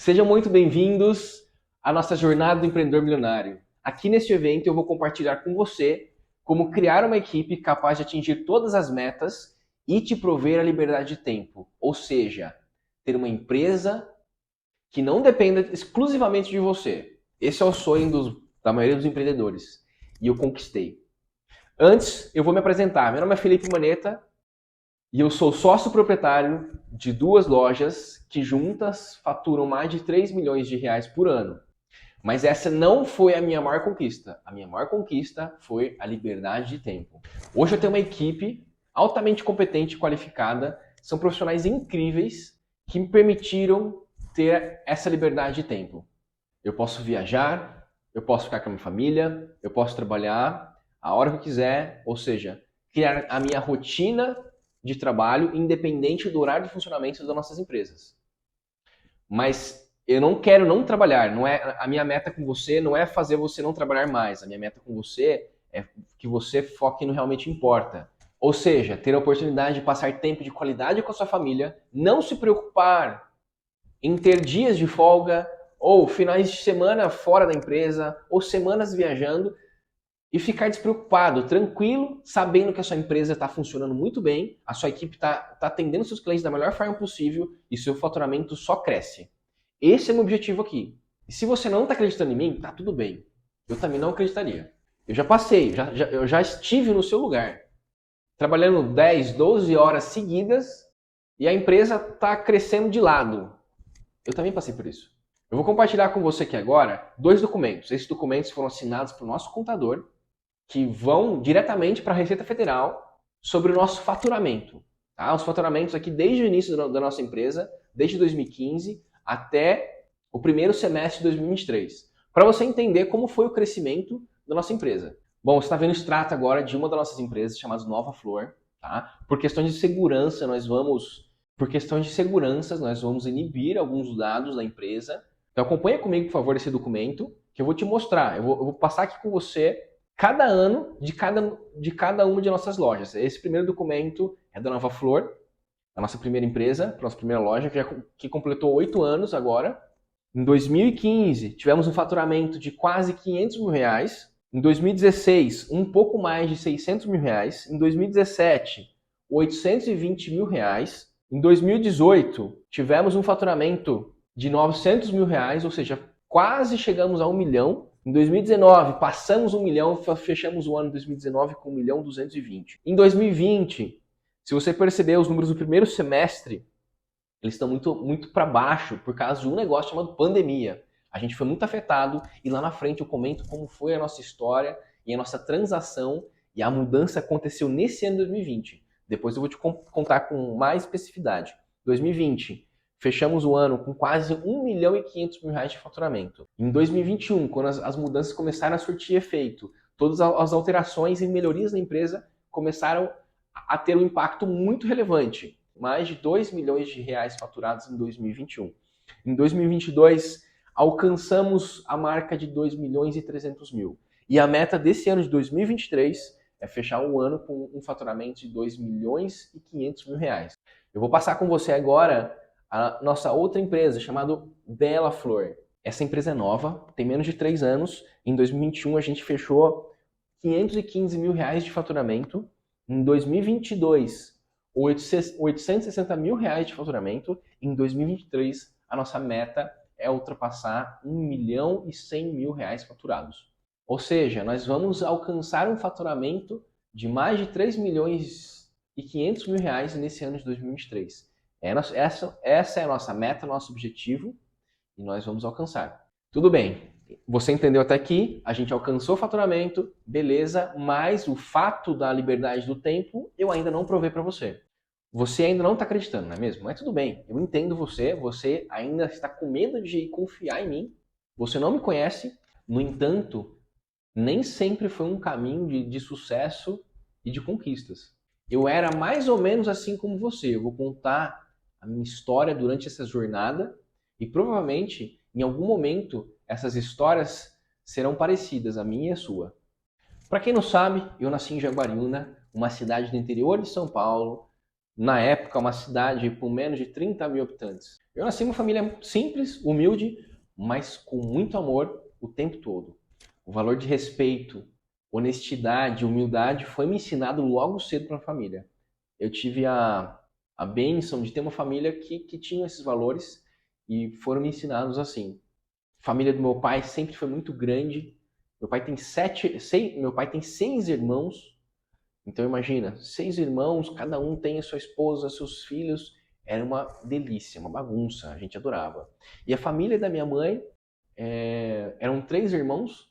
Sejam muito bem-vindos à nossa jornada do empreendedor milionário. Aqui neste evento eu vou compartilhar com você como criar uma equipe capaz de atingir todas as metas e te prover a liberdade de tempo, ou seja, ter uma empresa que não dependa exclusivamente de você. Esse é o sonho da maioria dos empreendedores e eu conquistei. Antes, eu vou me apresentar. Meu nome é Felipe Maneta e eu sou sócio proprietário de duas lojas que juntas faturam mais de 3 milhões de reais por ano. Mas essa não foi a minha maior conquista. A minha maior conquista foi a liberdade de tempo. Hoje eu tenho uma equipe altamente competente e qualificada. São profissionais incríveis que me permitiram ter essa liberdade de tempo. Eu posso viajar, eu posso ficar com a minha família, eu posso trabalhar a hora que eu quiser, ou seja, criar a minha rotina de trabalho independente do horário de funcionamento das nossas empresas. Mas eu não quero não trabalhar, não é a minha meta com você não é fazer você não trabalhar mais. A minha meta com você é que você foque no que realmente importa. Ou seja, ter a oportunidade de passar tempo de qualidade com a sua família, não se preocupar em ter dias de folga ou finais de semana fora da empresa ou semanas viajando e ficar despreocupado, tranquilo, sabendo que a sua empresa está funcionando muito bem, a sua equipe está atendendo seus clientes da melhor forma possível e seu faturamento só cresce. Esse é o meu objetivo aqui. E se você não está acreditando em mim, tá tudo bem. Eu também não acreditaria. Eu já passei, eu já estive no seu lugar, trabalhando 10, 12 horas seguidas e a empresa está crescendo de lado. Eu também passei por isso. Eu vou compartilhar com você aqui agora dois documentos. Esses documentos foram assinados pelo nosso contador, que vão diretamente para a Receita Federal sobre o nosso faturamento. Tá? Os faturamentos aqui desde o início da nossa empresa, desde 2015 até o primeiro semestre de 2023. Para você entender como foi o crescimento da nossa empresa. Bom, você está vendo o extrato agora de uma das nossas empresas, chamada Nova Flor. Tá? Por questões de segurança, nós vamos inibir alguns dados da empresa. Então acompanha comigo, por favor, esse documento, que eu vou te mostrar. Eu vou passar aqui com você cada ano de cada uma de nossas lojas. Esse primeiro documento é da Nova Flor, a nossa primeira empresa, a nossa primeira loja, que completou 8 anos agora. Em 2015, tivemos um faturamento de quase 500 mil reais. Em 2016, um pouco mais de 600 mil reais. Em 2017, 820 mil reais. Em 2018, tivemos um faturamento de 900 mil reais, ou seja, quase chegamos a 1 milhão. Em 2019, passamos 1 milhão, fechamos o ano de 2019 com 1 milhão 220. Em 2020, se você perceber os números do primeiro semestre, eles estão muito para baixo por causa de um negócio chamado pandemia. A gente foi muito afetado e lá na frente eu comento como foi a nossa história e a nossa transação e a mudança aconteceu nesse ano de 2020. Depois eu vou te contar com mais especificidade. 2020, fechamos o ano com quase 1 milhão e 500 mil reais de faturamento. Em 2021, quando as mudanças começaram a surtir efeito, todas as alterações e melhorias da empresa começaram a ter um impacto muito relevante. Mais de 2 milhões de reais faturados em 2021. Em 2022, alcançamos a marca de 2 milhões e 300 mil. E a meta desse ano de 2023 é fechar um ano com um faturamento de 2 milhões e 500 mil reais. Eu vou passar com você agora a nossa outra empresa, chamada Bela Flor. Essa empresa é nova, tem menos de 3 anos. Em 2021 a gente fechou 515 mil reais de faturamento. Em 2022, 860 mil reais de faturamento. Em 2023, a nossa meta é ultrapassar 1 milhão e 100 mil reais faturados. Ou seja, nós vamos alcançar um faturamento de mais de 3 milhões e 500 mil reais nesse ano de 2023. Essa é a nossa meta, nosso objetivo, e nós vamos alcançar. Tudo bem, você entendeu até aqui, a gente alcançou o faturamento, beleza, mas o fato da liberdade do tempo eu ainda não provei para você. Você ainda não está acreditando, não é mesmo? Mas tudo bem, eu entendo você ainda está com medo de confiar em mim, você não me conhece, no entanto, nem sempre foi um caminho de sucesso e de conquistas. Eu era mais ou menos assim como você, eu vou contar a minha história durante essa jornada e provavelmente, em algum momento, essas histórias serão parecidas, a minha e a sua. Para quem não sabe, eu nasci em Jaguariúna, uma cidade do interior de São Paulo, na época uma cidade com menos de 30 mil habitantes. Eu nasci em uma família simples, humilde, mas com muito amor o tempo todo. O valor de respeito, honestidade, humildade foi me ensinado logo cedo para a família. Eu tive a bênção de ter uma família que tinha esses valores e foram me ensinados assim. A família do meu pai sempre foi muito grande. Meu pai tem 6 irmãos. Então imagina, 6 irmãos, cada um tem a sua esposa, seus filhos. Era uma delícia, uma bagunça, a gente adorava. E a família da minha mãe eram 3 irmãos,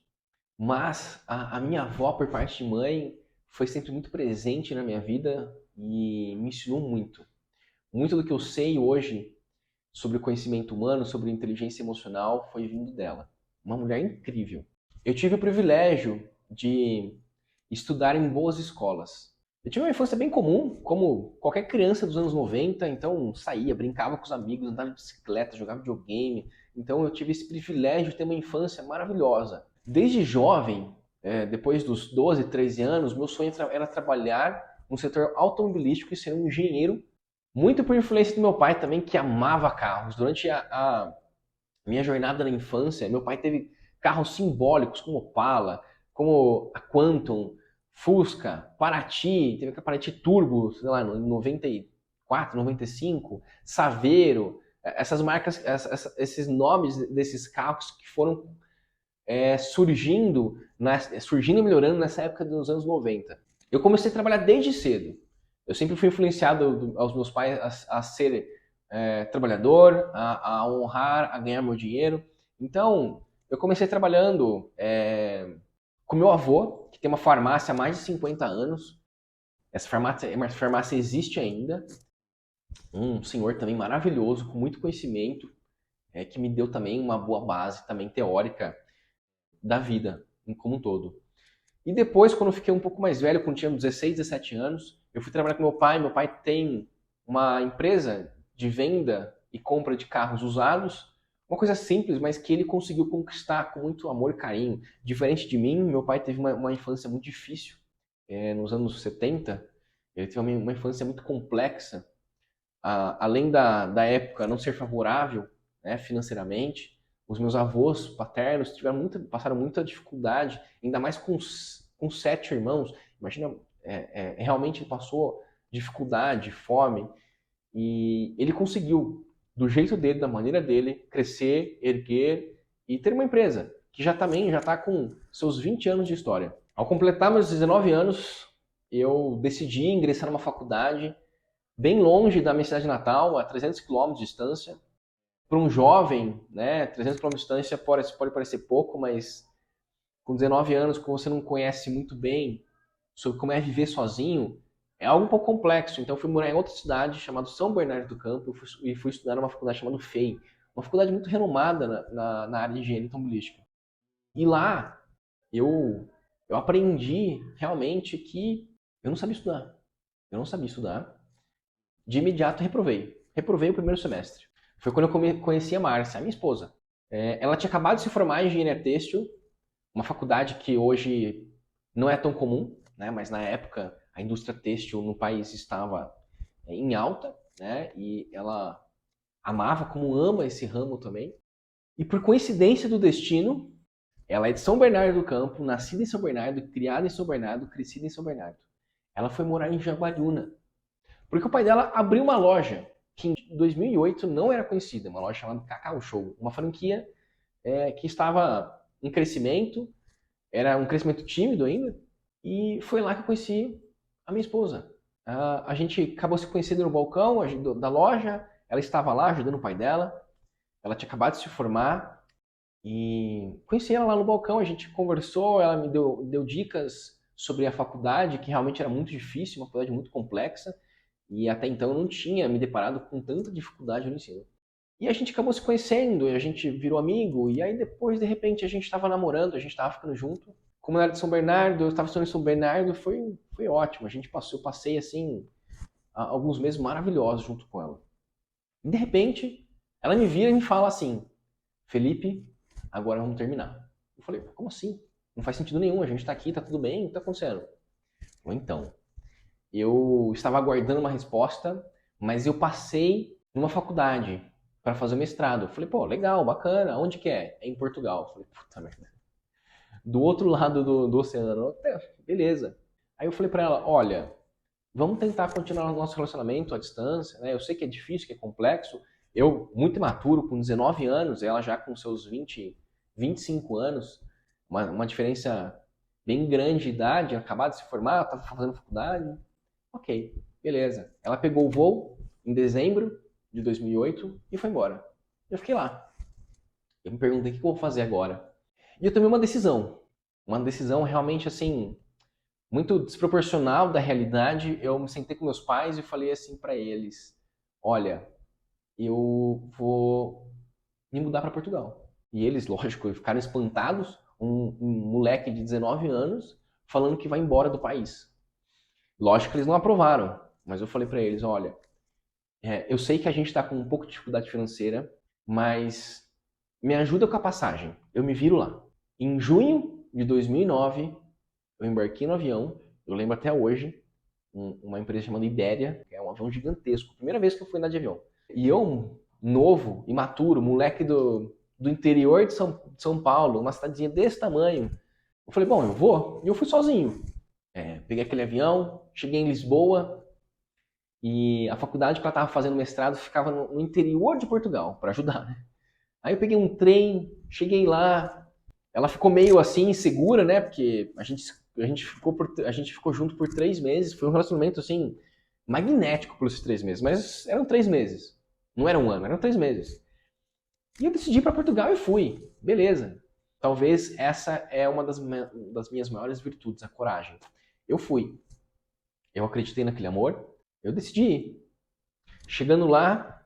mas a minha avó, por parte de mãe, foi sempre muito presente na minha vida e me ensinou muito. Muito do que eu sei hoje sobre o conhecimento humano, sobre inteligência emocional, foi vindo dela. Uma mulher incrível. Eu tive o privilégio de estudar em boas escolas. Eu tive uma infância bem comum, como qualquer criança dos anos 90, então saía, brincava com os amigos, andava de bicicleta, jogava videogame. Então eu tive esse privilégio de ter uma infância maravilhosa. Desde jovem, depois dos 12, 13 anos, meu sonho era trabalhar no setor automobilístico e ser um engenheiro, muito por influência do meu pai também, que amava carros. Durante a minha jornada na infância, meu pai teve carros simbólicos como Opala, como a Quantum, Fusca, Paraty, teve a Paraty Turbo, sei lá, em 94, 95, Saveiro, essas marcas, esses nomes desses carros que foram surgindo e melhorando nessa época dos anos 90. Eu comecei a trabalhar desde cedo. Eu sempre fui influenciado aos meus pais a ser trabalhador, a honrar, a ganhar meu dinheiro. Então, eu comecei trabalhando com meu avô, que tem uma farmácia há mais de 50 anos. Essa farmácia existe ainda. Um senhor também maravilhoso, com muito conhecimento, que me deu também uma boa base também teórica da vida como um todo. E depois, quando eu fiquei um pouco mais velho, quando tinha 16, 17 anos, eu fui trabalhar com meu pai. Meu pai tem uma empresa de venda e compra de carros usados, uma coisa simples, mas que ele conseguiu conquistar com muito amor e carinho. Diferente de mim, meu pai teve uma infância muito difícil. Nos anos 70, ele teve uma infância muito complexa. Além da época não ser favorável, né, financeiramente, os meus avós paternos passaram muita dificuldade, ainda mais com 7 irmãos. Imagina, realmente ele passou dificuldade, fome, e ele conseguiu, do jeito dele, da maneira dele, crescer, erguer e ter uma empresa que já está com seus 20 anos de história. Ao completar meus 19 anos, eu decidi ingressar numa faculdade bem longe da minha cidade natal, a 300 quilômetros de distância. Para um jovem, né, 300 quilômetros de distância pode parecer pouco, mas com 19 anos, que você não conhece muito bem sobre como é viver sozinho, é algo um pouco complexo. Então, eu fui morar em outra cidade chamada São Bernardo do Campo e fui estudar numa faculdade chamada FEI, uma faculdade muito renomada na área de engenharia automobilística. E lá, eu aprendi realmente que eu não sabia estudar. Eu não sabia estudar. De imediato, reprovei. Reprovei o primeiro semestre. Foi quando eu conheci a Márcia, a minha esposa. Ela tinha acabado de se formar em engenharia têxtil, uma faculdade que hoje não é tão comum, né? Mas na época a indústria têxtil no país estava em alta, né? E ela amava como ama esse ramo também. E por coincidência do destino, ela é de São Bernardo do Campo, nascida em São Bernardo, criada em São Bernardo, crescida em São Bernardo. Ela foi morar em Jaguariúna, porque o pai dela abriu uma loja que em 2008 não era conhecida, uma loja chamada Cacau Show, uma franquia que estava em crescimento, era um crescimento tímido ainda, e foi lá que eu conheci a minha esposa. A gente acabou se conhecendo no balcão da loja, ela estava lá ajudando o pai dela, ela tinha acabado de se formar, e conheci ela lá no balcão, a gente conversou, ela me deu dicas sobre a faculdade, que realmente era muito difícil, uma faculdade muito complexa, e até então eu não tinha me deparado com tanta dificuldade no ensino. E a gente acabou se conhecendo, e a gente virou amigo, e aí depois, de repente, a gente estava namorando, a gente estava ficando junto. Como ela era de São Bernardo, eu estava estudando em São Bernardo, foi ótimo. Eu passei, assim, alguns meses maravilhosos junto com ela. E de repente, ela me vira e me fala assim, Felipe, agora vamos terminar. Eu falei, como assim? Não faz sentido nenhum, a gente está aqui, tá tudo bem, o que está acontecendo? Ou então, eu estava aguardando uma resposta, mas eu passei numa faculdade para fazer o mestrado. Eu falei, pô, legal, bacana, onde que é? É em Portugal. Eu falei, puta merda. Do outro lado do oceano. Beleza. Aí eu falei para ela, olha, vamos tentar continuar o nosso relacionamento à distância, né? Eu sei que é difícil, que é complexo. Eu, muito imaturo, com 19 anos, ela já com seus 20, 25 anos, uma diferença bem grande de idade, acabado de se formar, estava fazendo faculdade. Ok, beleza. Ela pegou o voo em dezembro de 2008 e foi embora. Eu fiquei lá. Eu me perguntei o que eu vou fazer agora. E eu tomei uma decisão. Uma decisão realmente assim, muito desproporcional da realidade. Eu me sentei com meus pais e falei assim para eles: olha, eu vou me mudar para Portugal. E eles, lógico, ficaram espantados. Um moleque de 19 anos falando que vai embora do país. Lógico que eles não aprovaram, mas eu falei para eles: olha, eu sei que a gente está com um pouco de dificuldade financeira, mas me ajuda com a passagem. Eu me viro lá. Em junho de 2009, eu embarquei no avião. Eu lembro até hoje, uma empresa chamada Iberia, que é um avião gigantesco. Primeira vez que eu fui andar de avião. E eu, novo, imaturo, moleque do interior de São Paulo, uma cidadezinha desse tamanho. Eu falei, bom, eu vou. E eu fui sozinho. Peguei aquele avião, cheguei em Lisboa, e a faculdade que ela estava fazendo mestrado ficava no interior de Portugal, para ajudar, né? Aí eu peguei um trem, cheguei lá, ela ficou meio assim, insegura, né? Porque a gente ficou junto por 3 meses, foi um relacionamento assim, magnético por esses 3 meses, mas eram 3 meses, não era um ano, eram 3 meses. E eu decidi ir para Portugal e fui, beleza. Talvez essa é uma das minhas maiores virtudes, a coragem. Eu fui, eu acreditei naquele amor, eu decidi ir. Chegando lá,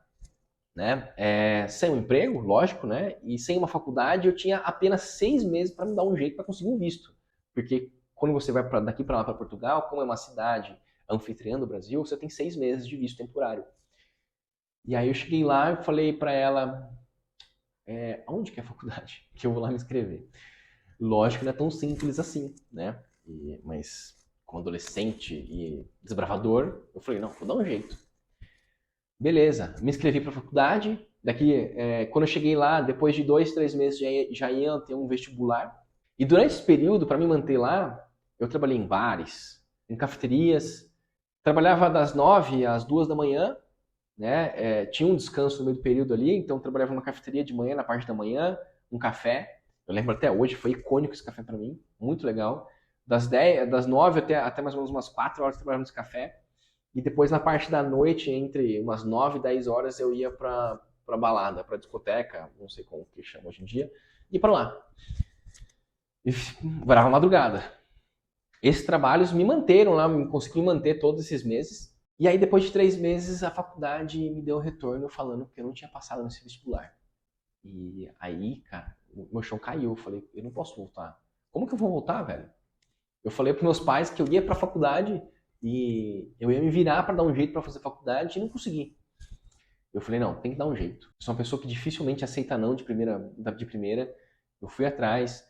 né, sem um emprego, lógico, né, e sem uma faculdade, eu tinha apenas 6 meses para me dar um jeito para conseguir um visto. Porque quando você vai daqui para lá para Portugal, como é uma cidade anfitriã do Brasil, você tem 6 meses de visto temporário. E aí eu cheguei lá e falei para ela, aonde que é a faculdade? Que eu vou lá me inscrever. Lógico que não é tão simples assim, né? Mas como adolescente e desbravador, eu falei, não, vou dar um jeito. Beleza, me inscrevi para a faculdade. Daqui, quando eu cheguei lá, depois de 2, 3 meses, já ia ter um vestibular. E durante esse período, para me manter lá, eu trabalhei em bares, em cafeterias. Trabalhava das 9 às 2 da manhã, né? Tinha um descanso no meio do período ali, então eu trabalhava numa cafeteria de manhã, na parte da manhã, um café. Eu lembro até hoje, foi icônico esse café para mim, muito legal. Das 9 até mais ou menos umas 4 horas eu trabalhava nesse café. E depois na parte da noite, entre umas 9 e 10 horas, eu ia pra balada, pra discoteca, não sei como que chama hoje em dia, e pra lá. E varava madrugada. Esses trabalhos me manteram lá, me consegui manter todos esses meses. E aí depois de 3 meses, a faculdade me deu retorno falando que eu não tinha passado nesse vestibular. E aí, cara, o meu chão caiu. Eu falei, eu não posso voltar. Como que eu vou voltar, velho? Eu falei pros meus pais que eu ia pra faculdade e eu ia me virar para dar um jeito para fazer faculdade e não consegui. Eu falei, não, tem que dar um jeito. Eu sou uma pessoa que dificilmente aceita não de primeira. Eu fui atrás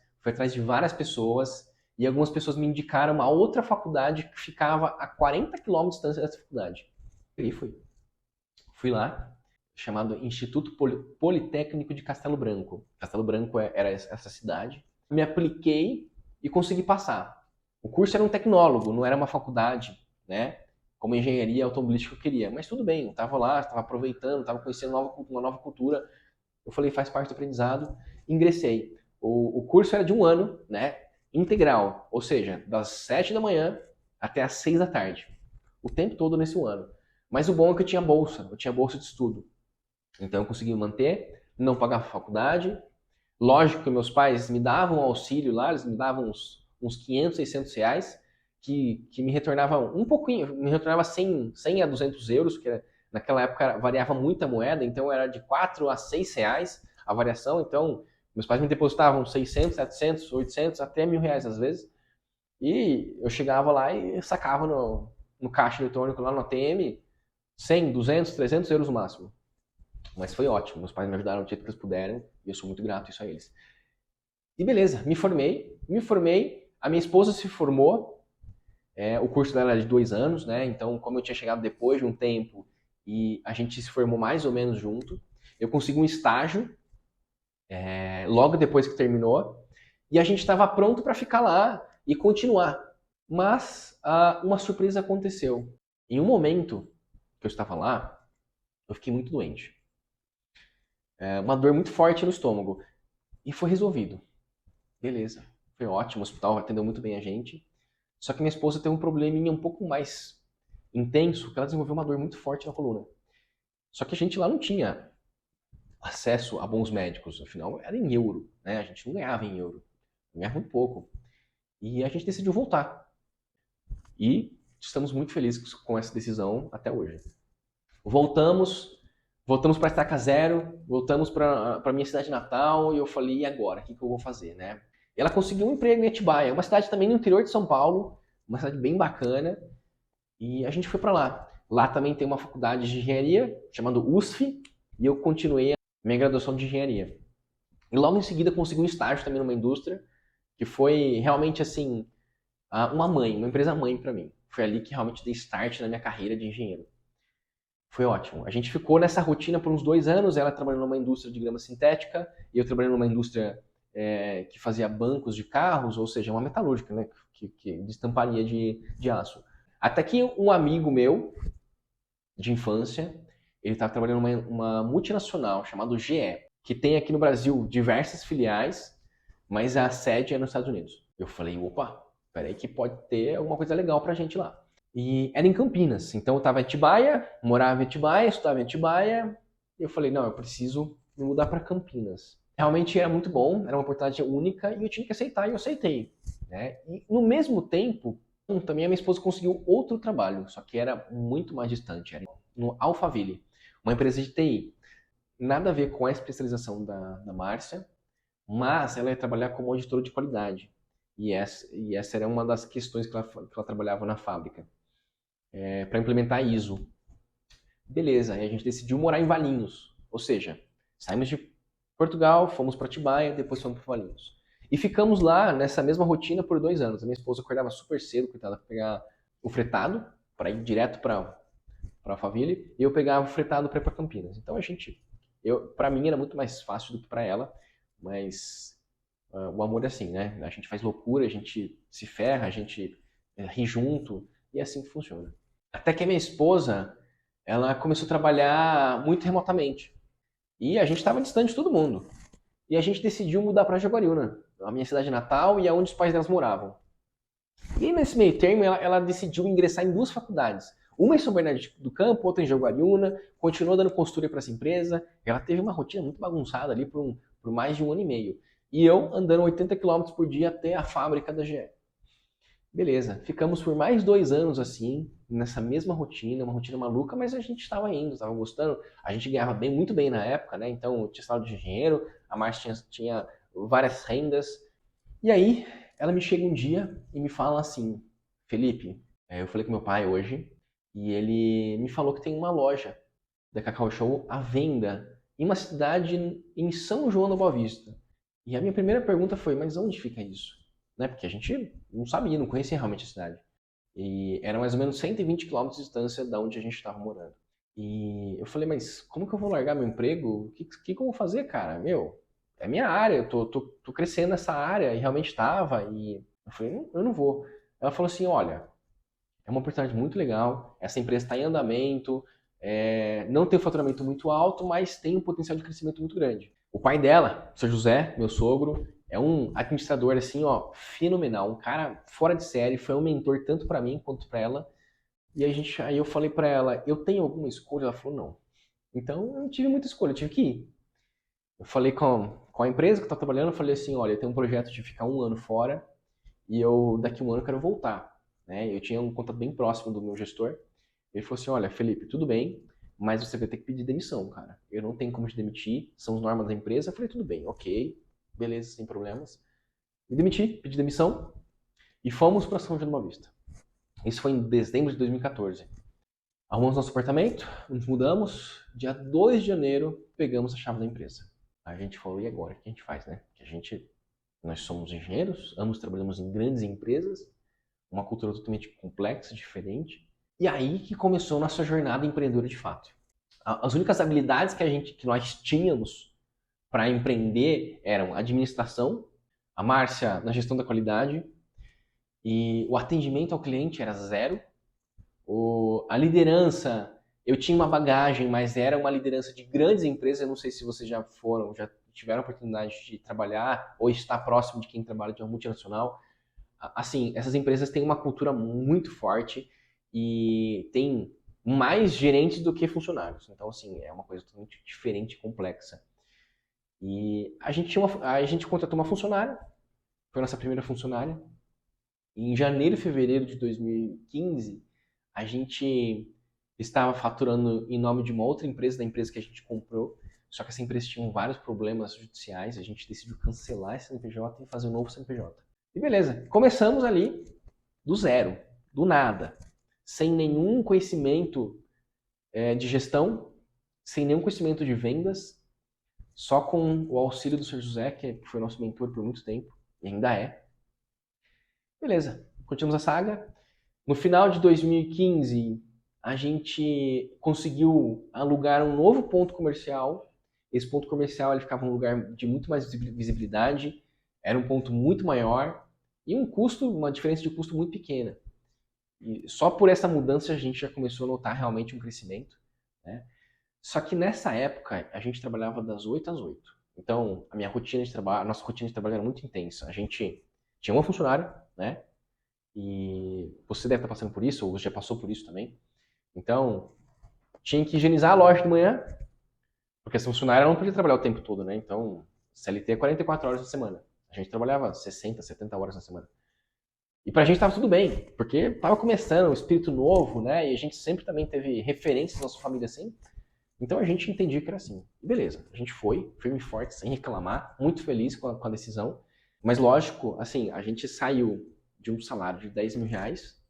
de várias pessoas e algumas pessoas me indicaram uma outra faculdade que ficava a 40 quilômetros de distância dessa faculdade. E fui. Fui lá, chamado Instituto Politécnico de Castelo Branco. Castelo Branco era essa cidade. Me apliquei e consegui passar. O curso era um tecnólogo, não era uma faculdade, né? Como engenharia automobilística eu queria. Mas tudo bem, eu estava lá, estava aproveitando, estava conhecendo uma nova cultura. Eu falei, faz parte do aprendizado. Ingressei. O curso era de um ano, né? Integral, ou seja, das 7 da manhã até as 6 da tarde. O tempo todo nesse um ano. Mas o bom é que eu tinha bolsa de estudo. Então eu consegui manter, não pagar faculdade. Lógico que meus pais me davam um auxílio lá, eles me davam uns 500, 600 reais, que me retornava um pouquinho, me retornava 100 a 200 euros, que naquela época variava muita moeda, então era de 4 a 6 reais a variação, então meus pais me depositavam 600, 700, 800, até R$ 1.000 às vezes, e eu chegava lá e sacava no caixa eletrônico lá no ATM 100, 200, 300 euros no máximo. Mas foi ótimo, meus pais me ajudaram do jeito que eles puderam, e eu sou muito grato isso a eles. E beleza, me formei, a minha esposa se formou, o curso dela era de 2 anos, né? Então, como eu tinha chegado depois de um tempo, e a gente se formou mais ou menos junto, eu consegui um estágio logo depois que terminou, e a gente estava pronto para ficar lá e continuar. Mas uma surpresa aconteceu. Em um momento que eu estava lá, eu fiquei muito doente. Uma dor muito forte no estômago. E foi resolvido. Beleza. Foi ótimo, o hospital atendeu muito bem a gente. Só que minha esposa teve um probleminha um pouco mais intenso, que ela desenvolveu uma dor muito forte na coluna. Só que a gente lá não tinha acesso a bons médicos, afinal era em euro, né? A gente não ganhava em euro, ganhava muito pouco. E a gente decidiu voltar. E estamos muito felizes com essa decisão até hoje. Voltamos para a estaca zero, voltamos para minha cidade natal e eu falei, e agora? O que eu vou fazer, né? E ela conseguiu um emprego em Atibaia, uma cidade também no interior de São Paulo, uma cidade bem bacana, e a gente foi para lá. Lá também tem uma faculdade de engenharia, chamada USF, e eu continuei a minha graduação de engenharia. E logo em seguida consegui um estágio também numa indústria, que foi realmente assim, uma empresa mãe para mim. Foi ali que realmente dei start na minha carreira de engenheiro. Foi ótimo. A gente ficou nessa rotina por uns 2 anos, ela trabalhando numa indústria de grama sintética, e eu trabalhando numa indústria que fazia bancos de carros, ou seja, uma metalúrgica, né, que de estamparia de aço. Até que um amigo meu, de infância, ele estava trabalhando numa multinacional chamada GE, que tem aqui no Brasil diversas filiais, mas a sede é nos Estados Unidos. Eu falei, opa, peraí que pode ter alguma coisa legal pra gente lá. E era em Campinas, então eu estava em Atibaia, morava em Atibaia, estudava em Atibaia, e eu falei, não, eu preciso me mudar para Campinas. Realmente era muito bom, era uma oportunidade única, e eu tinha que aceitar, e eu aceitei. Né? E no mesmo tempo, também a minha esposa conseguiu outro trabalho, só que era muito mais distante, era no Alphaville, uma empresa de TI. Nada a ver com a especialização da Márcia, mas ela ia trabalhar como auditora de qualidade. E essa era uma das questões que ela trabalhava na fábrica, para implementar ISO. Beleza, aí a gente decidiu morar em Valinhos, ou seja, saímos de Portugal, fomos para Atibaia, depois fomos para Valinhos. E ficamos lá nessa mesma rotina por 2 anos. A minha esposa acordava super cedo, coitada, para pegar o fretado, para ir direto para Alphaville, e eu pegava o fretado para ir para Campinas. Então para mim era muito mais fácil do que para ela, mas o amor é assim, né? A gente faz loucura, a gente se ferra, a gente ri junto, e é assim que funciona. Até que a minha esposa, ela começou a trabalhar muito remotamente. E a gente estava distante de todo mundo. E a gente decidiu mudar para Jaguariúna, a minha cidade natal e aonde os pais delas moravam. E nesse meio termo, ela decidiu ingressar em 2 faculdades. Uma em São Bernardo do Campo, outra em Jaguariúna, continuou dando consultoria para essa empresa. Ela teve uma rotina muito bagunçada ali por mais de 1 ano e meio. E eu andando 80 km por dia até a fábrica da GE. Beleza, ficamos por mais 2 anos assim, nessa mesma rotina, uma rotina maluca, mas a gente estava indo, estava gostando. A gente ganhava muito bem na época, né? Então eu tinha salário de engenheiro, a Márcia tinha várias rendas. E aí, ela me chega um dia e me fala assim, Felipe, eu falei com meu pai hoje, e ele me falou que tem uma loja da Cacau Show à venda em uma cidade em São João da Boa Vista. E a minha primeira pergunta foi, mas onde fica isso? Né? Porque a gente não sabia, não conhecia realmente a cidade. E era mais ou menos 120 quilômetros de distância da onde a gente estava morando. E eu falei, mas como que eu vou largar meu emprego? O que eu vou fazer, cara? Meu, é minha área, eu tô crescendo nessa área, e realmente estava. E eu falei, eu não vou. Ela falou assim, olha, é uma oportunidade muito legal, essa empresa está em andamento, não tem um faturamento muito alto, mas tem um potencial de crescimento muito grande. O pai dela, o seu José, meu sogro, é um administrador assim, ó, fenomenal, um cara fora de série, foi um mentor tanto para mim quanto para ela. E aí eu falei para ela, eu tenho alguma escolha? Ela falou, não. Então eu não tive muita escolha, eu tive que ir. Eu falei com a empresa que eu estava trabalhando, eu falei assim, olha, eu tenho um projeto de ficar 1 ano fora e eu daqui 1 ano quero voltar. Né? Eu tinha um contato bem próximo do meu gestor. Ele falou assim, olha, Felipe, tudo bem, mas você vai ter que pedir demissão, cara. Eu não tenho como te demitir, são as normas da empresa. Eu falei, tudo bem, ok, beleza, sem problemas. Me demiti, pedi demissão e fomos para São João da Boa Vista. Isso foi em dezembro de 2014. Arrumamos nosso apartamento, nos mudamos. Dia 2 de janeiro, pegamos a chave da empresa. A gente falou, e agora? O que a gente faz, né? Porque nós somos engenheiros, ambos trabalhamos em grandes empresas, uma cultura totalmente complexa, diferente. E aí que começou a nossa jornada empreendedora de fato. As únicas habilidades que nós tínhamos para empreender eram a administração, a Márcia na gestão da qualidade, e o atendimento ao cliente era zero. A liderança, eu tinha uma bagagem, mas era uma liderança de grandes empresas. Eu não sei se vocês já tiveram a oportunidade de trabalhar ou estar próximo de quem trabalha de uma multinacional. Assim, essas empresas têm uma cultura muito forte e tem mais gerentes do que funcionários. Então, assim, é uma coisa totalmente diferente e complexa. E a gente contratou uma funcionária, foi a nossa primeira funcionária. E em janeiro e fevereiro de 2015, a gente estava faturando em nome de uma outra empresa, da empresa que a gente comprou, só que essa empresa tinha vários problemas judiciais, a gente decidiu cancelar esse CNPJ e fazer um novo CNPJ. E beleza, começamos ali do zero, do nada, sem nenhum conhecimento de gestão, sem nenhum conhecimento de vendas, só com o auxílio do Sr. José, que foi nosso mentor por muito tempo, e ainda é. Beleza, continuamos a saga. No final de 2015, a gente conseguiu alugar um novo ponto comercial. Esse ponto comercial ele ficava em um lugar de muito mais visibilidade, era um ponto muito maior e uma diferença de custo muito pequena. E só por essa mudança a gente já começou a notar realmente um crescimento, né? Só que nessa época a gente trabalhava das 8 às 8. Então, a nossa rotina de trabalho era muito intensa. A gente tinha uma funcionária, né? E você deve estar passando por isso, ou já passou por isso também. Então, tinha que higienizar a loja de manhã, porque essa funcionária não podia trabalhar o tempo todo, né? Então, CLT é 44 horas na semana. A gente trabalhava 60, 70 horas na semana. E pra gente tava tudo bem, porque tava começando um espírito novo, né? E a gente sempre também teve referências na nossa família assim. Então a gente entendia que era assim. E beleza, a gente foi, firme e forte, sem reclamar, muito feliz com a decisão. Mas lógico, assim, a gente saiu de um salário de 10 mil reais,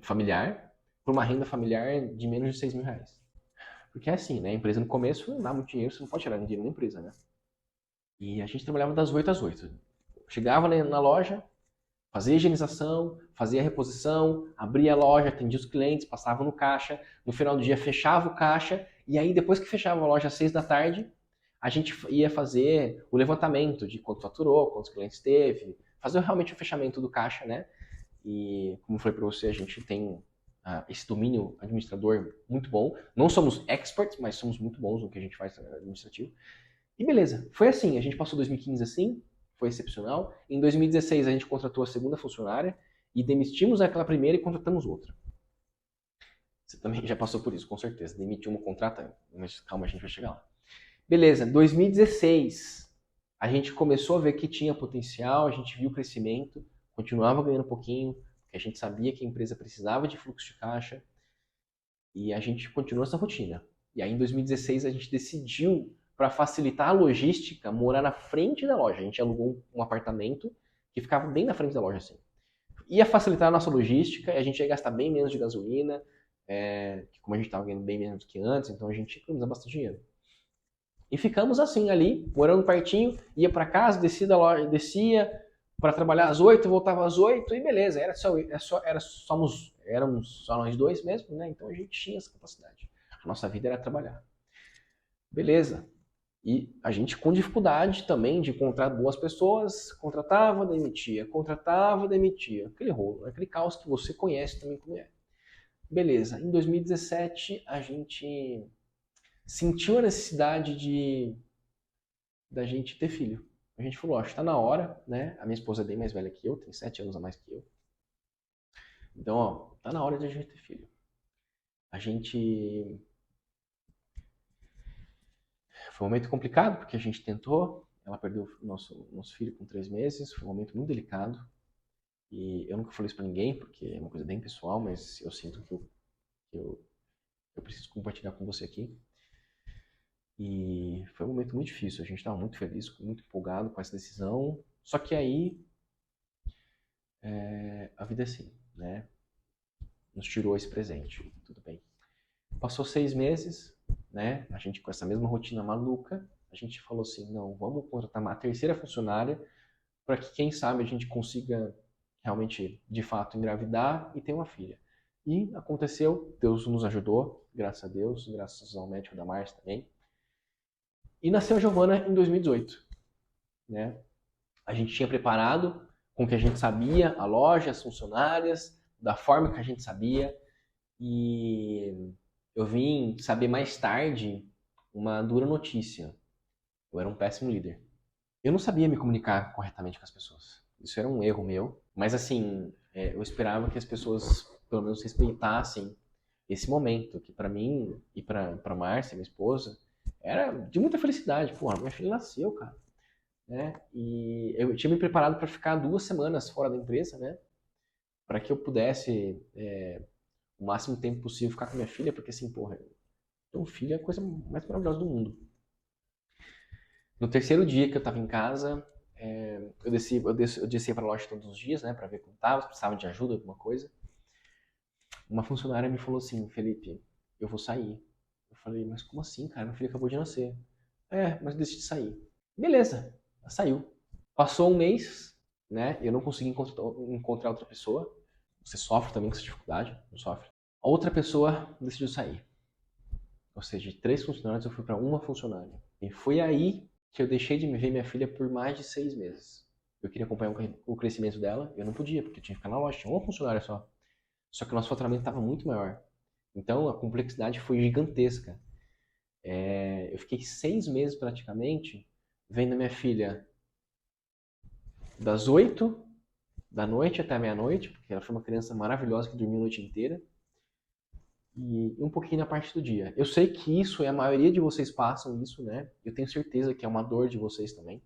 familiar, para uma renda familiar de menos de 6 mil reais. Porque é assim, né? A empresa no começo não dá muito dinheiro, você não pode tirar dinheiro da empresa, né? E a gente trabalhava das 8 às 8. Chegava na loja, fazia a higienização, fazia a reposição, abria a loja, atendia os clientes, passava no caixa, no final do dia fechava o caixa, e aí depois que fechava a loja às 6 da tarde, a gente ia fazer o levantamento de quanto faturou, quantos clientes teve, fazer realmente o fechamento do caixa, né? E como eu falei para você, a gente tem esse domínio administrador muito bom. Não somos experts, mas somos muito bons no que a gente faz administrativo. E beleza, foi assim, a gente passou 2015 assim, foi excepcional. Em 2016 a gente contratou a segunda funcionária e demitimos aquela primeira e contratamos outra. Você também já passou por isso, com certeza. Demitiu uma, contrata, mas calma, a gente vai chegar lá. Beleza, 2016 a gente começou a ver que tinha potencial, a gente viu o crescimento, continuava ganhando um pouquinho, porque a gente sabia que a empresa precisava de fluxo de caixa e a gente continuou essa rotina. E aí em 2016 a gente decidiu, para facilitar a logística, morar na frente da loja. A gente alugou um apartamento que ficava bem na frente da loja, assim. Ia facilitar a nossa logística, e a gente ia gastar bem menos de gasolina, como a gente estava ganhando bem menos do que antes, então a gente economiza bastante dinheiro. E ficamos assim ali, morando pertinho, ia para casa, descia da loja, descia para trabalhar às 8, voltava às 8 e beleza, éramos só nós dois mesmo, né? Então a gente tinha essa capacidade. A nossa vida era trabalhar. Beleza. E a gente com dificuldade também de encontrar boas pessoas, contratava, demitia. Aquele rolo, aquele caos que você conhece também como é. Beleza. Em 2017 a gente sentiu a necessidade da gente ter filho. A gente falou, acho que tá na hora, né? A minha esposa é bem mais velha que eu, tem 7 anos a mais que eu. Então, ó, tá na hora de a gente ter filho. A gente... Foi um momento complicado, porque a gente tentou, ela perdeu o nosso filho com 3 meses, foi um momento muito delicado. E eu nunca falei isso pra ninguém, porque é uma coisa bem pessoal, mas eu sinto que eu preciso compartilhar com você aqui. E foi um momento muito difícil, a gente estava muito feliz, muito empolgado com essa decisão. Só que aí, a vida é assim, né? Nos tirou esse presente, tudo bem. Passou 6 meses, né? A gente com essa mesma rotina maluca, a gente falou assim, não, vamos contratar uma terceira funcionária para que, quem sabe, a gente consiga realmente, de fato, engravidar e ter uma filha. E aconteceu, Deus nos ajudou, graças a Deus, graças ao médico da Márcia também. E nasceu a Giovana em 2018, né? A gente tinha preparado com o que a gente sabia, a loja, as funcionárias, da forma que a gente sabia. E eu vim saber mais tarde uma dura notícia. Eu era um péssimo líder. Eu não sabia me comunicar corretamente com as pessoas. Isso era um erro meu. Mas assim, eu esperava que as pessoas pelo menos respeitassem esse momento, que para mim e para Márcia, minha esposa, era de muita felicidade. Porra, minha filha nasceu, cara. Né? E eu tinha me preparado para ficar 2 semanas fora da empresa, né? Para que eu pudesse, o máximo tempo possível, ficar com minha filha, porque assim, porra, ter um filho é a coisa mais maravilhosa do mundo. No terceiro dia que eu estava em casa, eu descia para a loja todos os dias, né, para ver como estava, se precisava de ajuda, alguma coisa. Uma funcionária me falou assim, Felipe, eu vou sair. Eu falei, mas como assim, cara? Meu filho acabou de nascer. Mas eu decidi sair. Beleza, ela saiu. Passou um mês, né, eu não consegui encontrar outra pessoa. Você sofre também com essa dificuldade? Não sofre? A outra pessoa decidiu sair. Ou seja, de 3 funcionários eu fui para uma funcionária. E foi aí que eu deixei de ver minha filha por mais de 6 meses. Eu queria acompanhar o crescimento dela, eu não podia, porque eu tinha que ficar na loja, tinha uma funcionária só. Só que o nosso faturamento estava muito maior. Então a complexidade foi gigantesca. Eu fiquei 6 meses praticamente vendo minha filha das 8 da noite até a meia-noite, porque ela foi uma criança maravilhosa que dormiu a noite inteira, e um pouquinho na parte do dia. Eu sei que isso a maioria de vocês passam isso, né? Eu tenho certeza que é uma dor de vocês também.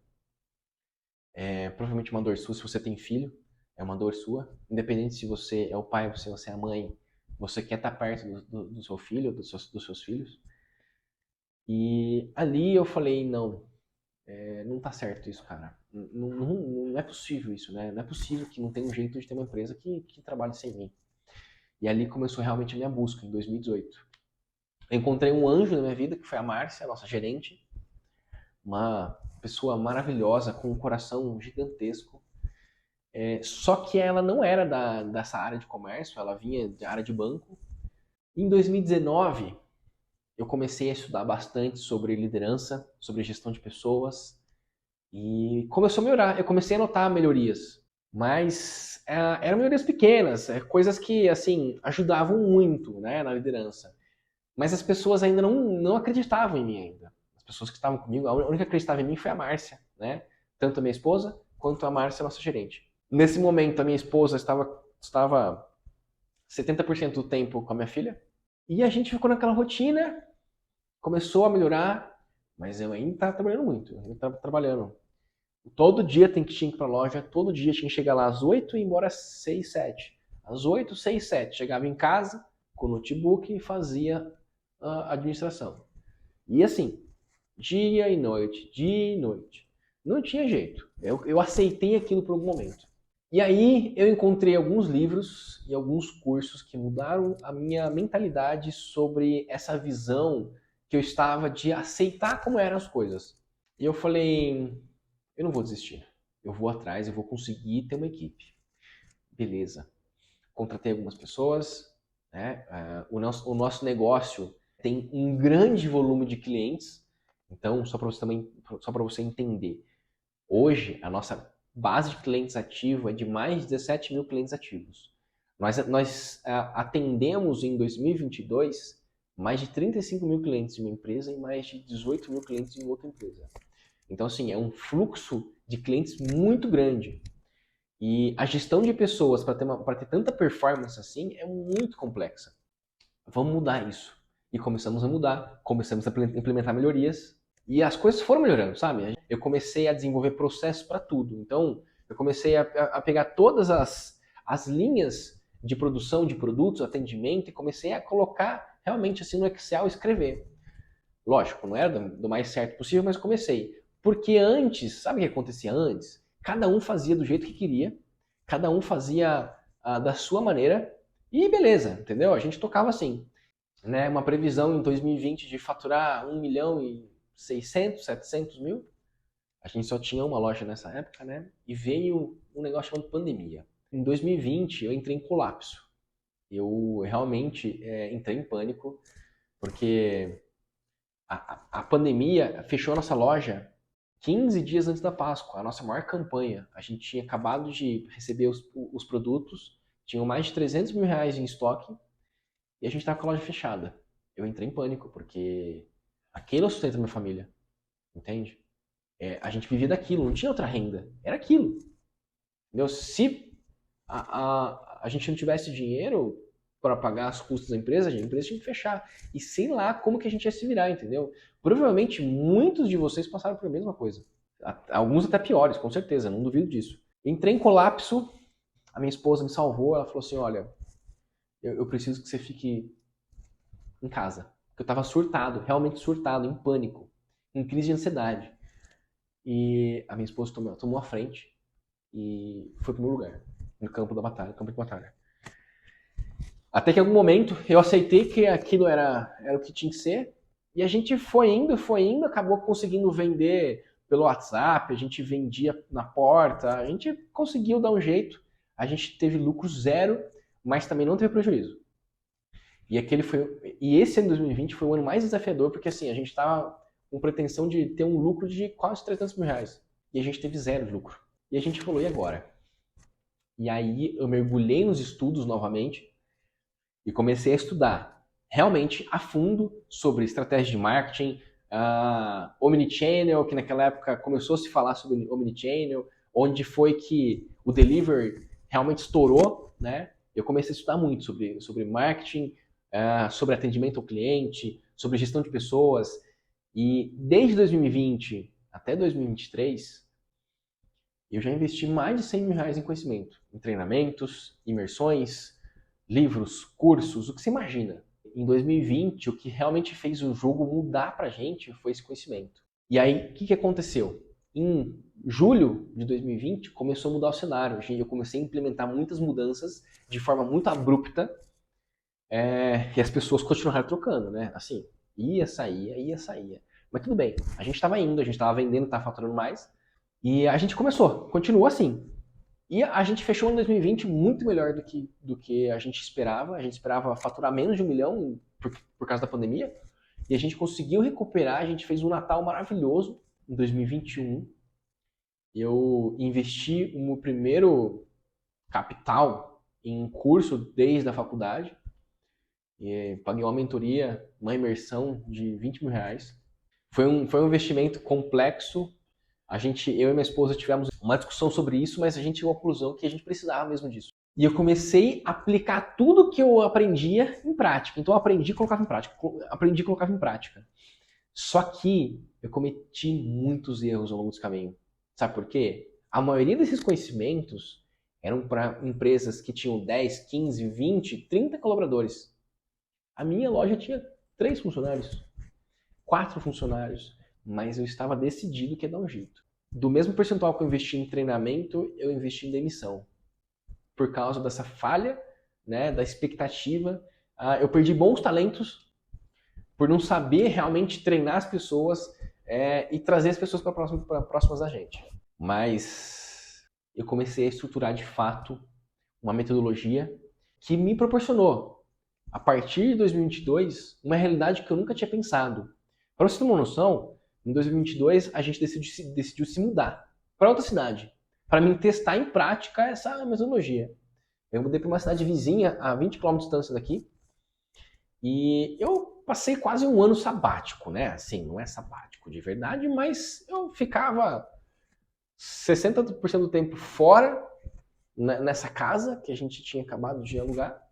Provavelmente uma dor sua se você tem filho, é uma dor sua. Independente se você é o pai, se você é a mãe, você quer estar perto do seu filho, dos seus filhos. E ali eu falei, não, não tá certo isso, cara. Não é possível isso, né? Não é possível que não tenha um jeito de ter uma empresa que trabalhe sem mim. E ali começou realmente a minha busca, em 2018. Eu encontrei um anjo na minha vida, que foi a Márcia, a nossa gerente, uma pessoa maravilhosa, com um coração gigantesco. Só que ela não era dessa área de comércio, ela vinha da área de banco. Em 2019, eu comecei a estudar bastante sobre liderança, sobre gestão de pessoas, e começou a melhorar. Eu comecei a notar melhorias, mas eram melhorias pequenas, coisas que assim ajudavam muito, né, na liderança. Mas as pessoas ainda não acreditavam em mim ainda. As pessoas que estavam comigo, a única que acreditava em mim foi a Márcia, né? Tanto a minha esposa quanto a Márcia, nossa gerente. Nesse momento, a minha esposa estava 70% do tempo com a minha filha. E a gente ficou naquela rotina, começou a melhorar, mas eu ainda estava trabalhando muito. Eu ainda estava trabalhando. Todo dia tinha que ir para a loja, todo dia tinha que chegar lá às 8 e ir embora às 6, 7. Às 8, 6, 7. Chegava em casa com o notebook e fazia a administração. E assim, dia e noite, dia e noite. Não tinha jeito. Eu aceitei aquilo por algum momento. E aí eu encontrei alguns livros e alguns cursos que mudaram a minha mentalidade sobre essa visão que eu estava de aceitar como eram as coisas. E eu falei, eu não vou desistir. Eu vou atrás, eu vou conseguir ter uma equipe. Beleza. Contratei algumas pessoas, né? O nosso negócio tem um grande volume de clientes. Então, só para você entender, hoje a nossa base de clientes ativa é de mais de 17 mil clientes ativos. Nós atendemos em 2022 mais de 35 mil clientes de uma empresa e mais de 18 mil clientes em outra empresa. Então, assim, é um fluxo de clientes muito grande. E a gestão de pessoas para ter tanta performance assim é muito complexa. Vamos mudar isso. E começamos a mudar, começamos a implementar melhorias e as coisas foram melhorando, sabe? Eu comecei a desenvolver processos para tudo. Então, eu comecei a pegar todas as linhas de produção de produtos, atendimento, e comecei a colocar realmente assim no Excel, escrever. Lógico, não era do mais certo possível, mas comecei. Porque antes, sabe o que acontecia antes? Cada um fazia do jeito que queria, cada um fazia da sua maneira, e beleza, entendeu? A gente tocava assim. Né? Uma previsão em 2020 de faturar 1 milhão e 600, 700 mil. A gente só tinha uma loja nessa época, né? E veio um negócio chamado pandemia. Em 2020 eu entrei em colapso. Eu realmente entrei em pânico, porque a pandemia fechou a nossa loja 15 dias antes da Páscoa, a nossa maior campanha. A gente tinha acabado de receber os produtos, tinham mais de 300 mil reais em estoque, e a gente estava com a loja fechada. Eu entrei em pânico, porque aquilo sustenta minha família, entende? A gente vivia daquilo, não tinha outra renda. Era aquilo. Entendeu? Se a gente não tivesse dinheiro para pagar as custas da empresa, a empresa tinha que fechar. E sei lá como que a gente ia se virar, entendeu? Provavelmente muitos de vocês passaram por a mesma coisa. Alguns até piores, com certeza, não duvido disso. Entrei em colapso, a minha esposa me salvou, ela falou assim, olha, eu preciso que você fique em casa. Porque eu estava surtado, realmente surtado, em pânico, em crise de ansiedade. E a minha esposa tomou a frente e foi pro meu lugar, no campo da batalha, no campo de batalha. Até que em algum momento eu aceitei que aquilo era o que tinha que ser, e a gente foi indo, acabou conseguindo vender pelo WhatsApp, a gente vendia na porta, a gente conseguiu dar um jeito, a gente teve lucro zero, mas também não teve prejuízo. E esse ano de 2020 foi o ano mais desafiador, porque assim, a gente estava com pretensão de ter um lucro de quase 300 mil reais, e a gente teve zero de lucro. E a gente falou, e agora? E aí eu mergulhei nos estudos novamente e comecei a estudar realmente a fundo sobre estratégia de marketing, omnichannel, que naquela época começou a se falar sobre omnichannel, onde foi que o delivery realmente estourou, né? Eu comecei a estudar muito sobre marketing, sobre atendimento ao cliente, sobre gestão de pessoas. E desde 2020 até 2023, eu já investi mais de 100 mil reais em conhecimento, em treinamentos, imersões, livros, cursos, o que você imagina. Em 2020, o que realmente fez o jogo mudar pra gente foi esse conhecimento. E aí, o que aconteceu? Em julho de 2020, começou a mudar o cenário. Eu comecei a implementar muitas mudanças de forma muito abrupta, e as pessoas continuaram trocando, né? Assim, ia, saía. Mas tudo bem, a gente estava indo, a gente estava vendendo, estava faturando mais, e a gente continuou assim. E a gente fechou em 2020 muito melhor do que a gente esperava. A gente esperava faturar menos de 1 milhão por causa da pandemia. E a gente conseguiu recuperar. A gente fez um Natal maravilhoso em 2021. Eu investi o meu primeiro capital em curso desde a faculdade. E paguei uma mentoria, uma imersão de 20 mil reais. Foi um investimento complexo. Eu e minha esposa tivemos uma discussão sobre isso, mas a gente chegou à conclusão que a gente precisava mesmo disso. E eu comecei a aplicar tudo que eu aprendia em prática. Então eu aprendi e colocava em prática. Aprendi e colocava em prática. Só que eu cometi muitos erros ao longo desse caminho. Sabe por quê? A maioria desses conhecimentos eram para empresas que tinham 10, 15, 20, 30 colaboradores. A minha loja tinha 3 funcionários, 4 funcionários, mas eu estava decidido que ia dar um jeito. Do mesmo percentual que eu investi em treinamento, eu investi em demissão. Por causa dessa falha, né, da expectativa. Eu perdi bons talentos por não saber realmente treinar as pessoas e trazer as pessoas para próximas da gente. Mas eu comecei a estruturar de fato uma metodologia que me proporcionou, a partir de 2022, uma realidade que eu nunca tinha pensado. Para você ter uma noção, em 2022 a gente decidiu se mudar para outra cidade, para mim testar em prática essa metodologia. Eu mudei para uma cidade vizinha, a 20 km de distância daqui, e eu passei quase um ano sabático, né? Assim, não é sabático de verdade, mas eu ficava 60% do tempo fora, nessa casa que a gente tinha acabado de alugar,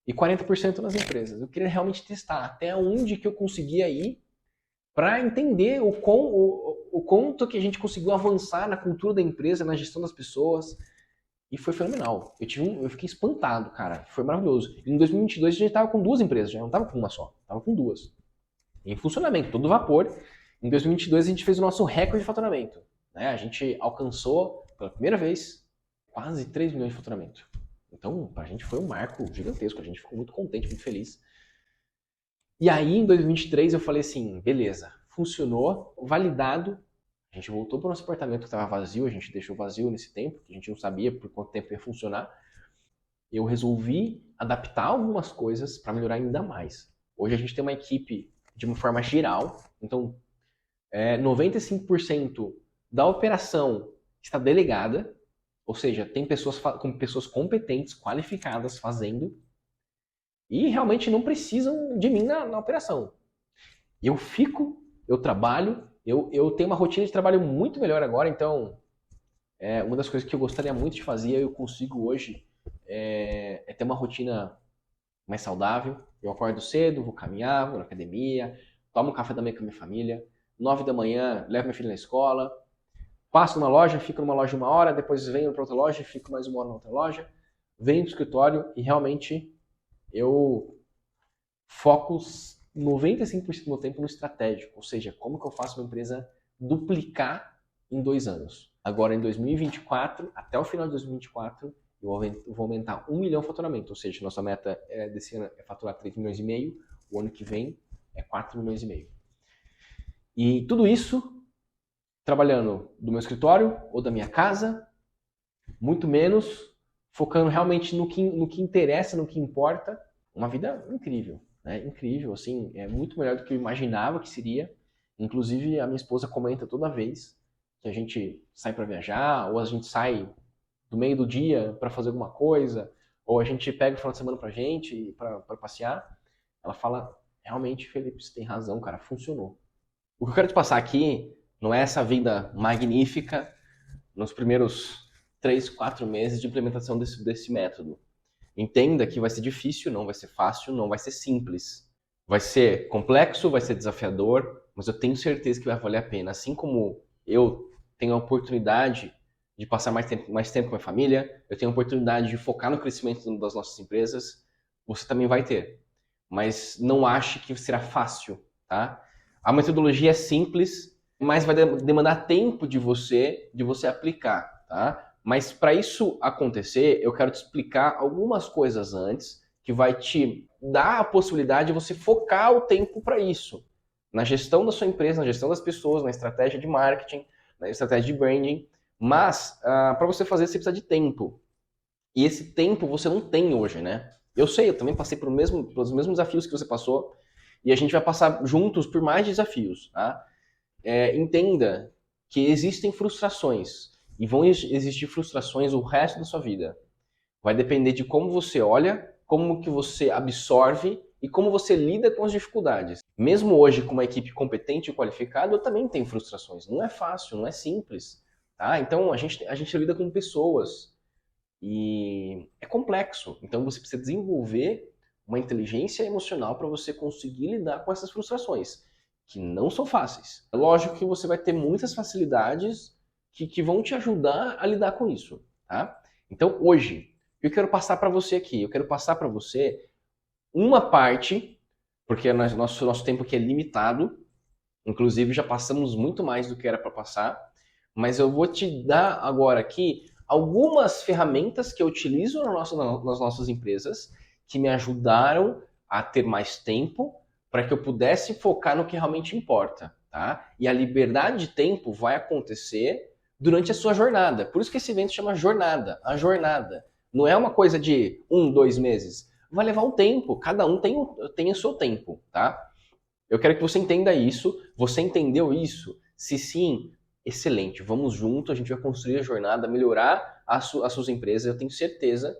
e 40% nas empresas. Eu queria realmente testar até onde que eu conseguia ir para entender o quanto que a gente conseguiu avançar na cultura da empresa, na gestão das pessoas. E foi fenomenal. Eu fiquei espantado, cara. Foi maravilhoso. E em 2022 a gente estava com 2 empresas, já não estava com uma só, estava com 2. Em funcionamento, todo vapor. Em 2022 a gente fez o nosso recorde de faturamento. Né? A gente alcançou, pela primeira vez, quase 3 milhões de faturamento. Então, pra gente foi um marco gigantesco. A gente ficou muito contente, muito feliz. E aí, em 2023, eu falei assim, beleza, funcionou, validado. A gente voltou para o nosso apartamento que estava vazio, a gente deixou vazio nesse tempo, que a gente não sabia por quanto tempo ia funcionar. eu resolvi adaptar algumas coisas para melhorar ainda mais. Hoje a gente tem uma equipe de uma forma geral, então 95% da operação está delegada, ou seja, tem pessoas competentes, qualificadas fazendo, e realmente não precisam de mim na operação. Eu trabalho, eu tenho uma rotina de trabalho muito melhor agora, então uma das coisas que eu gostaria muito de fazer, eu consigo hoje, é ter uma rotina mais saudável. Eu acordo cedo, vou caminhar, vou na academia, tomo um café da manhã com a minha família, 9 da manhã, levo minha filha na escola, passo numa loja, fico numa loja 1 hora, depois venho para outra loja, fico mais 1 hora na outra loja, venho para o escritório e realmente eu foco 95% do meu tempo no estratégico, ou seja, como que eu faço uma empresa duplicar em 2 anos. Agora, em 2024, até o final de 2024, eu vou aumentar 1 milhão de faturamento, ou seja, nossa meta desse ano é faturar 3 milhões e meio, o ano que vem é 4 milhões e meio. E tudo isso trabalhando do meu escritório ou da minha casa, muito menos, focando realmente no que interessa, no que importa. Uma vida incrível, né? Incrível, assim, é muito melhor do que eu imaginava que seria. Inclusive, a minha esposa comenta toda vez que a gente sai para viajar, ou a gente sai do meio do dia para fazer alguma coisa, ou a gente pega o final de semana pra gente, para passear. Ela fala, realmente, Felipe, você tem razão, cara, funcionou. O que eu quero te passar aqui não é essa vida magnífica nos primeiros 3, 4 meses de implementação desse método. Entenda que vai ser difícil, não vai ser fácil, não vai ser simples. Vai ser complexo, vai ser desafiador, mas eu tenho certeza que vai valer a pena. Assim como eu tenho a oportunidade de passar mais tempo com a minha família, eu tenho a oportunidade de focar no crescimento das nossas empresas, você também vai ter. Mas não ache que será fácil, tá? A metodologia é simples, mas vai demandar tempo de você aplicar, tá? Mas para isso acontecer, eu quero te explicar algumas coisas antes que vai te dar a possibilidade de você focar o tempo para isso. Na gestão da sua empresa, na gestão das pessoas, na estratégia de marketing, na estratégia de branding. Mas para você fazer, você precisa de tempo. E esse tempo você não tem hoje, né? Eu sei, eu também passei pelos mesmos desafios que você passou. E a gente vai passar juntos por mais desafios, tá? Entenda que existem frustrações. E vão existir frustrações o resto da sua vida. Vai depender de como você olha, como que você absorve e como você lida com as dificuldades. Mesmo hoje com uma equipe competente e qualificada, eu também tenho frustrações. Não é fácil, não é simples. Tá? Então a gente lida com pessoas e é complexo. Então você precisa desenvolver uma inteligência emocional para você conseguir lidar com essas frustrações, que não são fáceis. É lógico que você vai ter muitas facilidades que vão te ajudar a lidar com isso, tá? Então, hoje, eu quero passar para você aqui, eu quero passar para você uma parte, porque nosso tempo aqui é limitado, inclusive já passamos muito mais do que era para passar, mas eu vou te dar agora aqui algumas ferramentas que eu utilizo nas nossas empresas que me ajudaram a ter mais tempo para que eu pudesse focar no que realmente importa, tá? E a liberdade de tempo vai acontecer durante a sua jornada. Por isso que esse evento chama jornada, a jornada. Não é uma coisa de 1, 2 meses. Vai levar um tempo, cada um tem o seu tempo, tá? Eu quero que você entenda isso. Você entendeu isso? Se sim, excelente. Vamos junto, a gente vai construir a jornada, melhorar as suas empresas. Eu tenho certeza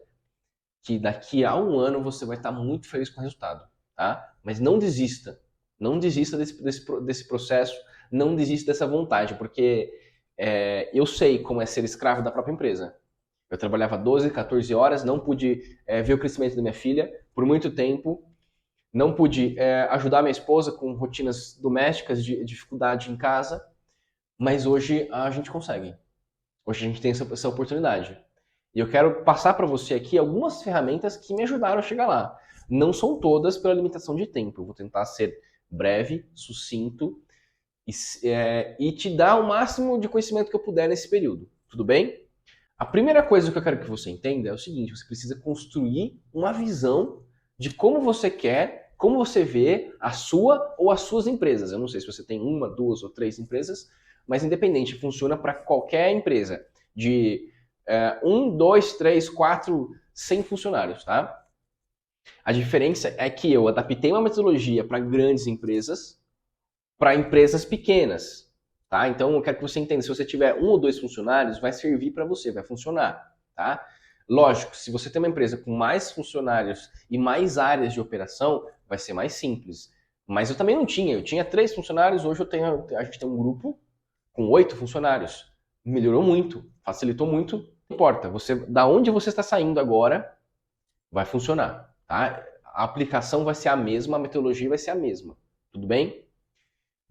que daqui a 1 ano você vai estar muito feliz com o resultado, tá? Mas não desista. Não desista desse processo, não desista dessa vontade, porque eu sei como é ser escravo da própria empresa. Eu trabalhava 12, 14 horas, não pude ver o crescimento da minha filha por muito tempo, não pude ajudar minha esposa com rotinas domésticas de dificuldade em casa, mas hoje a gente consegue. Hoje a gente tem essa oportunidade. E eu quero passar para você aqui algumas ferramentas que me ajudaram a chegar lá. Não são todas pela limitação de tempo. Eu vou tentar ser breve, sucinto e te dar o máximo de conhecimento que eu puder nesse período. Tudo bem? A primeira coisa que eu quero que você entenda é o seguinte: você precisa construir uma visão de como você quer, como você vê a sua ou as suas empresas. Eu não sei se você tem 1, 2 ou 3 empresas, mas independente, funciona para qualquer empresa. De 1, 2, 3, 4, 100 funcionários, tá? A diferença é que eu adaptei uma metodologia para grandes empresas, para empresas pequenas, tá? Então eu quero que você entenda, se você tiver 1 ou 2 funcionários, vai servir para você, vai funcionar, tá? Lógico, se você tem uma empresa com mais funcionários e mais áreas de operação, vai ser mais simples. Mas eu também não tinha, eu tinha 3 funcionários, hoje a gente tem um grupo com 8 funcionários. Melhorou muito, facilitou muito. Não importa, da onde você está saindo agora, vai funcionar, tá? A aplicação vai ser a mesma, a metodologia vai ser a mesma, tudo bem?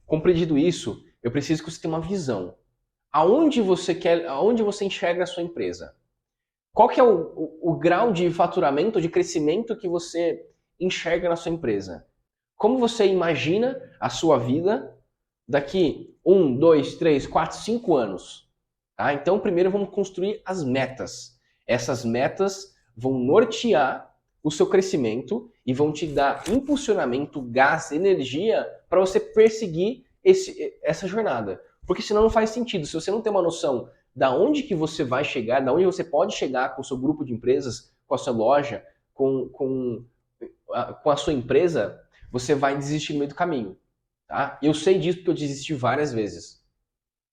Compreendido isso, eu preciso que você tenha uma visão. Aonde você enxerga a sua empresa? Qual que é o grau de faturamento, de crescimento que você enxerga na sua empresa? Como você imagina a sua vida daqui 1, 2, 3, 4, 5 anos? Tá? Então, primeiro vamos construir as metas. Essas metas vão nortear o seu crescimento e vão te dar impulsionamento, gás, energia para você perseguir essa jornada. Porque senão não faz sentido. Se você não tem uma noção da onde que você vai chegar, da onde você pode chegar com o seu grupo de empresas, com a sua loja, com a sua empresa, você vai desistir no meio do caminho. Tá? Eu sei disso porque eu desisti várias vezes.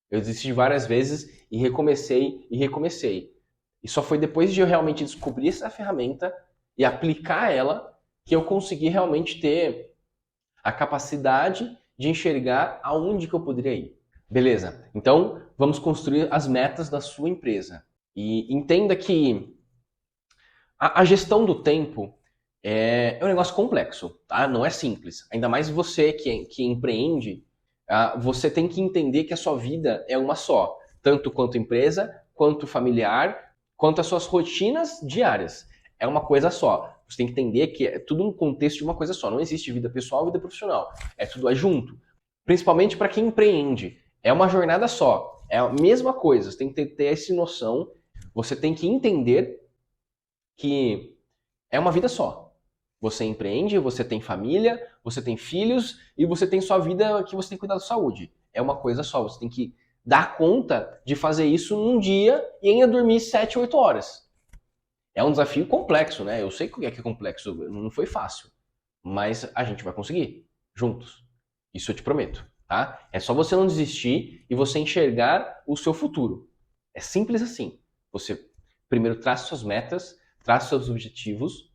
Eu desisti várias vezes e recomecei e recomecei. E só foi depois de eu realmente descobrir essa ferramenta e aplicar ela que eu consegui realmente ter a capacidade de enxergar aonde que eu poderia ir. Beleza, então vamos construir as metas da sua empresa. E entenda que a gestão do tempo é um negócio complexo, tá? Não é simples. Ainda mais você que empreende, você tem que entender que a sua vida é uma só. Tanto quanto empresa, quanto familiar, quanto as suas rotinas diárias. É uma coisa só. Você tem que entender que é tudo um contexto de uma coisa só. Não existe vida pessoal e vida profissional. Tudo junto. Principalmente para quem empreende. É uma jornada só. É a mesma coisa. Você tem que ter essa noção. Você tem que entender que é uma vida só. Você empreende, você tem família, você tem filhos e você tem sua vida que você tem que cuidar da saúde. É uma coisa só. Você tem que dar conta de fazer isso num dia e ainda dormir 7, 8 horas. É um desafio complexo, né? Eu sei que é complexo, não foi fácil. Mas a gente vai conseguir, juntos. Isso eu te prometo, tá? É só você não desistir e você enxergar o seu futuro. É simples assim. Você primeiro traça suas metas, traça seus objetivos,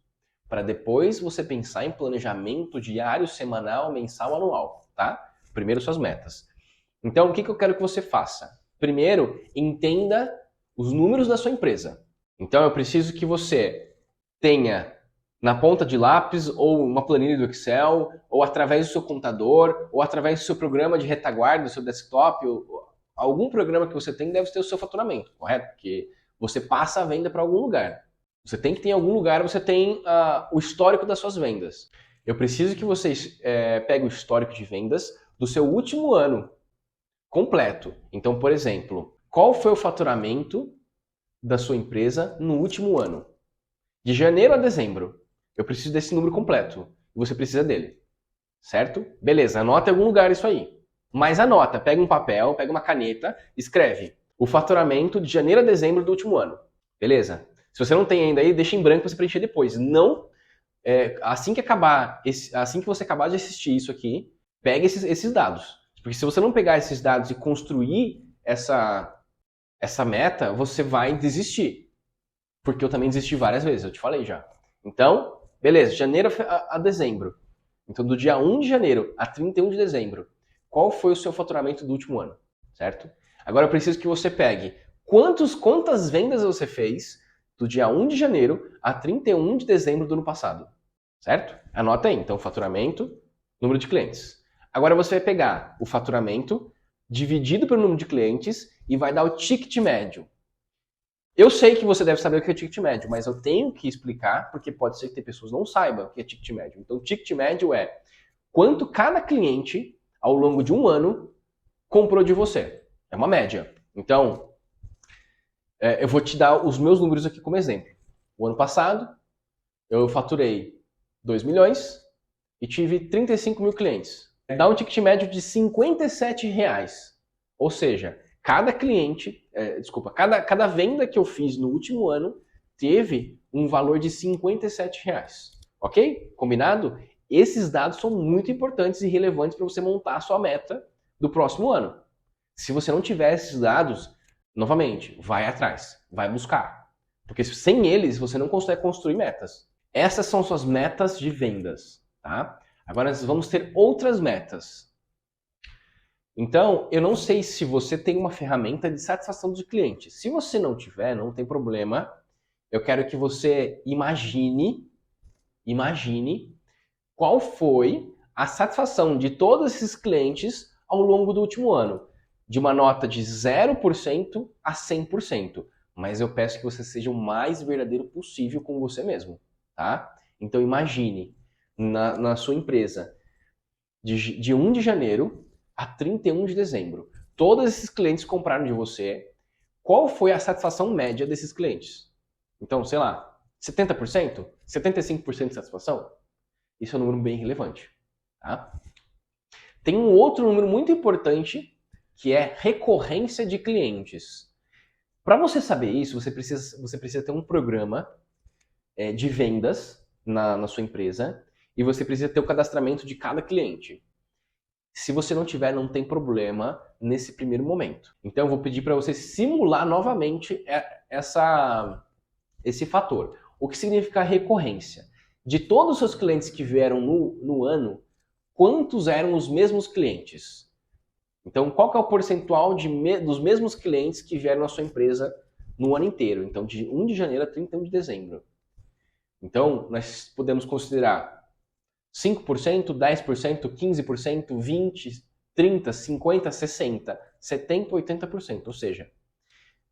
para depois você pensar em planejamento diário, semanal, mensal, anual, tá? Primeiro suas metas. Então, o que eu quero que você faça? Primeiro, entenda os números da sua empresa. Então, eu preciso que você tenha na ponta de lápis, ou uma planilha do Excel, ou através do seu computador, ou através do seu programa de retaguarda, do seu desktop, ou algum programa que você tem deve ter o seu faturamento, correto? Porque você passa a venda para algum lugar. Você tem que ter em algum lugar, você tem o histórico das suas vendas. Eu preciso que vocês peguem o histórico de vendas do seu último ano completo. Então, por exemplo, qual foi o faturamento da sua empresa no último ano? De janeiro a dezembro. Eu preciso desse número completo. E você precisa dele. Certo? Beleza, anota em algum lugar isso aí. Mas anota, pega um papel, pega uma caneta, escreve o faturamento de janeiro a dezembro do último ano. Beleza? Se você não tem ainda aí, deixa em branco para você preencher depois. Não, assim que você acabar de assistir isso aqui, pega esses dados. Porque se você não pegar esses dados e construir essa meta, você vai desistir. Porque eu também desisti várias vezes, eu te falei já. Então, beleza, janeiro a dezembro. Então, do dia 1 de janeiro a 31 de dezembro, qual foi o seu faturamento do último ano? Certo? Agora eu preciso que você pegue quantas vendas você fez do dia 1 de janeiro a 31 de dezembro do ano passado. Certo? Anota aí. Então, faturamento, número de clientes. Agora você vai pegar o faturamento dividido pelo número de clientes e vai dar o ticket médio. Eu sei que você deve saber o que é ticket médio, mas eu tenho que explicar, porque pode ser que tem pessoas que não saibam o que é ticket médio. Então, o ticket médio é quanto cada cliente, ao longo de um ano, comprou de você. É uma média. Então, eu vou te dar os meus números aqui como exemplo. O ano passado, eu faturei 2 milhões e tive 35 mil clientes. Dá um ticket médio de R$ 57. Ou seja, cada cliente, cada venda que eu fiz no último ano teve um valor de R$ 57. Ok? Combinado? Esses dados são muito importantes e relevantes para você montar a sua meta do próximo ano. Se você não tiver esses dados, novamente, vai atrás, vai buscar. Porque sem eles, você não consegue construir metas. Essas são suas metas de vendas, tá? Agora nós vamos ter outras metas. Então, eu não sei se você tem uma ferramenta de satisfação dos clientes. Se você não tiver, não tem problema. Eu quero que você imagine qual foi a satisfação de todos esses clientes ao longo do último ano. De uma nota de 0% a 100%. Mas eu peço que você seja o mais verdadeiro possível com você mesmo, tá? Então imagine na sua empresa, de 1 de janeiro a 31 de dezembro, todos esses clientes compraram de você, qual foi a satisfação média desses clientes? Então, sei lá, 70%? 75% de satisfação? Isso é um número bem relevante, tá? Tem um outro número muito importante, que é recorrência de clientes. Para você saber isso, você precisa ter um programa de vendas na sua empresa e você precisa ter o cadastramento de cada cliente. Se você não tiver, não tem problema nesse primeiro momento. Então eu vou pedir para você simular novamente esse fator. O que significa recorrência? De todos os seus clientes que vieram no ano, quantos eram os mesmos clientes? Então, qual que é o percentual dos mesmos clientes que vieram na sua empresa no ano inteiro? Então, de 1 de janeiro a 31 de dezembro. Então, nós podemos considerar 5%, 10%, 15%, 20%, 30%, 50%, 60%, 70%, 80%. Ou seja,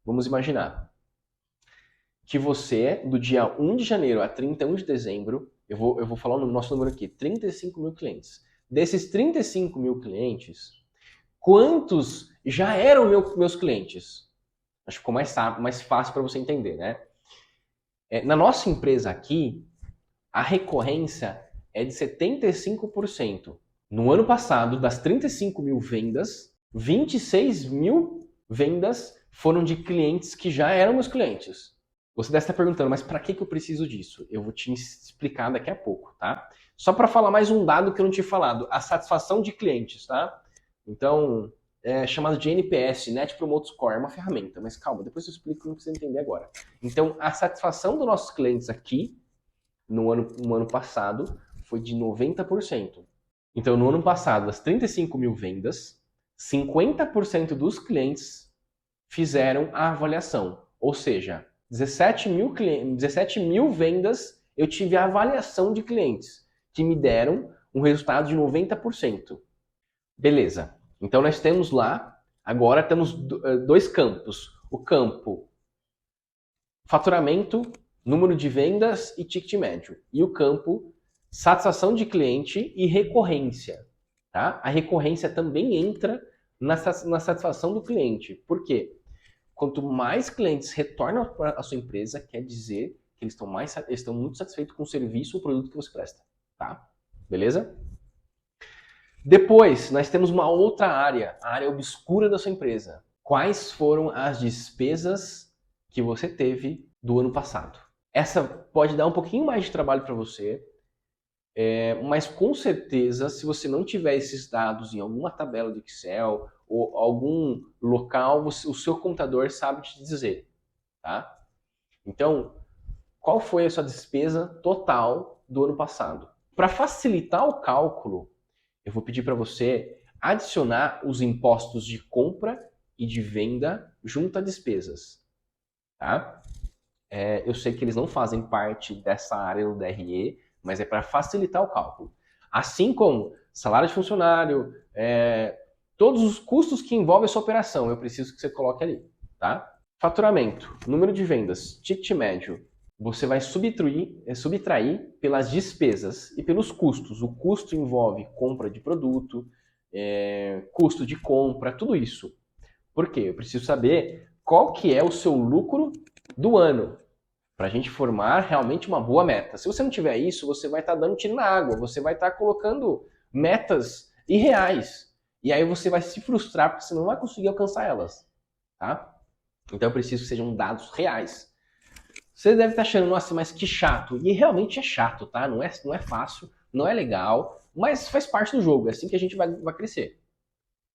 vamos imaginar que você, do dia 1 de janeiro a 31 de dezembro, eu vou falar o nosso número aqui, 35 mil clientes. Desses 35 mil clientes, quantos já eram meus clientes? Acho que ficou mais fácil para você entender, né? Na nossa empresa aqui, a recorrência é de 75%. No ano passado, das 35 mil vendas, 26 mil vendas foram de clientes que já eram meus clientes. Você deve estar perguntando, mas para que eu preciso disso? Eu vou te explicar daqui a pouco, tá? Só para falar mais um dado que eu não tinha falado, a satisfação de clientes, tá? Então, é chamado de NPS, Net Promoter Score, é uma ferramenta, mas calma, depois eu explico, não precisa entender agora. Então, a satisfação dos nossos clientes aqui, no ano passado, foi de 90%. Então, no ano passado, das 35 mil vendas, 50% dos clientes fizeram a avaliação. Ou seja, 17 mil vendas eu tive a avaliação de clientes, que me deram um resultado de 90%. Beleza. Então, nós temos lá, agora temos dois campos. O campo faturamento, número de vendas e ticket médio. E o campo satisfação de cliente e recorrência. Tá? A recorrência também entra na satisfação do cliente. Por quê? Quanto mais clientes retornam à sua empresa, quer dizer que eles estão muito satisfeitos com o serviço ou produto que você presta. Tá? Beleza? Depois, nós temos uma outra área, a área obscura da sua empresa. Quais foram as despesas que você teve do ano passado? Essa pode dar um pouquinho mais de trabalho para você, mas com certeza, se você não tiver esses dados em alguma tabela de Excel ou algum local, o seu computador sabe te dizer. Tá? Então, qual foi a sua despesa total do ano passado? Para facilitar o cálculo, eu vou pedir para você adicionar os impostos de compra e de venda junto a despesas. Tá? Eu sei que eles não fazem parte dessa área do DRE, mas é para facilitar o cálculo. Assim como salário de funcionário, todos os custos que envolvem essa operação, eu preciso que você coloque ali. Tá? Faturamento, número de vendas, ticket médio, você vai subtrair pelas despesas e pelos custos. O custo envolve compra de produto, custo de compra, tudo isso. Por quê? Eu preciso saber qual que é o seu lucro do ano, para a gente formar realmente uma boa meta. Se você não tiver isso, você vai estar dando tiro na água, você vai estar colocando metas irreais. E aí você vai se frustrar porque você não vai conseguir alcançar elas. tá? Então eu preciso que sejam dados reais. Você deve estar achando, nossa, mas que chato. E realmente é chato, tá? Não é fácil, não é legal, mas faz parte do jogo. É assim que a gente vai crescer.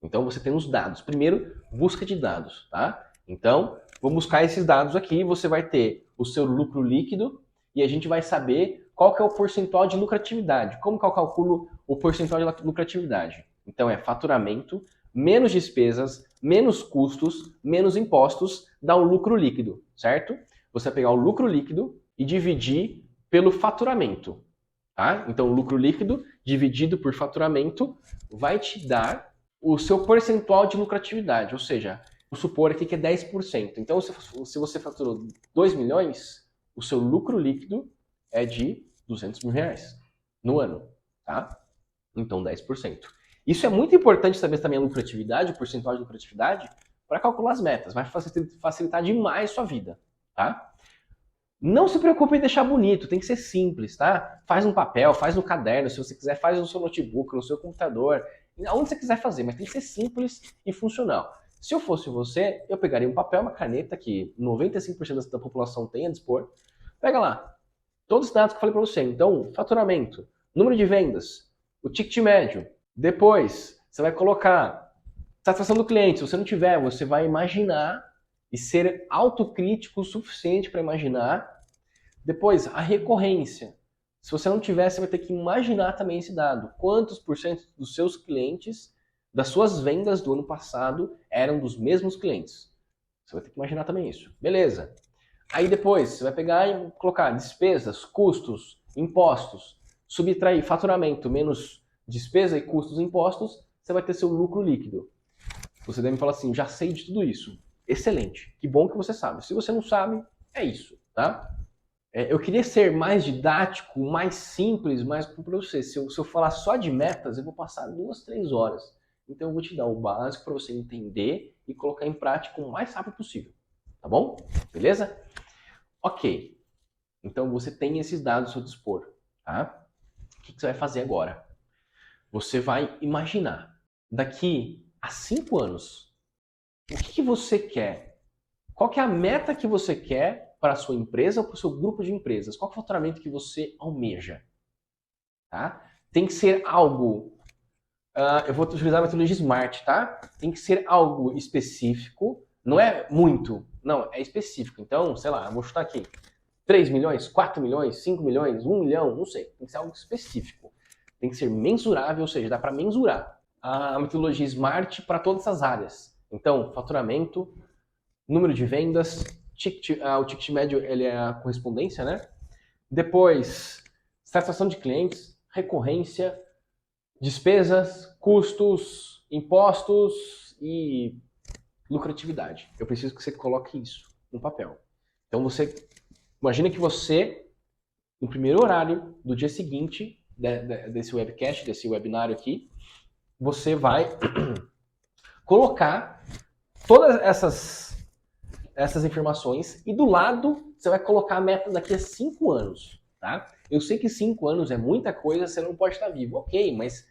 Então você tem os dados. Primeiro, busca de dados, tá? Então, vou buscar esses dados aqui, você vai ter o seu lucro líquido e a gente vai saber qual que é o percentual de lucratividade. Como que eu calculo o percentual de lucratividade? Então é faturamento, menos despesas, menos custos, menos impostos, dá o lucro líquido, certo? Você vai pegar o lucro líquido e dividir pelo faturamento, tá? Então o lucro líquido dividido por faturamento vai te dar o seu percentual de lucratividade, ou seja, vou supor aqui que é 10%. Então, se você faturou 2 milhões, o seu lucro líquido é de 200 mil reais no ano, tá? Então, 10%. Isso é muito importante saber também a lucratividade, o percentual de lucratividade, para calcular as metas. Vai facilitar demais a sua vida, tá? Não se preocupe em deixar bonito, tem que ser simples, tá? Faz no papel, faz no caderno, se você quiser, faz no seu notebook, no seu computador, onde você quiser fazer, mas tem que ser simples e funcional. Se eu fosse você, eu pegaria um papel, uma caneta, que 95% da população tem a dispor, pega lá, todos os dados que eu falei para você. Então, faturamento, número de vendas, o ticket médio. Depois, você vai colocar satisfação do cliente. Se você não tiver, você vai imaginar e ser autocrítico o suficiente para imaginar. Depois, a recorrência. Se você não tiver, você vai ter que imaginar também esse dado. Quantos por cento dos seus clientes, das suas vendas do ano passado, eram dos mesmos clientes? Você vai ter que imaginar também isso. Beleza. Aí depois, você vai pegar e colocar despesas, custos, impostos, subtrair faturamento menos despesa e custos e impostos, você vai ter seu lucro líquido. Você deve falar assim, já sei de tudo isso. Excelente. Que bom que você sabe. Se você não sabe, é isso, tá? Eu queria ser mais didático, mais simples, mais para você. Se eu falar só de metas, eu vou passar 2, 3 horas. Então eu vou te dar o básico para você entender e colocar em prática o mais rápido possível. Tá bom? Beleza? Ok. Então você tem esses dados ao seu dispor. Tá? O que você vai fazer agora? Você vai imaginar, daqui a 5 anos, o que você quer? Qual que é a meta que você quer para a sua empresa ou para o seu grupo de empresas? Qual é o faturamento que você almeja? Tá? Tem que ser algo... eu vou utilizar a metodologia SMART, tá? Tem que ser algo específico. Não é muito. Não, é específico. Então, sei lá, eu vou chutar aqui. 3 milhões, 4 milhões, 5 milhões, 1 milhão, não sei. Tem que ser algo específico. Tem que ser mensurável, ou seja, dá para mensurar. A metodologia SMART para todas as áreas. Então, faturamento, número de vendas, o ticket médio ele é a correspondência, né? Depois, satisfação de clientes, recorrência, despesas, custos, impostos e lucratividade. Eu preciso que você coloque isso no papel. Então você imagina que você, no primeiro horário do dia seguinte desse webcast, desse webinário aqui, você vai colocar todas essas informações e do lado você vai colocar a meta daqui a 5 anos, tá? Eu sei que 5 anos é muita coisa, você não pode estar vivo, ok, mas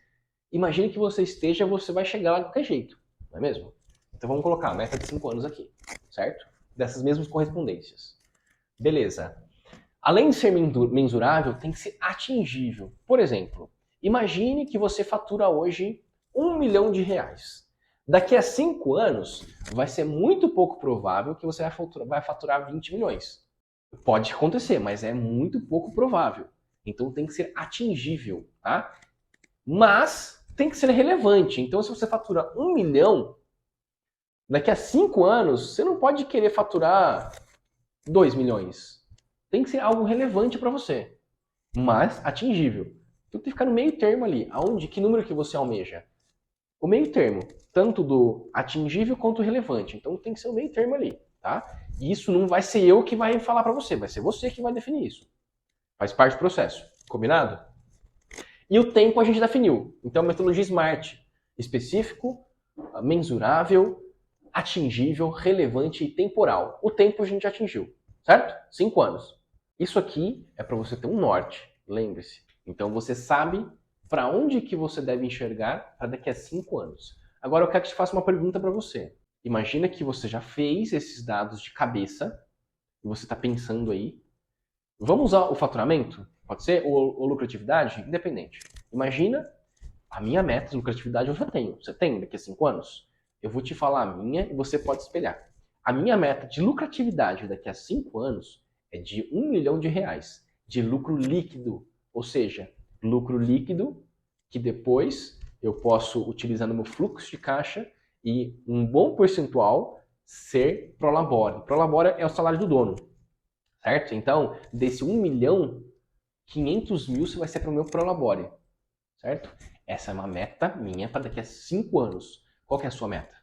imagine que você esteja, você vai chegar lá de qualquer jeito, não é mesmo? Então vamos colocar a meta de 5 anos aqui, certo? Dessas mesmas correspondências. Beleza. Além de ser mensurável, tem que ser atingível. Por exemplo, imagine que você fatura hoje 1 milhão de reais. Daqui a 5 anos, vai ser muito pouco provável que você vai faturar 20 milhões. Pode acontecer, mas é muito pouco provável. Então tem que ser atingível, tá? Mas tem que ser relevante. Então se você fatura 1 milhão, daqui a 5 anos, você não pode querer faturar 2 milhões. Tem que ser algo relevante para você, mas atingível. Então tem que ficar no meio termo ali. Que número que você almeja? O meio termo, tanto do atingível quanto relevante. Então tem que ser o meio termo ali, tá? E isso não vai ser eu que vai falar para você, vai ser você que vai definir isso. Faz parte do processo, combinado? E o tempo a gente definiu. Então metodologia SMART, específico, mensurável, atingível, relevante e temporal. O tempo a gente atingiu, certo? 5 anos. Isso aqui é para você ter um norte, lembre-se. Então você sabe para onde que você deve enxergar para daqui a 5 anos. Agora eu quero que te faça uma pergunta para você. Imagina que você já fez esses dados de cabeça, e você está pensando aí. Vamos usar o faturamento? Pode ser? Ou lucratividade? Independente. Imagina a minha meta de lucratividade eu já tenho. Você tem daqui a 5 anos? Eu vou te falar a minha e você pode espelhar. A minha meta de lucratividade daqui a 5 anos é de R$ 1 milhão de lucro líquido. Ou seja, lucro líquido que depois eu posso utilizar no meu fluxo de caixa e um bom percentual ser Prolabore. Prolabore é o salário do dono, certo? Então, desse 1 milhão, 500 mil vai ser para o meu Prolabore, certo? Essa é uma meta minha para daqui a 5 anos. Qual que é a sua meta?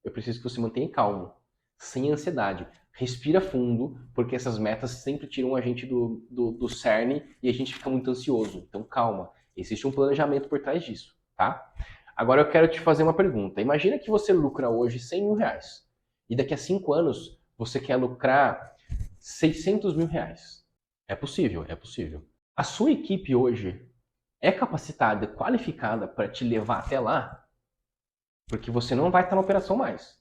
Eu preciso que você mantenha calmo, sem ansiedade. Respira fundo, porque essas metas sempre tiram a gente do cerne e a gente fica muito ansioso. Então, calma. Existe um planejamento por trás disso, tá? Agora eu quero te fazer uma pergunta. Imagina que você lucra hoje R$ 100 mil e daqui a 5 anos você quer lucrar R$ 600 mil. É possível, é possível. A sua equipe hoje é capacitada, qualificada para te levar até lá? Porque você não vai estar na operação mais.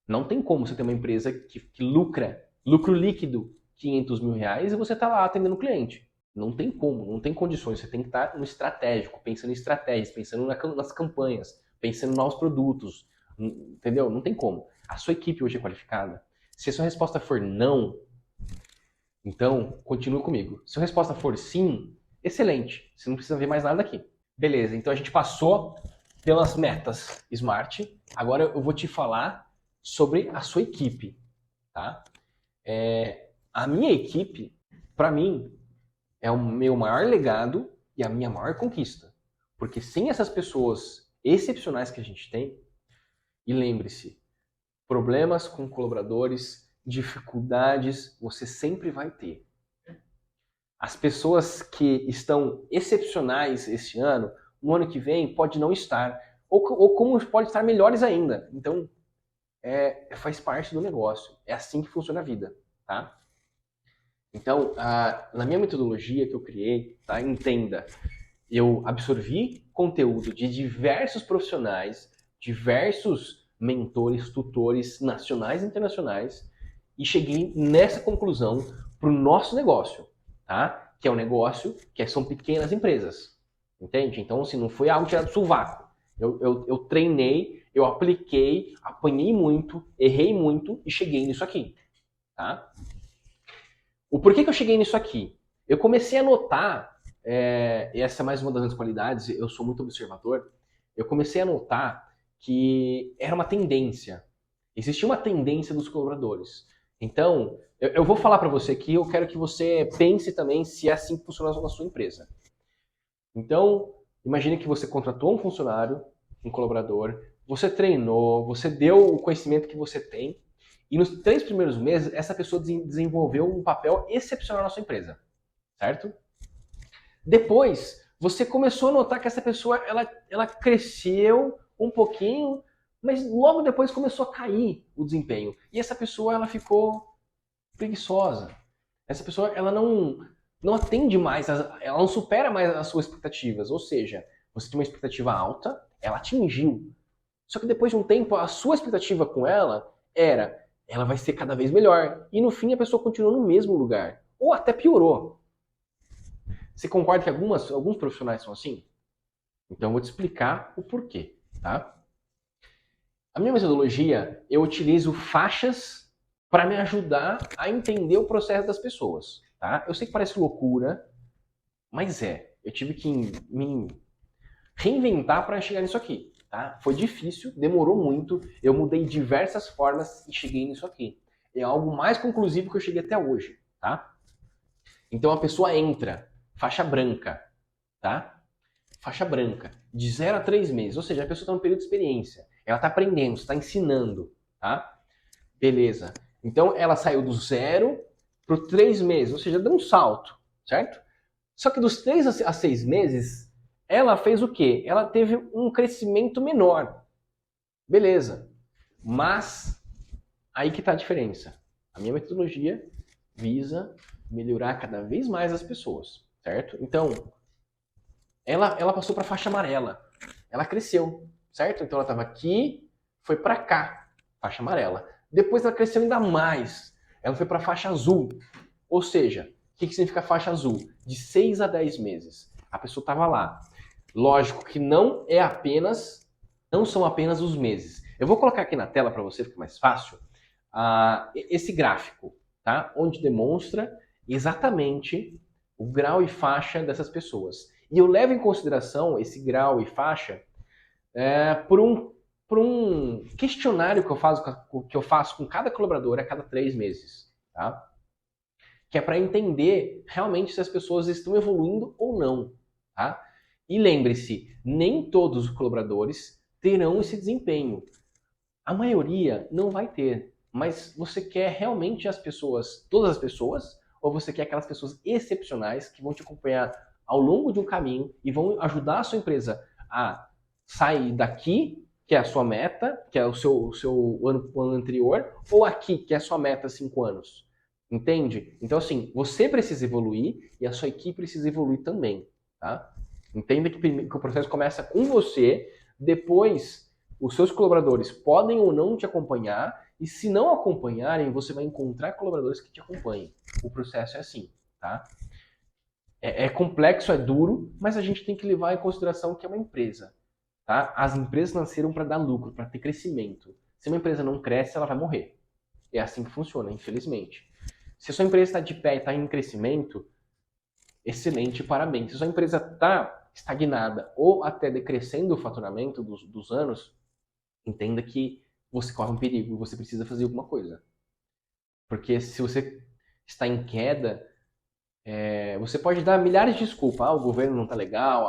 Não tem como você ter uma empresa que lucra, lucro líquido, R$ 500 mil e você está lá atendendo o cliente. Não tem como, não tem condições. Você tem que estar no estratégico, pensando em estratégias, pensando nas campanhas, pensando em novos produtos, entendeu? Não tem como. A sua equipe hoje é qualificada? Se a sua resposta for não, então continue comigo. Se a resposta for sim, excelente. Você não precisa ver mais nada aqui. Beleza, então a gente passou pelas metas Smart. Agora eu vou te falar sobre a sua equipe, tá? A minha equipe, para mim, é o meu maior legado e a minha maior conquista. Porque sem essas pessoas excepcionais que a gente tem, e lembre-se, problemas com colaboradores, dificuldades, você sempre vai ter. As pessoas que estão excepcionais esse ano, no ano que vem pode não estar, ou como pode estar melhores ainda. Então, faz parte do negócio. É assim que funciona a vida, tá? Então, na minha metodologia que eu criei, tá? Entenda, eu absorvi conteúdo de diversos profissionais, diversos mentores, tutores nacionais e internacionais e cheguei nessa conclusão para o nosso negócio, tá? Que é um negócio que são pequenas empresas, entende? Então, assim, não foi algo tirado do sovaco. Eu treinei, eu apliquei, apanhei muito, errei muito e cheguei nisso aqui, tá? O porquê que eu cheguei nisso aqui? Eu comecei a notar, e essa é mais uma das minhas qualidades, eu sou muito observador, eu comecei a notar que era uma tendência. Existia uma tendência dos colaboradores. Então, eu vou falar para você aqui, eu quero que você pense também se é assim que funciona na sua empresa. Então, imagine que você contratou um funcionário, um colaborador, você treinou, você deu o conhecimento que você tem, e nos 3 primeiros meses, essa pessoa desenvolveu um papel excepcional na sua empresa, certo? Depois, você começou a notar que essa pessoa, ela cresceu um pouquinho, mas logo depois começou a cair o desempenho. E essa pessoa, ela ficou preguiçosa. Essa pessoa, ela não atende mais, ela não supera mais as suas expectativas. Ou seja, você tem uma expectativa alta, ela atingiu. Só que depois de um tempo, a sua expectativa com ela vai ser cada vez melhor. E no fim, a pessoa continua no mesmo lugar. Ou até piorou. Você concorda que alguns profissionais são assim? Então eu vou te explicar o porquê, tá? A minha metodologia, eu utilizo faixas para me ajudar a entender o processo das pessoas, tá? Eu sei que parece loucura, mas eu tive que me reinventar para chegar nisso aqui, tá? Foi difícil, demorou muito, eu mudei diversas formas e cheguei nisso aqui. É algo mais conclusivo que eu cheguei até hoje, tá? Então a pessoa entra, faixa branca, tá? Faixa branca, de 0 a 3 meses, ou seja, a pessoa está no período de experiência, ela está aprendendo, está ensinando, tá? Beleza. Então ela saiu do 0 para os 3 meses, ou seja, deu um salto, certo? Só que dos 3 a 6 meses, ela fez o quê? Ela teve um crescimento menor. Beleza. Mas aí que está a diferença. A minha metodologia visa melhorar cada vez mais as pessoas, certo? Então, ela passou para a faixa amarela. Ela cresceu, certo? Então ela estava aqui, foi para cá. faixa amarela. Depois ela cresceu ainda mais. Ela foi para a faixa azul. Ou seja, o que significa faixa azul? De 6 a 10 meses. A pessoa estava lá. Lógico que não são apenas os meses. Eu vou colocar aqui na tela para você ficar mais fácil, esse gráfico, tá? Onde demonstra exatamente o grau e faixa dessas pessoas. E eu levo em consideração esse grau e faixa por um questionário que eu faço com cada colaborador a cada 3 meses, tá? Que é para entender realmente se as pessoas estão evoluindo ou não, tá? E lembre-se, nem todos os colaboradores terão esse desempenho. A maioria não vai ter, mas você quer realmente todas as pessoas, ou você quer aquelas pessoas excepcionais que vão te acompanhar ao longo de um caminho e vão ajudar a sua empresa a sair daqui, que é a sua meta, que é o seu ano anterior, ou aqui, que é a sua meta 5 anos. Entende? Então, assim, você precisa evoluir e a sua equipe precisa evoluir também, tá? Entenda que o processo começa com você, depois os seus colaboradores podem ou não te acompanhar, e se não acompanharem, você vai encontrar colaboradores que te acompanhem. O processo é assim, tá? É complexo, é duro, mas a gente tem que levar em consideração que é uma empresa, tá? As empresas nasceram para dar lucro, para ter crescimento. Se uma empresa não cresce, ela vai morrer. É assim que funciona, infelizmente. Se a sua empresa está de pé e está em crescimento, excelente, parabéns. Se a sua empresa está estagnada ou até decrescendo o faturamento dos anos, entenda que você corre um perigo e você precisa fazer alguma coisa. Porque se você está em queda, você pode dar milhares de desculpas. O governo não está legal,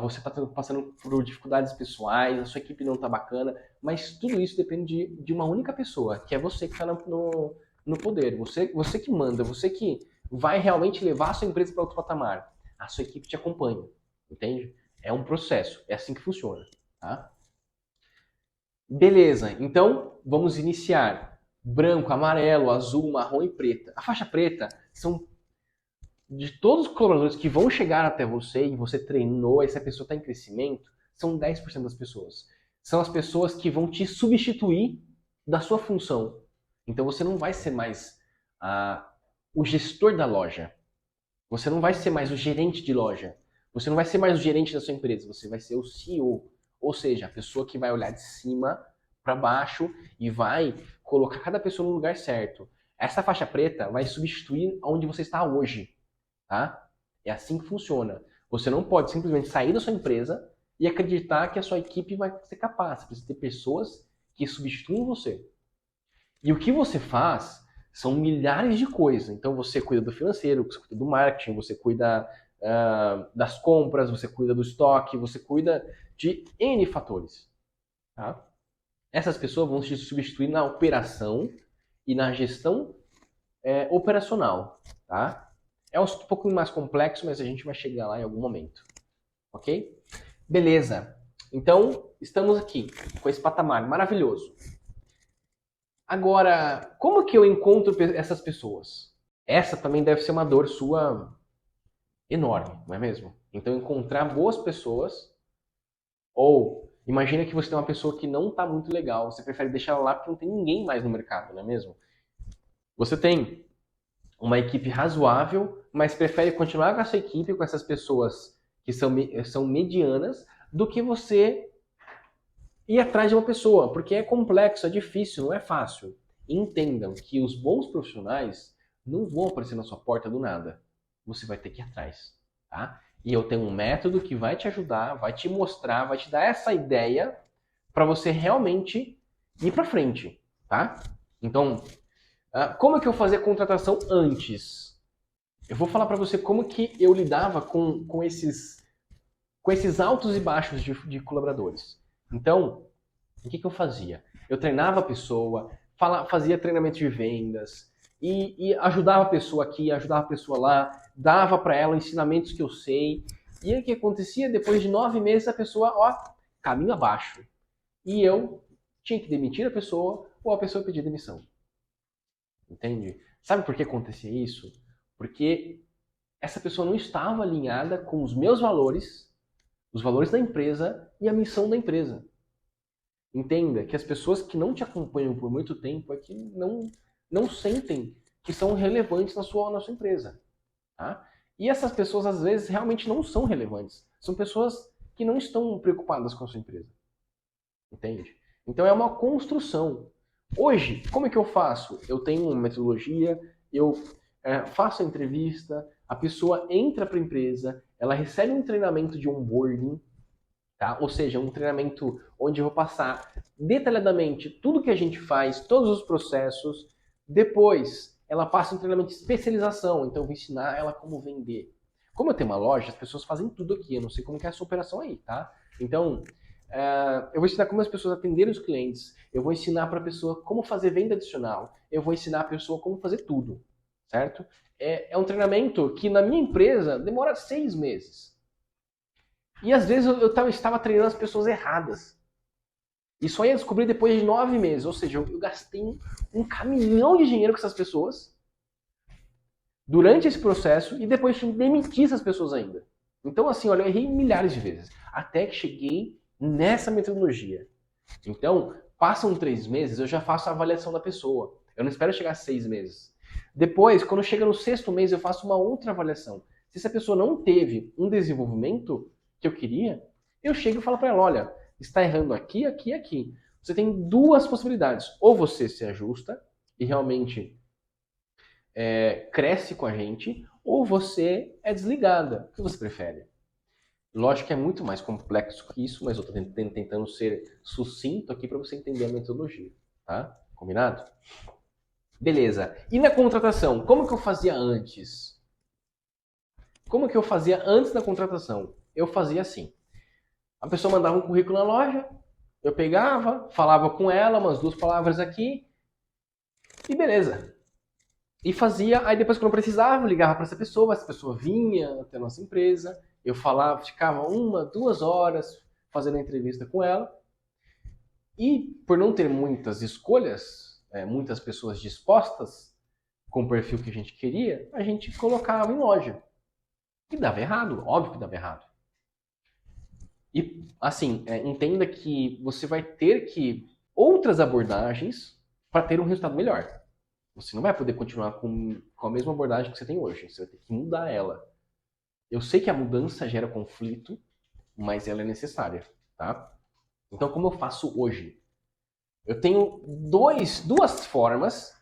você está passando por dificuldades pessoais, a sua equipe não está bacana, mas tudo isso depende de uma única pessoa, que é você que está no poder. Você que manda, você que vai realmente levar a sua empresa para outro patamar. A sua equipe te acompanha, entende? É um processo, é assim que funciona, tá? Beleza, então vamos iniciar. Branco, amarelo, azul, marrom e preta. A faixa preta são de todos os colaboradores que vão chegar até você e você treinou, essa pessoa está em crescimento, são 10% das pessoas. São as pessoas que vão te substituir da sua função. Então você não vai ser mais o gestor da loja. Você não vai ser mais o gerente de loja. Você não vai ser mais o gerente da sua empresa. Você vai ser o CEO. Ou seja, a pessoa que vai olhar de cima para baixo e vai colocar cada pessoa no lugar certo. Essa faixa preta vai substituir onde você está hoje. Tá? É assim que funciona. Você não pode simplesmente sair da sua empresa e acreditar que a sua equipe vai ser capaz. Você precisa ter pessoas que substituem você. E o que você faz são milhares de coisas. Então você cuida do financeiro, você cuida do marketing, você cuida das compras, você cuida do estoque, você cuida de N fatores. Tá? Essas pessoas vão te substituir na operação e na gestão operacional. Tá? É um pouco mais complexo, mas a gente vai chegar lá em algum momento. Ok? Beleza. Então, estamos aqui com esse patamar maravilhoso. Agora, como que eu encontro essas pessoas? Essa também deve ser uma dor sua enorme, não é mesmo? Então, encontrar boas pessoas, ou imagina que você tem uma pessoa que não está muito legal, você prefere deixar ela lá porque não tem ninguém mais no mercado, não é mesmo? Você tem uma equipe razoável, mas prefere continuar com essa equipe, com essas pessoas que são medianas, do que você ir atrás de uma pessoa, porque é complexo, é difícil, não é fácil. Entendam que os bons profissionais não vão aparecer na sua porta do nada. Você vai ter que ir atrás, tá? E eu tenho um método que vai te ajudar, vai te mostrar, vai te dar essa ideia para você realmente ir para frente, tá? Então, como é que eu fazia a contratação antes? Eu vou falar para você como que eu lidava com esses altos e baixos de colaboradores. Então, o que eu fazia? Eu treinava a pessoa, fazia treinamento de vendas e ajudava a pessoa aqui, ajudava a pessoa lá, dava para ela ensinamentos que eu sei. E aí o que acontecia? Depois de 9 meses a pessoa, caminho abaixo. E eu tinha que demitir a pessoa ou a pessoa pedir demissão. Entende? Sabe por que acontecia isso? Porque essa pessoa não estava alinhada com os meus valores, os valores da empresa e a missão da empresa. Entenda que as pessoas que não te acompanham por muito tempo é que não sentem que são relevantes na sua empresa. Tá? E essas pessoas, às vezes, realmente não são relevantes. São pessoas que não estão preocupadas com a sua empresa. Entende? Então é uma construção. Hoje, como é que eu faço? Eu tenho uma metodologia, eu faço a entrevista, a pessoa entra para a empresa, ela recebe um treinamento de onboarding, tá? Ou seja, um treinamento onde eu vou passar detalhadamente tudo que a gente faz, todos os processos. Depois, ela passa um treinamento de especialização, então eu vou ensinar ela como vender. Como eu tenho uma loja, as pessoas fazem tudo aqui, eu não sei como que é a sua operação aí, tá? Então, eu vou ensinar como as pessoas atenderem os clientes, eu vou ensinar para a pessoa como fazer venda adicional, eu vou ensinar a pessoa como fazer tudo, certo? É um treinamento que na minha empresa demora 6 meses. E às vezes eu estava treinando as pessoas erradas. E só ia descobrir depois de 9 meses. Ou seja, eu gastei um caminhão de dinheiro com essas pessoas durante esse processo e depois tive que demitir essas pessoas ainda. Então, assim, olha, eu errei milhares de vezes. Até que cheguei nessa metodologia. Então, passam 3 meses, eu já faço a avaliação da pessoa. Eu não espero chegar a 6 meses. Depois, quando chega no 6º mês, eu faço uma outra avaliação. Se essa pessoa não teve um desenvolvimento que eu queria, eu chego e falo para ela, olha, está errando aqui, aqui e aqui. Você tem 2 possibilidades. Ou você se ajusta e realmente cresce com a gente, ou você é desligada. O que você prefere? Lógico que é muito mais complexo que isso, mas eu estou tentando ser sucinto aqui para você entender a metodologia, tá? Combinado? Beleza. E na contratação, como que eu fazia antes? Como que eu fazia antes da contratação? Eu fazia assim. A pessoa mandava um currículo na loja, eu pegava, falava com ela umas 2 palavras aqui e beleza. E fazia, aí depois quando eu precisava, eu ligava para essa pessoa vinha até a nossa empresa, eu falava, ficava 1, 2 horas fazendo a entrevista com ela. E por não ter muitas escolhas, muitas pessoas dispostas com o perfil que a gente queria, a gente colocava em loja. E dava errado, óbvio que dava errado. E, assim, entenda que você vai ter que outras abordagens para ter um resultado melhor. Você não vai poder continuar com a mesma abordagem que você tem hoje. Você vai ter que mudar ela. Eu sei que a mudança gera conflito, mas ela é necessária, tá? Então, como eu faço hoje? Eu tenho 2 formas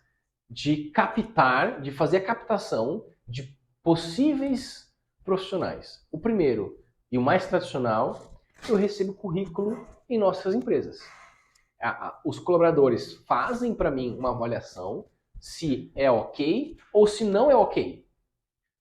de captar, de fazer a captação de possíveis profissionais. O primeiro, e o mais tradicional, eu recebo currículo em nossas empresas. Os colaboradores fazem para mim uma avaliação se é ok ou se não é ok.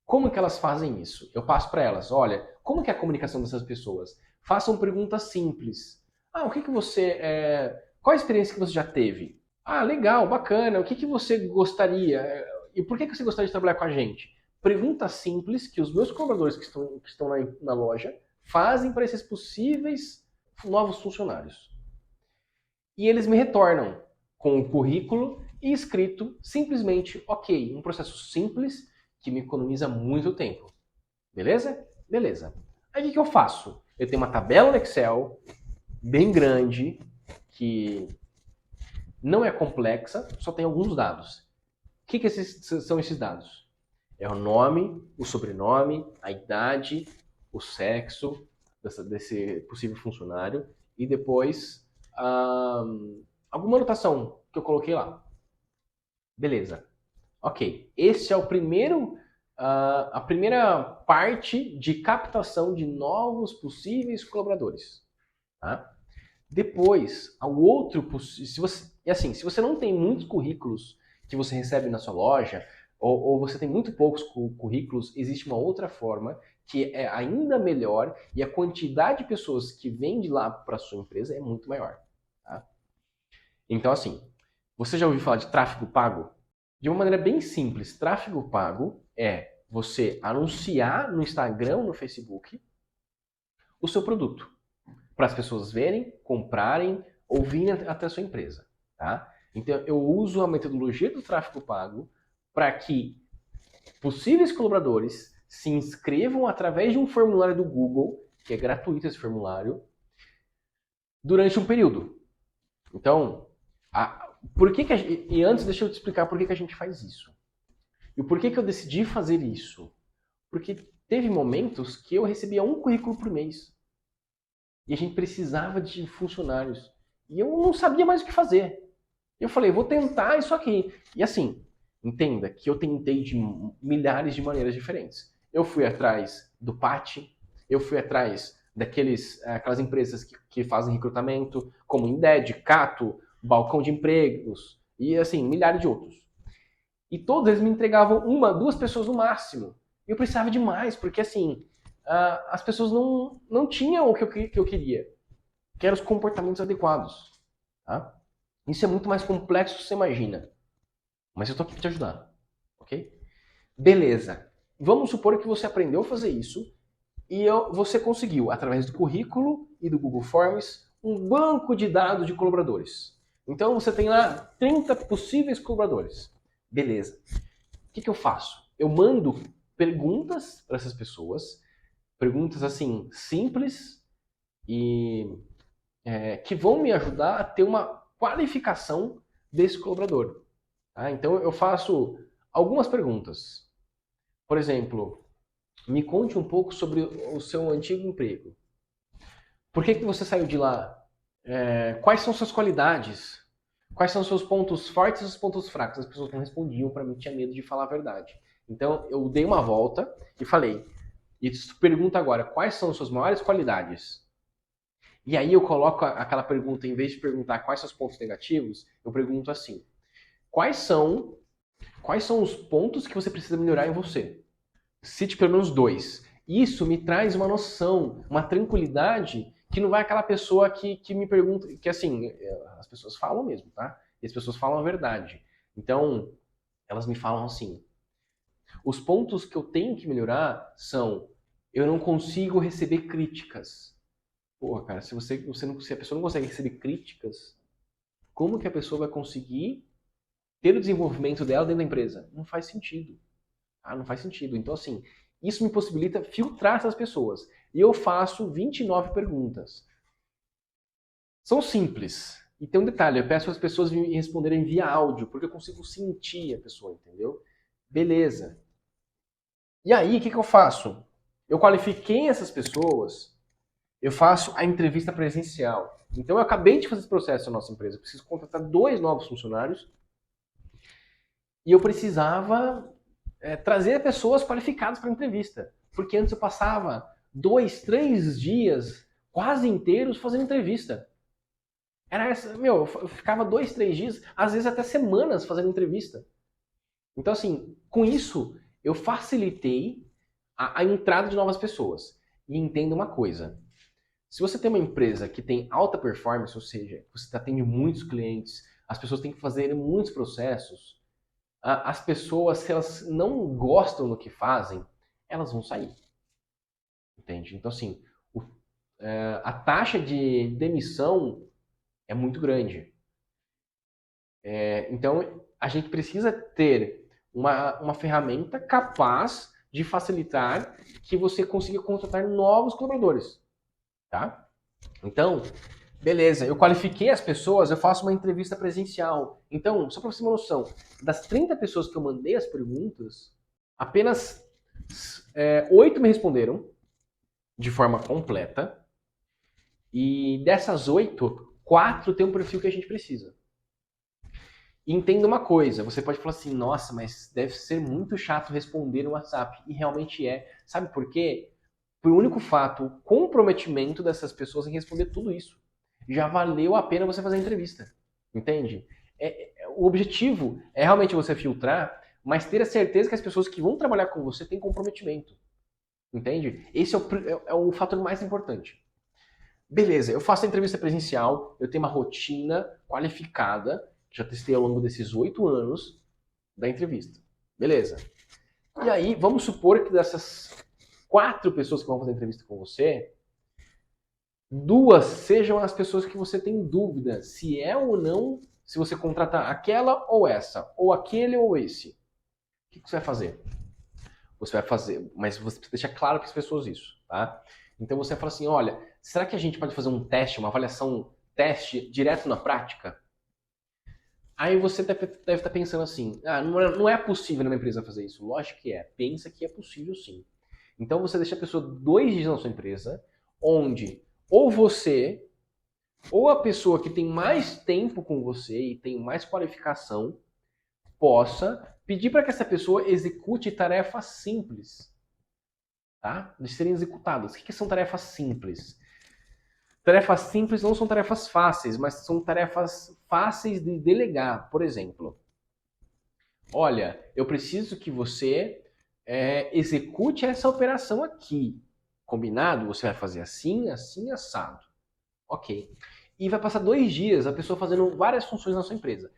Como que elas fazem isso? Eu passo para elas, olha, como que é a comunicação dessas pessoas? Façam perguntas simples. O que você... qual a experiência que você já teve? Legal, bacana. O que você gostaria? E por que você gostaria de trabalhar com a gente? Perguntas simples que os meus colaboradores que estão na loja fazem para esses possíveis novos funcionários. E eles me retornam com o currículo e escrito simplesmente ok. Um processo simples que me economiza muito tempo. Beleza? Beleza. Aí o que eu faço? Eu tenho uma tabela no Excel bem grande que não é complexa, só tem alguns dados. O que são esses dados? É o nome, o sobrenome, a idade, o sexo desse possível funcionário e depois alguma anotação que eu coloquei lá. Beleza. Ok. Esse é o primeiro, a primeira parte de captação de novos possíveis colaboradores. Tá? Depois, ao outro, se você não tem muitos currículos que você recebe na sua loja, ou você tem muito poucos currículos, existe uma outra forma que é ainda melhor e a quantidade de pessoas que vêm de lá para a sua empresa é muito maior. Tá? Então, assim, você já ouviu falar de tráfego pago? De uma maneira bem simples, tráfego pago é você anunciar no Instagram, no Facebook, o seu produto para as pessoas verem, comprarem ou virem até a sua empresa. Tá? Então, eu uso a metodologia do tráfego pago para que possíveis colaboradores se inscrevam através de um formulário do Google, que é gratuito esse formulário, durante um período. Então, por que que e antes deixa eu te explicar por que que a gente faz isso. E por que que eu decidi fazer isso? Porque teve momentos que eu recebia um currículo por mês. E a gente precisava de funcionários. E eu não sabia mais o que fazer. Eu falei, vou tentar isso aqui. E assim, entenda que eu tentei de milhares de maneiras diferentes. Eu fui atrás do PAT, eu fui atrás aquelas empresas que fazem recrutamento, como Indeed, Cato, Balcão de Empregos, e assim, milhares de outros. E todos eles me entregavam uma, duas pessoas no máximo. E eu precisava de mais, porque assim, as pessoas não tinham o que eu queria, que eram os comportamentos adequados. Tá? Isso é muito mais complexo do que você imagina. Mas eu tô aqui para te ajudar, ok? Beleza. Vamos supor que você aprendeu a fazer isso e você conseguiu, através do currículo e do Google Forms, um banco de dados de colaboradores. Então você tem lá 30 possíveis colaboradores. Beleza. O que eu faço? Eu mando perguntas para essas pessoas, perguntas assim, simples e que vão me ajudar a ter uma qualificação desse colaborador. Tá? Então eu faço algumas perguntas. Por exemplo, me conte um pouco sobre o seu antigo emprego. Por que você saiu de lá? Quais são suas qualidades? Quais são seus pontos fortes e seus pontos fracos? As pessoas não respondiam para mim, tinha medo de falar a verdade. Então eu dei uma volta e falei, e pergunta agora, quais são suas maiores qualidades? E aí eu coloco aquela pergunta, em vez de perguntar quais são os pontos negativos, eu pergunto assim, quais são os pontos que você precisa melhorar em você? Cite pelo menos dois. Isso me traz uma noção, uma tranquilidade, que não vai aquela pessoa que me pergunta, que assim, as pessoas falam mesmo, tá? E as pessoas falam a verdade. Então, elas me falam assim, os pontos que eu tenho que melhorar são, eu não consigo receber críticas. Porra, cara, se a pessoa não consegue receber críticas, como que a pessoa vai conseguir ter o desenvolvimento dela dentro da empresa? Não faz sentido. Não faz sentido. Então, assim, isso me possibilita filtrar essas pessoas. E eu faço 29 perguntas. São simples. E tem um detalhe, eu peço para as pessoas me responderem via áudio, porque eu consigo sentir a pessoa, entendeu? Beleza. E aí, o que eu faço? Eu qualifiquei essas pessoas, eu faço a entrevista presencial. Então, eu acabei de fazer esse processo na nossa empresa. Eu preciso contratar 2 novos funcionários. E eu precisava trazer pessoas qualificadas para a entrevista. Porque antes eu passava 2, 3 dias quase inteiros fazendo entrevista. Era essa, eu ficava 2, 3 dias, às vezes até semanas fazendo entrevista. Então, assim, com isso, eu facilitei a entrada de novas pessoas. E entenda uma coisa: se você tem uma empresa que tem alta performance, ou seja, você atende muitos clientes, as pessoas têm que fazer muitos processos, as pessoas, se elas não gostam do que fazem, elas vão sair. Entende? Então, assim, a taxa de demissão é muito grande. Então, a gente precisa ter uma ferramenta capaz de facilitar que você consiga contratar novos colaboradores. Tá? Então, beleza, eu qualifiquei as pessoas, eu faço uma entrevista presencial. Então, só para você ter uma noção, das 30 pessoas que eu mandei as perguntas, apenas 8 me responderam de forma completa. E dessas 8, 4 tem um perfil que a gente precisa. E entenda uma coisa, você pode falar assim, nossa, mas deve ser muito chato responder no WhatsApp. E realmente é. Sabe por quê? Por único fato, o comprometimento dessas pessoas em responder tudo isso. Já valeu a pena você fazer a entrevista. Entende? O objetivo é realmente você filtrar, mas ter a certeza que as pessoas que vão trabalhar com você têm comprometimento. Entende? Esse é o fator mais importante. Beleza, eu faço a entrevista presencial, eu tenho uma rotina qualificada, que já testei ao longo desses 8 anos da entrevista. Beleza. E aí, vamos supor que dessas 4 pessoas que vão fazer a entrevista com você, 2 sejam as pessoas que você tem dúvida se é ou não, se você contratar aquela ou essa, ou aquele ou esse. O que você vai fazer? Você vai fazer, mas você precisa deixar claro para as pessoas isso, tá? Então você vai falar assim, olha, será que a gente pode fazer um teste, uma avaliação teste direto na prática? Aí você deve estar pensando assim, não é possível numa empresa fazer isso. Lógico que é. Pensa que é possível sim. Então você deixa a pessoa 2 dias na sua empresa, onde ou você, ou a pessoa que tem mais tempo com você e tem mais qualificação, possa pedir para que essa pessoa execute tarefas simples, tá? De serem executadas. O que são tarefas simples? Tarefas simples não são tarefas fáceis, mas são tarefas fáceis de delegar. Por exemplo, olha, eu preciso que você execute essa operação aqui. Combinado? Você vai fazer assim, assim, assado. Ok. E vai passar 2 dias a pessoa fazendo várias funções na sua empresa.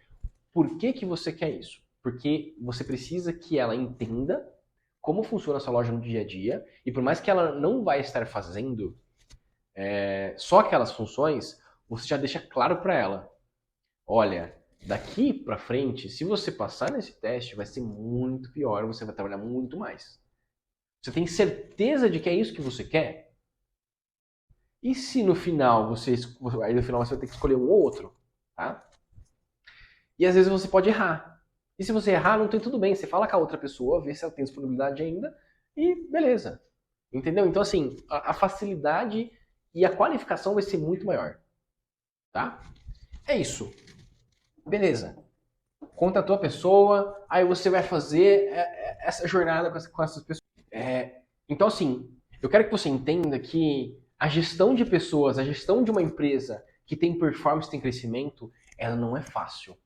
Por que que você quer isso? Porque você precisa que ela entenda como funciona a sua loja no dia a dia, e por mais que ela não vai estar fazendo só aquelas funções, você já deixa claro para ela. Olha, daqui para frente, se você passar nesse teste, vai ser muito pior, você vai trabalhar muito mais. Você tem certeza de que é isso que você quer? E se no final aí no final você vai ter que escolher um ou outro, tá? E às vezes você pode errar. E se você errar, não tem tudo bem, você fala com a outra pessoa, vê se ela tem disponibilidade ainda e beleza. Entendeu? Então assim, a facilidade e a qualificação vai ser muito maior, tá? É isso. Beleza. Contratou a pessoa, aí você vai fazer essa jornada com essas pessoas. Então, assim, eu quero que você entenda que a gestão de pessoas, a gestão de uma empresa que tem performance, tem crescimento, ela não é fácil.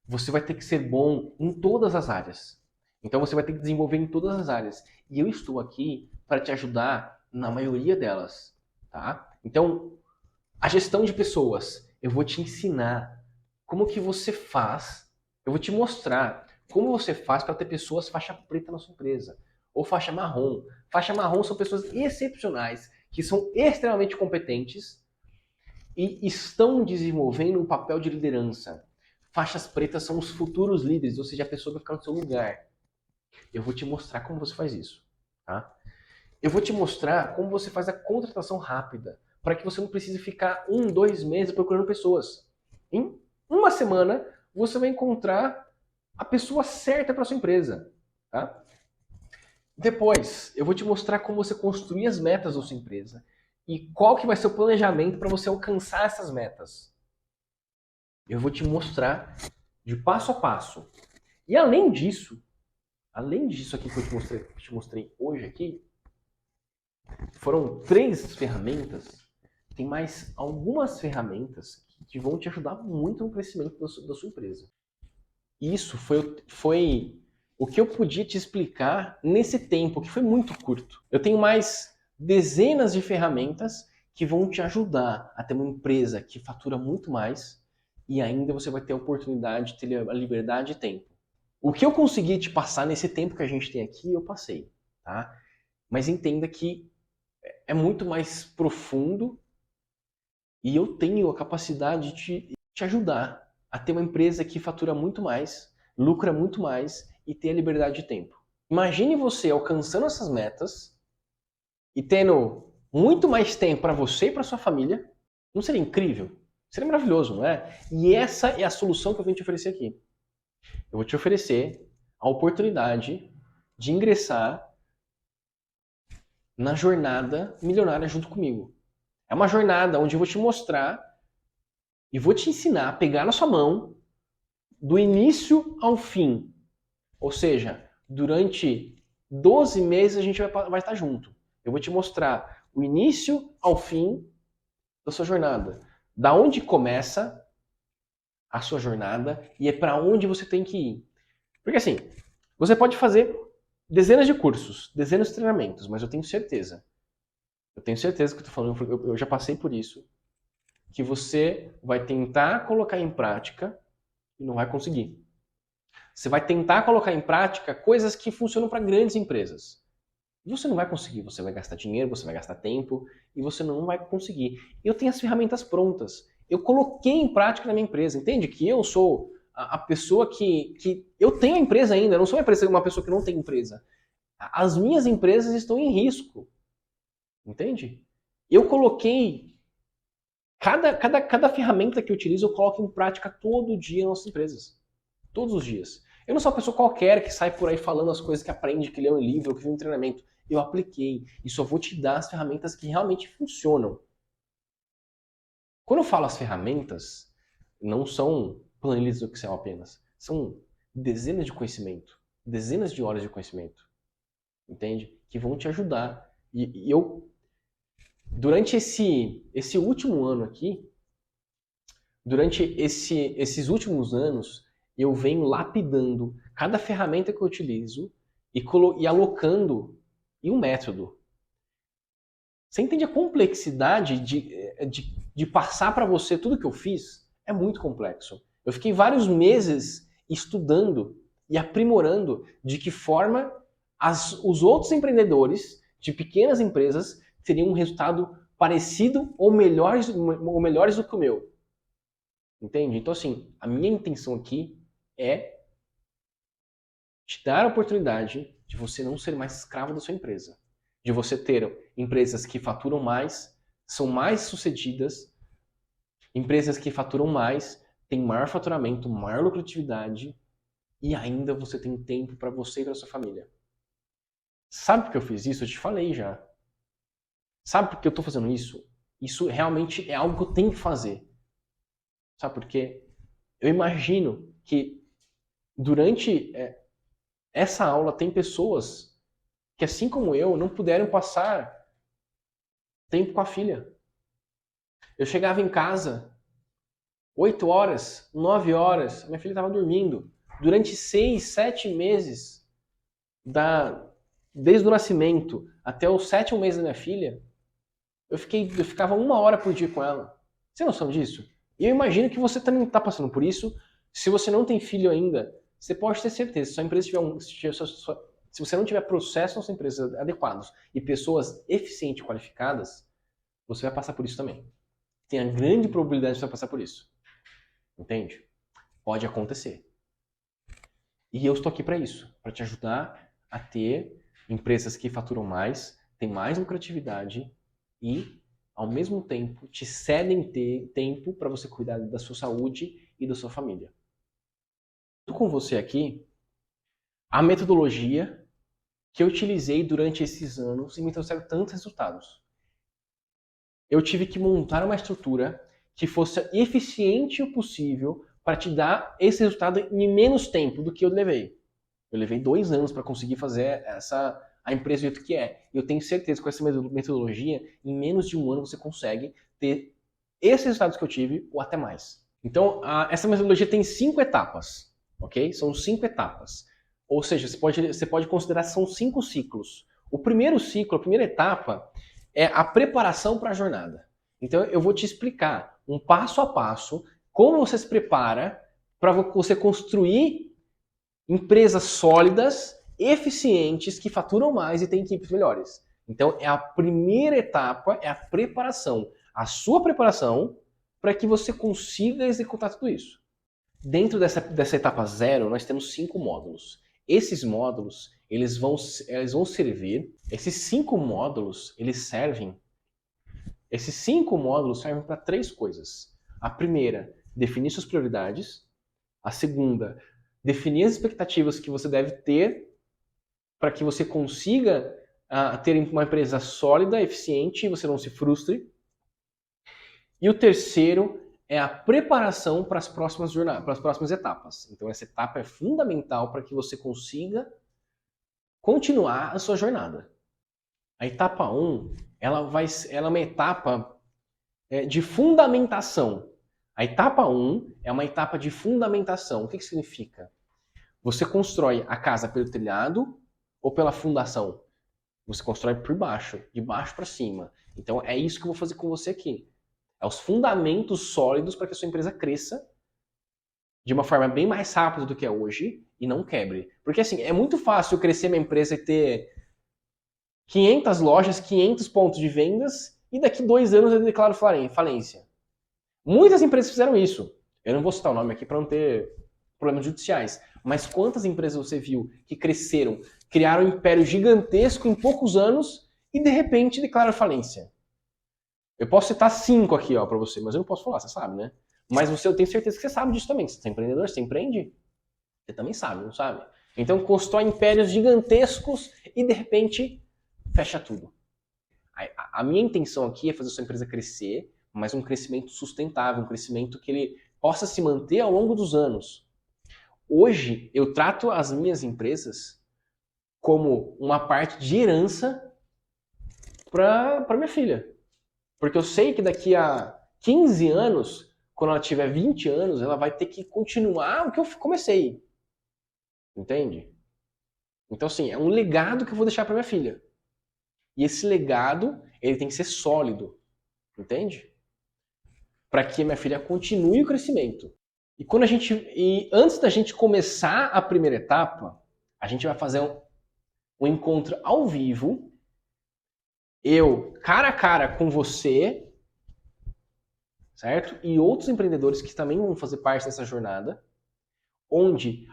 Você vai ter que ser bom em todas as áreas. Então, você vai ter que desenvolver em todas as áreas. E eu estou aqui para te ajudar na maioria delas, tá? Então, a gestão de pessoas, eu vou te ensinar como que você faz, eu vou te mostrar como você faz para ter pessoas faixa preta na sua empresa, ou faixa marrom. Faixa marrom são pessoas excepcionais, que são extremamente competentes e estão desenvolvendo um papel de liderança. Faixas pretas são os futuros líderes, ou seja, a pessoa vai ficar no seu lugar. Eu vou te mostrar como você faz isso, tá? Eu vou te mostrar como você faz a contratação rápida, para que você não precise ficar 1, 2 meses procurando pessoas. Em uma semana, você vai encontrar a pessoa certa para sua empresa. Tá? Depois, eu vou te mostrar como você construir as metas da sua empresa e qual que vai ser o planejamento para você alcançar essas metas. Eu vou te mostrar de passo a passo. E além disso aqui que eu te mostrei hoje aqui, foram 3 ferramentas. Tem mais algumas ferramentas que vão te ajudar muito no crescimento da sua empresa. Isso foi o que eu podia te explicar nesse tempo, que foi muito curto. Eu tenho mais dezenas de ferramentas que vão te ajudar a ter uma empresa que fatura muito mais e ainda você vai ter a oportunidade de ter a liberdade de tempo. O que eu consegui te passar nesse tempo que a gente tem aqui, eu passei, tá? Mas entenda que é muito mais profundo e eu tenho a capacidade de te ajudar a ter uma empresa que fatura muito mais, lucra muito mais e ter a liberdade de tempo. Imagine você alcançando essas metas e tendo muito mais tempo para você e para sua família. Não seria incrível? Seria maravilhoso, não é? E essa é a solução que eu venho te oferecer aqui. Eu vou te oferecer a oportunidade de ingressar na jornada milionária junto comigo. É uma jornada onde eu vou te mostrar e vou te ensinar a pegar na sua mão do início ao fim. Ou seja, durante 12 meses a gente vai estar junto. Eu vou te mostrar o início ao fim da sua jornada. Da onde começa a sua jornada e é para onde você tem que ir. Porque assim, você pode fazer dezenas de cursos, dezenas de treinamentos, mas eu tenho certeza que eu estou falando, eu já passei por isso, que você vai tentar colocar em prática e não vai conseguir. Você vai tentar colocar em prática coisas que funcionam para grandes empresas. E você não vai conseguir, você vai gastar dinheiro, você vai gastar tempo e você não vai conseguir. Eu tenho as ferramentas prontas. Eu coloquei em prática na minha empresa. Entende que eu sou a pessoa que eu tenho a empresa ainda, eu não sou uma pessoa que não tem empresa. As minhas empresas estão em risco. Entende? Eu coloquei Cada ferramenta que eu utilizo, eu coloco em prática todo dia nas nossas empresas. Todos os dias. Eu não sou uma pessoa qualquer que sai por aí falando as coisas que aprende, que lê um livro, que viu um treinamento. Eu apliquei e só vou te dar as ferramentas que realmente funcionam. Quando eu falo as ferramentas, não são planilhas do Excel apenas. São dezenas de conhecimento, dezenas de horas de conhecimento, entende? Que vão te ajudar. E eu, durante esse último ano aqui, durante esses últimos anos, eu venho lapidando cada ferramenta que eu utilizo e alocando em um método. Você entende a complexidade de passar para você tudo que eu fiz? É muito complexo. Eu fiquei vários meses estudando e aprimorando de que forma os outros empreendedores de pequenas empresas teriam um resultado parecido ou melhores do que o meu. Entende? Então, assim, a minha intenção aqui é te dar a oportunidade de você não ser mais escravo da sua empresa. De você ter empresas que faturam mais, são mais sucedidas, empresas que faturam mais, têm maior faturamento, maior lucratividade e ainda você tem tempo para você e para sua família. Sabe por que eu fiz isso? Eu te falei já. Sabe por que eu estou fazendo isso? Isso realmente é algo que eu tenho que fazer. Sabe por quê? Eu imagino que durante essa aula tem pessoas que, assim como eu, não puderam passar tempo com a filha. Eu chegava em casa 8 horas, 9 horas, minha filha estava dormindo. Durante 6, 7 meses, desde o nascimento até o 7º mês da minha filha, eu ficava 1 hora por dia com ela. Você tem noção disso? E eu imagino que você também está passando por isso. Se você não tem filho ainda, você pode ter certeza. Se sua empresa se você não tiver processos na sua empresa adequados e pessoas eficientes e qualificadas, você vai passar por isso também. Tem a grande probabilidade de você passar por isso. Entende? Pode acontecer. E eu estou aqui para isso, para te ajudar a ter empresas que faturam mais, têm mais lucratividade e, ao mesmo tempo, te cedem tempo para você cuidar da sua saúde e da sua família. Estou com você aqui a metodologia que eu utilizei durante esses anos e me trouxeram tantos resultados. Eu tive que montar uma estrutura que fosse eficiente o possível para te dar esse resultado em menos tempo do que eu levei. Eu levei 2 anos para conseguir fazer a empresa do jeito que é. Eu tenho certeza que com essa metodologia, em menos de 1 ano você consegue ter esses resultados que eu tive ou até mais. Então, essa metodologia tem 5 etapas, ok? São 5 etapas. Ou seja, você pode considerar que são 5 ciclos. O primeiro ciclo, a primeira etapa, é a preparação para a jornada. Então, eu vou te explicar um passo a passo como você se prepara para você construir empresas sólidas, eficientes, que faturam mais e têm equipes melhores. Então, a primeira etapa é a preparação. A sua preparação para que você consiga executar tudo isso. Dentro dessa etapa 0, nós temos 5 módulos. Esses módulos, eles vão servir, esses 5 módulos, esses 5 módulos servem para 3 coisas. A primeira, definir suas prioridades. A segunda, definir as expectativas que você deve ter para que você consiga ter uma empresa sólida, eficiente e você não se frustre. E o terceiro é a preparação para as próximas jornadas, para as próximas etapas. Então essa etapa é fundamental para que você consiga continuar a sua jornada. A etapa 1, ela é uma etapa de fundamentação. A etapa 1 é uma etapa de fundamentação. O que significa? Você constrói a casa pelo telhado ou pela fundação? Você constrói por baixo, de baixo para cima. Então é isso que eu vou fazer com você aqui. É os fundamentos sólidos para que a sua empresa cresça de uma forma bem mais rápida do que é hoje e não quebre. Porque assim, é muito fácil crescer minha empresa e ter 500 lojas, 500 pontos de vendas e daqui 2 anos eu declaro falência. Muitas empresas fizeram isso. Eu não vou citar o nome aqui para não ter problemas judiciais. Mas quantas empresas você viu que cresceram, criaram um império gigantesco em poucos anos e de repente declaram falência? Eu posso citar 5 aqui, ó, para você, mas eu não posso falar, você sabe, né? Mas eu tenho certeza que você sabe disso também. Você é empreendedor, você empreende, você também sabe, não sabe? Então constrói impérios gigantescos e de repente fecha tudo. A minha intenção aqui é fazer a sua empresa crescer, mas um crescimento sustentável, um crescimento que ele possa se manter ao longo dos anos. Hoje eu trato as minhas empresas como uma parte de herança para minha filha. Porque eu sei que daqui a 15 anos, quando ela tiver 20 anos, ela vai ter que continuar o que eu comecei. Entende? Então, assim, é um legado que eu vou deixar para minha filha. E esse legado, ele tem que ser sólido. Entende? Para que a minha filha continue o crescimento. E antes da gente começar a primeira etapa, a gente vai fazer um encontro ao vivo, eu cara a cara com você, certo? E outros empreendedores que também vão fazer parte dessa jornada, onde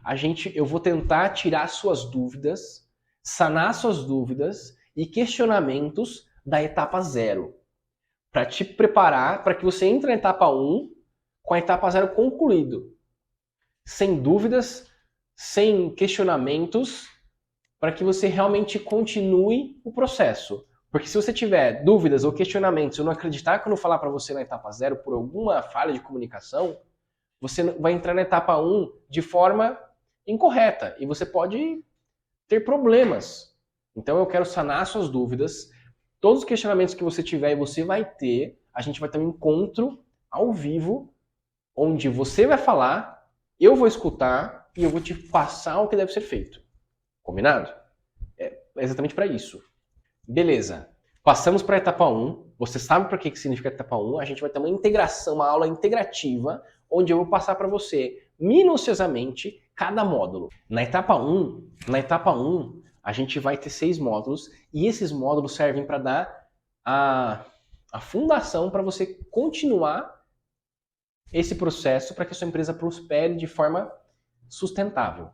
eu vou tentar tirar suas dúvidas, sanar suas dúvidas e questionamentos da etapa 0, para te preparar para que você entre na etapa 1 com a etapa 0 concluído, sem dúvidas, sem questionamentos, para que você realmente continue o processo. Porque se você tiver dúvidas ou questionamentos, ou não acreditar quando eu falar para você na etapa 0 por alguma falha de comunicação, você vai entrar na etapa 1 de forma incorreta e você pode ter problemas. Então eu quero sanar suas dúvidas, todos os questionamentos que você tiver e você vai ter, a gente vai ter um encontro ao vivo, onde você vai falar, eu vou escutar e eu vou te passar o que deve ser feito. Combinado? É exatamente para isso. Beleza. Passamos para a etapa 1. Você sabe para que significa a etapa 1. A gente vai ter uma integração, uma aula integrativa, onde eu vou passar para você minuciosamente cada módulo. Na etapa 1, a gente vai ter 6 módulos e esses módulos servem para dar a fundação para você continuar esse processo para que a sua empresa prospere de forma sustentável.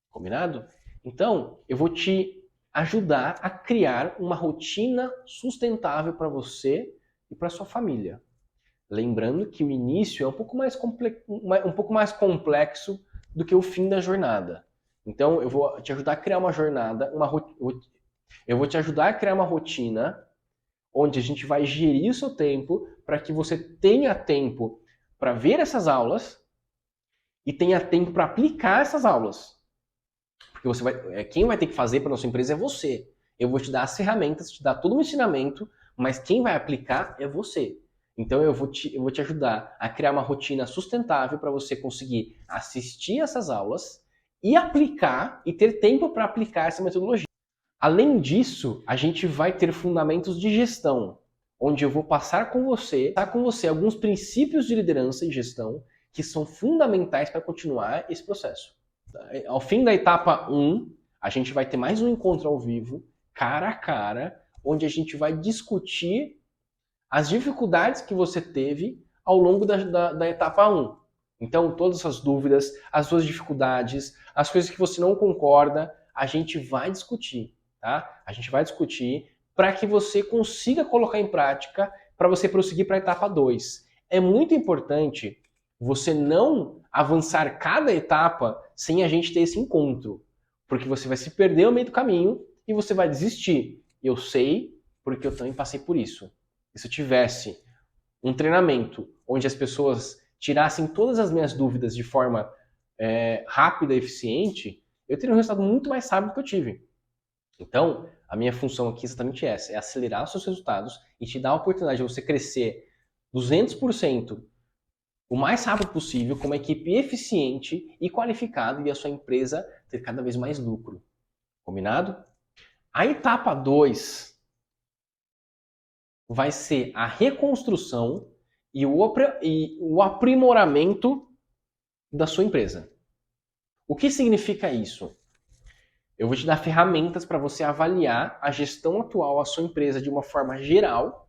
Combinado? Então, eu vou te ajudar a criar uma rotina sustentável para você e para sua família. Lembrando que o início é um pouco mais complexo do que o fim da jornada. Então, eu vou te ajudar a criar uma jornada, eu vou te ajudar a criar uma rotina onde a gente vai gerir o seu tempo para que você tenha tempo para ver essas aulas e tenha tempo para aplicar essas aulas. Porque quem vai ter que fazer para nossa empresa é você. Eu vou te dar as ferramentas, te dar todo o ensinamento, mas quem vai aplicar é você. Então eu vou te ajudar a criar uma rotina sustentável para você conseguir assistir essas aulas e aplicar e ter tempo para aplicar essa metodologia. Além disso, a gente vai ter fundamentos de gestão, onde eu vou passar com você alguns princípios de liderança e gestão que são fundamentais para continuar esse processo. Ao fim da etapa 1, a gente vai ter mais um encontro ao vivo, cara a cara, onde a gente vai discutir as dificuldades que você teve ao longo da etapa 1. Então, todas as suas dúvidas, as suas dificuldades, as coisas que você não concorda, a gente vai discutir, tá? A gente vai discutir para que você consiga colocar em prática para você prosseguir para a etapa 2. É muito importante você não avançar cada etapa sem a gente ter esse encontro, porque você vai se perder ao meio do caminho e você vai desistir. Eu sei, porque eu também passei por isso. E se eu tivesse um treinamento onde as pessoas tirassem todas as minhas dúvidas de forma rápida e eficiente, eu teria um resultado muito mais rápido do que eu tive. Então, a minha função aqui é exatamente essa, é acelerar os seus resultados e te dar a oportunidade de você crescer 200% o mais rápido possível, com uma equipe eficiente e qualificada e a sua empresa ter cada vez mais lucro. Combinado? A etapa 2 vai ser a reconstrução e o aprimoramento da sua empresa. O que significa isso? Eu vou te dar ferramentas para você avaliar a gestão atual da sua empresa de uma forma geral,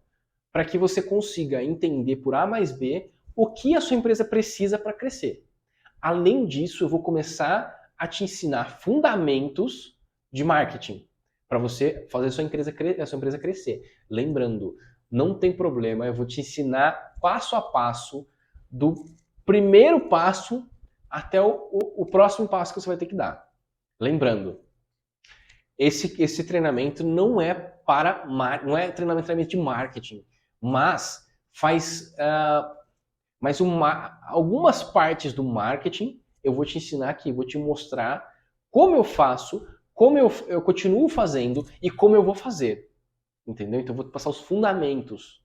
para que você consiga entender por A mais B o que a sua empresa precisa para crescer. Além disso, eu vou começar a te ensinar fundamentos de marketing para você fazer a sua empresa crescer. Lembrando, não tem problema, eu vou te ensinar passo a passo, do primeiro passo até o próximo passo que você vai ter que dar. Lembrando, esse treinamento não é não é treinamento de marketing, mas algumas partes do marketing eu vou te ensinar aqui, vou te mostrar como eu faço, como eu continuo fazendo e como eu vou fazer. Entendeu? Então eu vou te passar os fundamentos.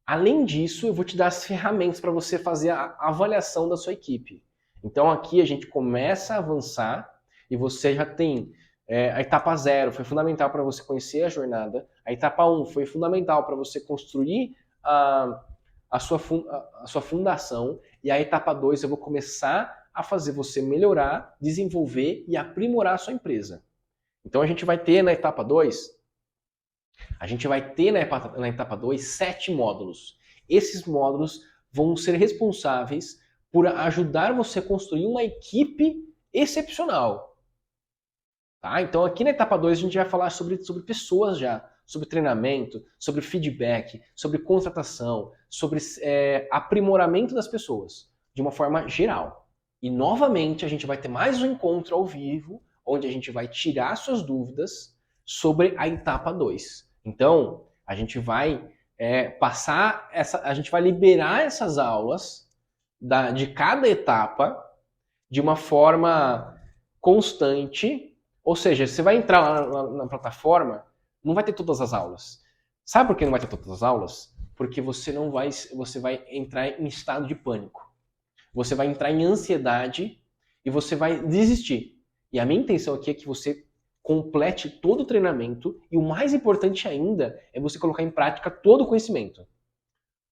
Além disso, eu vou te dar as ferramentas para você fazer a avaliação da sua equipe. Então aqui a gente começa a avançar e você já tem a etapa 0, foi fundamental para você conhecer a jornada. A etapa 1 foi fundamental para você construir a sua fundação. E a etapa 2 eu vou começar a fazer você melhorar, desenvolver e aprimorar a sua empresa. Então a gente vai ter na etapa 2 na etapa 2 7 módulos. Esses módulos vão ser responsáveis por ajudar você a construir uma equipe excepcional. Tá? Então aqui na etapa 2 a gente vai falar sobre pessoas já, sobre treinamento, sobre feedback, sobre contratação, sobre aprimoramento das pessoas, de uma forma geral. E novamente a gente vai ter mais um encontro ao vivo, onde a gente vai tirar suas dúvidas sobre a etapa 2. Então, a gente vai a gente vai liberar essas aulas de cada etapa de uma forma constante. Ou seja, você vai entrar lá na plataforma, não vai ter todas as aulas. Sabe por que não vai ter todas as aulas? Porque você vai entrar em estado de pânico. Você vai entrar em ansiedade e você vai desistir. E a minha intenção aqui é que você complete todo o treinamento e o mais importante ainda é você colocar em prática todo o conhecimento.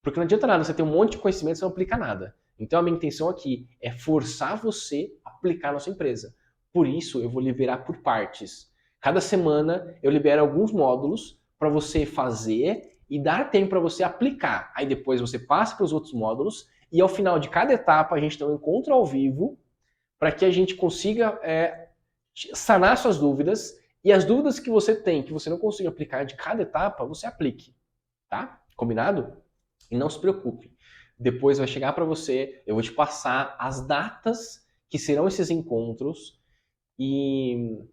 Porque não adianta nada você ter um monte de conhecimento e não aplicar nada. Então a minha intenção aqui é forçar você a aplicar na sua empresa. Por isso eu vou liberar por partes. Cada semana eu libero alguns módulos para você fazer e dar tempo para você aplicar. Aí depois você passa para os outros módulos e ao final de cada etapa a gente tem um encontro ao vivo para que a gente consiga sanar suas dúvidas e as dúvidas que você tem, que você não consiga aplicar de cada etapa, você aplique. Tá? Combinado? E não se preocupe. Depois vai chegar para você, eu vou te passar as datas que serão esses encontros e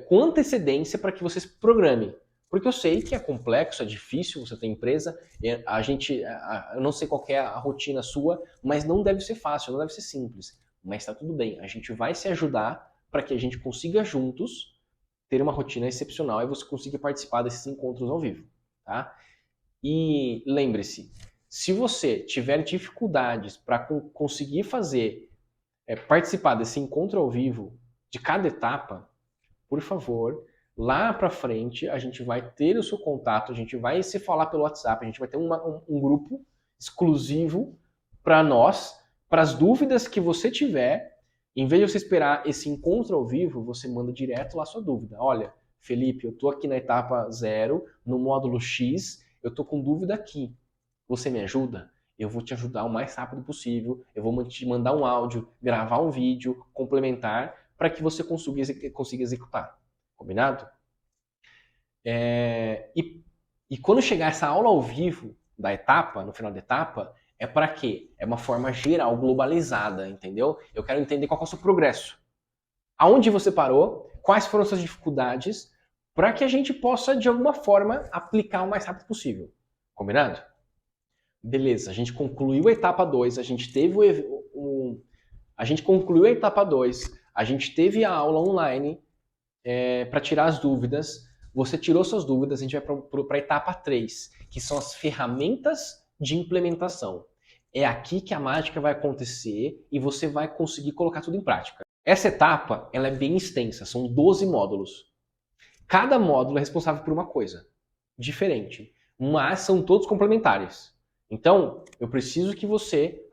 com antecedência para que você se programe. Porque eu sei que é complexo, é difícil, você tem empresa, eu não sei qual é a rotina sua, mas não deve ser fácil, não deve ser simples. Mas está tudo bem, a gente vai se ajudar para que a gente consiga juntos ter uma rotina excepcional e você consiga participar desses encontros ao vivo. Tá? E lembre-se, se você tiver dificuldades para conseguir participar desse encontro ao vivo de cada etapa, por favor, lá para frente a gente vai ter o seu contato, a gente vai se falar pelo WhatsApp, a gente vai ter um grupo exclusivo para nós, para as dúvidas que você tiver. Em vez de você esperar esse encontro ao vivo, você manda direto lá a sua dúvida. Olha, Felipe, eu estou aqui na etapa 0, no módulo X, eu estou com dúvida aqui. Você me ajuda? Eu vou te ajudar o mais rápido possível, eu vou te mandar um áudio, gravar um vídeo, complementar, para que você consiga executar. Combinado? E quando chegar essa aula ao vivo da etapa, no final da etapa, é para quê? É uma forma geral, globalizada, entendeu? Eu quero entender qual é o seu progresso. Aonde você parou, quais foram suas dificuldades, para que a gente possa, de alguma forma, aplicar o mais rápido possível. Combinado? Beleza, a gente concluiu a etapa 2, a gente concluiu a etapa 2, a gente teve a aula online para tirar as dúvidas, você tirou suas dúvidas, a gente vai para a etapa 3, que são as ferramentas de implementação. É aqui que a mágica vai acontecer e você vai conseguir colocar tudo em prática. Essa etapa ela é bem extensa, são 12 módulos. Cada módulo é responsável por uma coisa diferente, mas são todos complementares. Então, eu preciso que você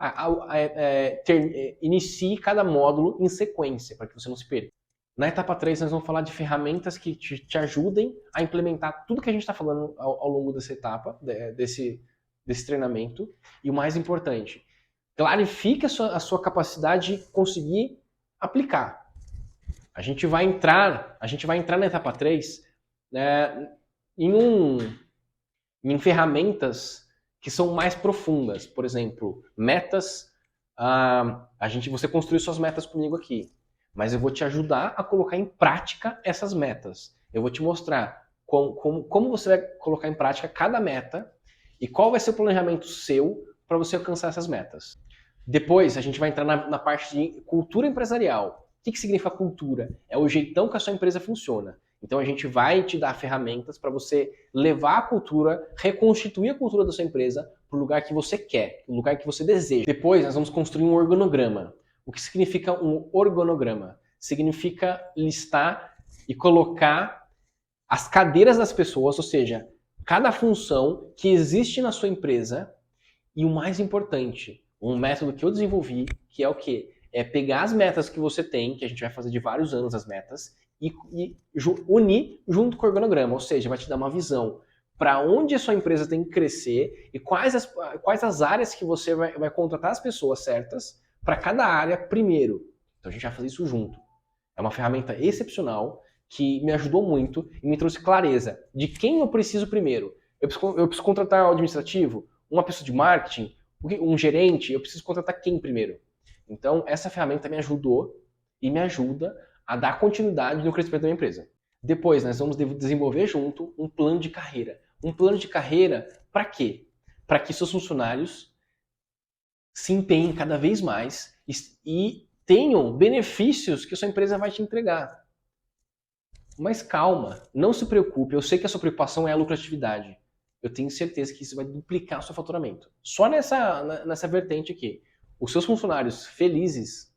inicie cada módulo em sequência, para que você não se perca. Na etapa 3, nós vamos falar de ferramentas que te ajudem a implementar tudo que a gente está falando ao longo dessa etapa, desse treinamento. E o mais importante, clarifique a sua capacidade de conseguir aplicar. A gente vai entrar na etapa 3 em em ferramentas que são mais profundas. Por exemplo, metas. Você construiu suas metas comigo aqui, mas eu vou te ajudar a colocar em prática essas metas. Eu vou te mostrar como você vai colocar em prática cada meta e qual vai ser o planejamento seu para você alcançar essas metas. Depois, a gente vai entrar na parte de cultura empresarial. O que significa cultura? É o jeitão que a sua empresa funciona. Então, a gente vai te dar ferramentas para você levar a cultura, reconstituir a cultura da sua empresa para o lugar que você quer, o lugar que você deseja. Depois, nós vamos construir um organograma. O que significa um organograma? Significa listar e colocar as cadeiras das pessoas, ou seja, cada função que existe na sua empresa. E o mais importante, um método que eu desenvolvi, que é o quê? É pegar as metas que você tem, que a gente vai fazer de vários anos as metas, e unir junto com o organograma, ou seja, vai te dar uma visão para onde a sua empresa tem que crescer e quais as áreas que você vai contratar as pessoas certas para cada área primeiro. Então a gente vai fazer isso junto. É uma ferramenta excepcional que me ajudou muito e me trouxe clareza de quem eu preciso primeiro. Eu preciso contratar um administrativo, uma pessoa de marketing, um gerente, eu preciso contratar quem primeiro? Então, essa ferramenta me ajudou e me ajuda a dar continuidade no crescimento da minha empresa. Depois, nós vamos desenvolver junto um plano de carreira. Um plano de carreira para quê? Para que seus funcionários se empenhem cada vez mais e tenham benefícios que a sua empresa vai te entregar. Mas calma, não se preocupe, eu sei que a sua preocupação é a lucratividade. Eu tenho certeza que isso vai duplicar o seu faturamento. Só nessa vertente aqui. Os seus funcionários felizes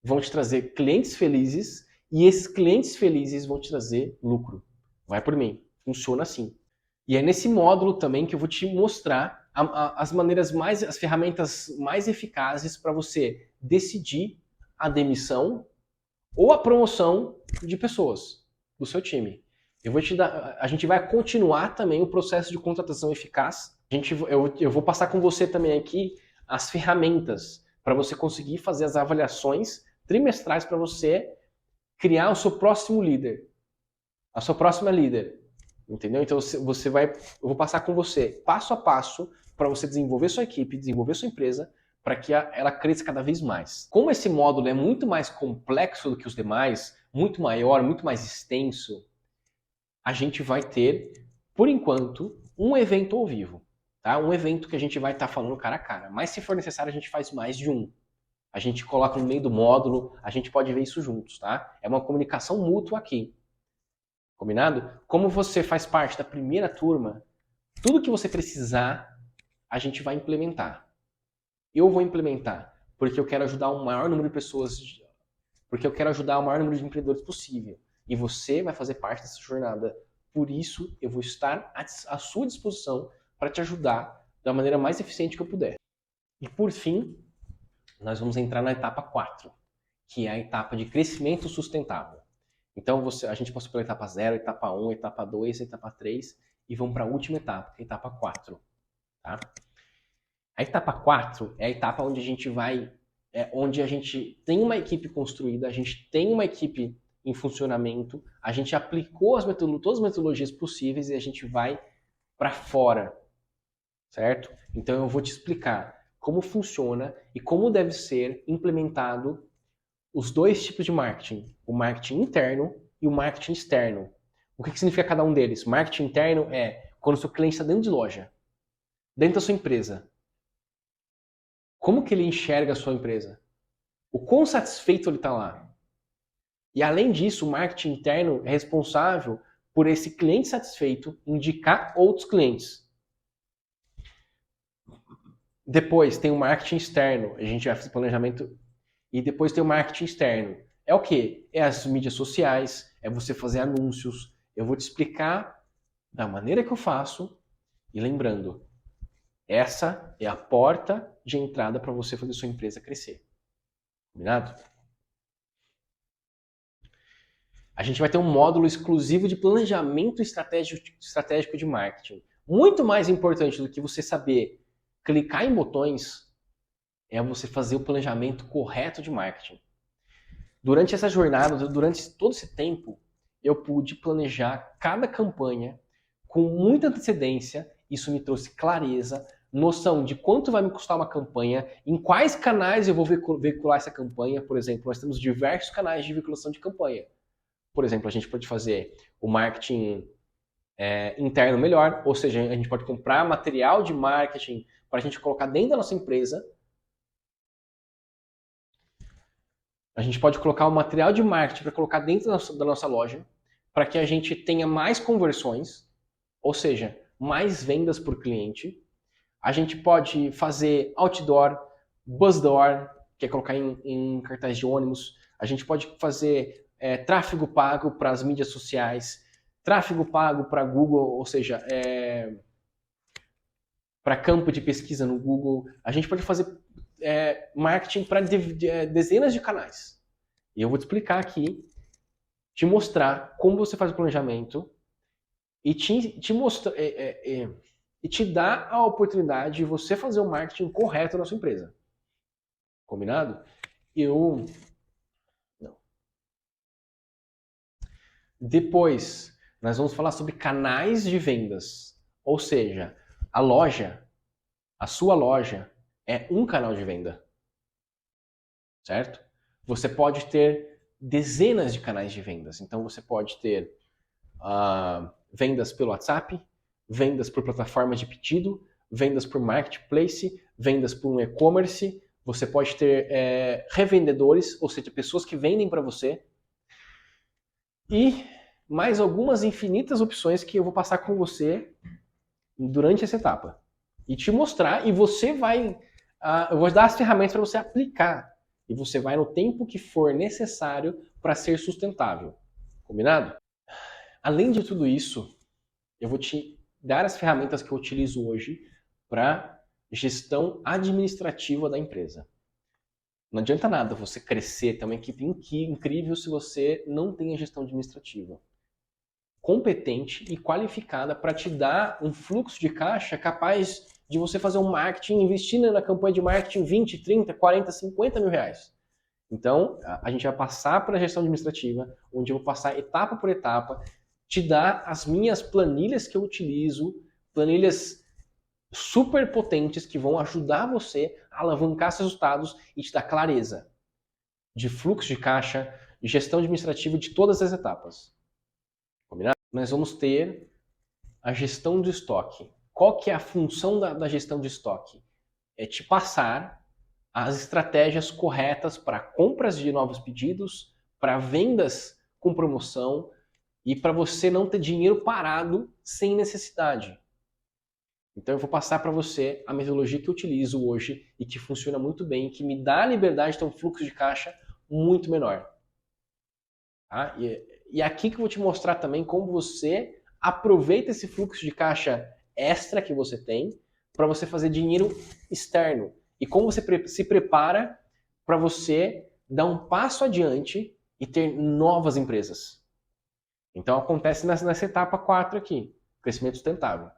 vão te trazer clientes felizes e esses clientes felizes vão te trazer lucro. Vai por mim. Funciona assim. E é nesse módulo também que eu vou te mostrar as ferramentas mais eficazes para você decidir a demissão ou a promoção de pessoas do seu time. A gente vai continuar também o processo de contratação eficaz. Eu vou passar com você também aqui as ferramentas para você conseguir fazer as avaliações trimestrais para você criar o seu próximo líder, a sua próxima líder. Entendeu? Então eu vou passar com você passo a passo para você desenvolver sua equipe, desenvolver sua empresa, para que ela cresça cada vez mais. Como esse módulo é muito mais complexo do que os demais, muito maior, muito mais extenso, a gente vai ter, por enquanto, um evento ao vivo. Tá? Um evento que a gente vai estar falando cara a cara. Mas se for necessário, a gente faz mais de um. A gente coloca no meio do módulo, a gente pode ver isso juntos. Tá? É uma comunicação mútua aqui. Combinado? Como você faz parte da primeira turma, tudo que você precisar, a gente vai implementar. Eu vou implementar, porque eu quero ajudar o maior número de pessoas, porque eu quero ajudar o maior número de empreendedores possível. E você vai fazer parte dessa jornada. Por isso, eu vou estar à sua disposição para te ajudar da maneira mais eficiente que eu puder. E por fim, nós vamos entrar na etapa 4, que é a etapa de crescimento sustentável. Então, a gente passou pela etapa 0, etapa 1, etapa 2, etapa 3 e vamos para a última etapa, que é a etapa 4. Tá? A etapa 4 é a etapa onde onde a gente tem uma equipe construída, a gente tem uma equipe em funcionamento, a gente aplicou todas as metodologias possíveis e a gente vai para fora, certo? Então eu vou te explicar como funciona e como deve ser implementado os dois tipos de marketing, o marketing interno e o marketing externo. O que significa cada um deles? Marketing interno é quando o seu cliente está dentro de loja, dentro da sua empresa. Como que ele enxerga a sua empresa? O quão satisfeito ele está lá? E além disso, o marketing interno é responsável por esse cliente satisfeito indicar outros clientes. Depois tem o marketing externo, a gente vai fazer planejamento. E depois tem o marketing externo. É o quê? É as mídias sociais, é você fazer anúncios. Eu vou te explicar da maneira que eu faço. E lembrando, essa é a porta de entrada para você fazer sua empresa crescer. Combinado? A gente vai ter um módulo exclusivo de planejamento estratégico de marketing. Muito mais importante do que você saber clicar em botões é você fazer o planejamento correto de marketing. Durante essa jornada, durante todo esse tempo, eu pude planejar cada campanha com muita antecedência isso me trouxe clareza, noção de quanto vai me custar uma campanha, em quais canais eu vou veicular essa campanha. Por exemplo, nós temos diversos canais de veiculação de campanha. Por exemplo, a gente pode fazer o marketing interno melhor, ou seja, a gente pode comprar material de marketing para a gente colocar dentro da nossa empresa. A gente pode colocar o material de marketing para colocar dentro da nossa loja, para que a gente tenha mais conversões, ou seja, mais vendas por cliente. A gente pode fazer outdoor, buzzdoor, que é colocar em cartaz de ônibus. A gente pode fazer tráfego pago para as mídias sociais, tráfego pago para Google, ou seja, para campo de pesquisa no Google. A gente pode fazer marketing para dezenas de canais. E eu vou te explicar aqui, te mostrar como você faz o planejamento e te mostrar e te dar a oportunidade de você fazer o marketing correto na sua empresa. Combinado? Não. Depois, nós vamos falar sobre canais de vendas. Ou seja, a sua loja é um canal de venda. Certo? Você pode ter dezenas de canais de vendas. Então você pode ter vendas pelo WhatsApp, vendas por plataformas de pedido, vendas por marketplace, vendas por um e-commerce. Você pode ter revendedores, ou seja, pessoas que vendem para você. E mais algumas infinitas opções que eu vou passar com você durante essa etapa. E te mostrar, e você vai... eu vou dar as ferramentas para você aplicar. E você vai no tempo que for necessário para ser sustentável. Combinado? Além de tudo isso, eu vou te dar as ferramentas que eu utilizo hoje para gestão administrativa da empresa. Não adianta nada você crescer, ter uma equipe incrível se você não tem a gestão administrativa competente e qualificada para te dar um fluxo de caixa capaz de você fazer um marketing, investindo na campanha de marketing 20, 30, 40, 50 mil reais. Então, a gente vai passar para a gestão administrativa, onde eu vou passar etapa por etapa, te dar as minhas planilhas que eu utilizo, planilhas super potentes que vão ajudar você a alavancar seus resultados e te dar clareza de fluxo de caixa, de gestão administrativa de todas as etapas. Combinado? Nós vamos ter a gestão do estoque. Qual que é a função da gestão de estoque? É te passar as estratégias corretas para compras de novos pedidos, para vendas com promoção e para você não ter dinheiro parado sem necessidade. Então eu vou passar para você a metodologia que eu utilizo hoje e que funciona muito bem, que me dá a liberdade de ter um fluxo de caixa muito menor. Tá? E aqui que eu vou te mostrar também como você aproveita esse fluxo de caixa extra que você tem para você fazer dinheiro externo. E como você se prepara para você dar um passo adiante e ter novas empresas. Então acontece nessa etapa 4 aqui, crescimento sustentável.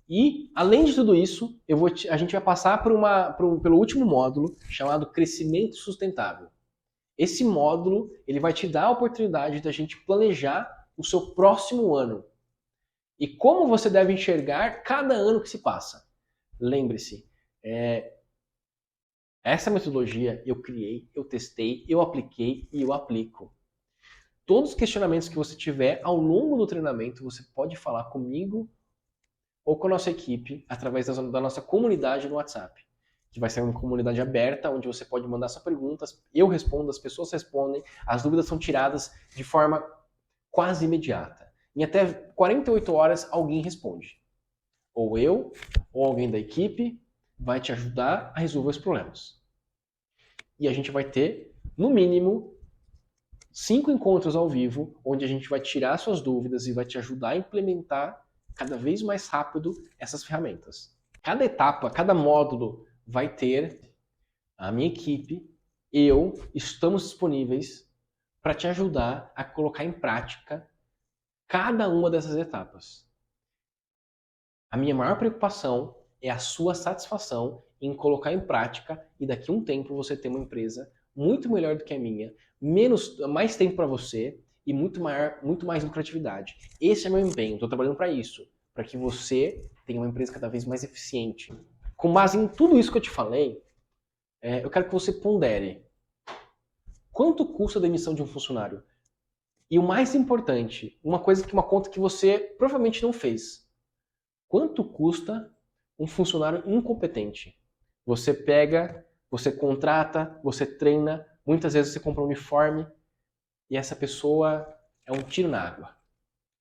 E, além de tudo isso, a gente vai passar pelo último módulo, chamado crescimento sustentável. Esse módulo ele vai te dar a oportunidade da gente planejar o seu próximo ano. E como você deve enxergar cada ano que se passa. Lembre-se, essa metodologia eu criei, eu testei, eu apliquei e eu aplico. Todos os questionamentos que você tiver ao longo do treinamento, você pode falar comigo ou com a nossa equipe através da nossa comunidade no WhatsApp, que vai ser uma comunidade aberta, onde você pode mandar suas perguntas, eu respondo, as pessoas respondem, as dúvidas são tiradas de forma quase imediata. Em até 48 horas, alguém responde. Ou eu, ou alguém da equipe, vai te ajudar a resolver os problemas. E a gente vai ter, no mínimo, 5 encontros ao vivo, onde a gente vai tirar suas dúvidas e vai te ajudar a implementar cada vez mais rápido essas ferramentas. Cada etapa, cada módulo vai ter a minha equipe, estamos disponíveis para te ajudar a colocar em prática cada uma dessas etapas. A minha maior preocupação é a sua satisfação em colocar em prática e daqui a um tempo você ter uma empresa muito melhor do que a minha, mais tempo para você e muito mais lucratividade. Esse é meu empenho, estou trabalhando para isso, para que você tenha uma empresa cada vez mais eficiente. Com base em tudo isso que eu te falei, eu quero que você pondere quanto custa a demissão de um funcionário. E o mais importante, uma conta que você provavelmente não fez. Quanto custa um funcionário incompetente? Você pega, você contrata, você treina, muitas vezes você compra um uniforme e essa pessoa é um tiro na água.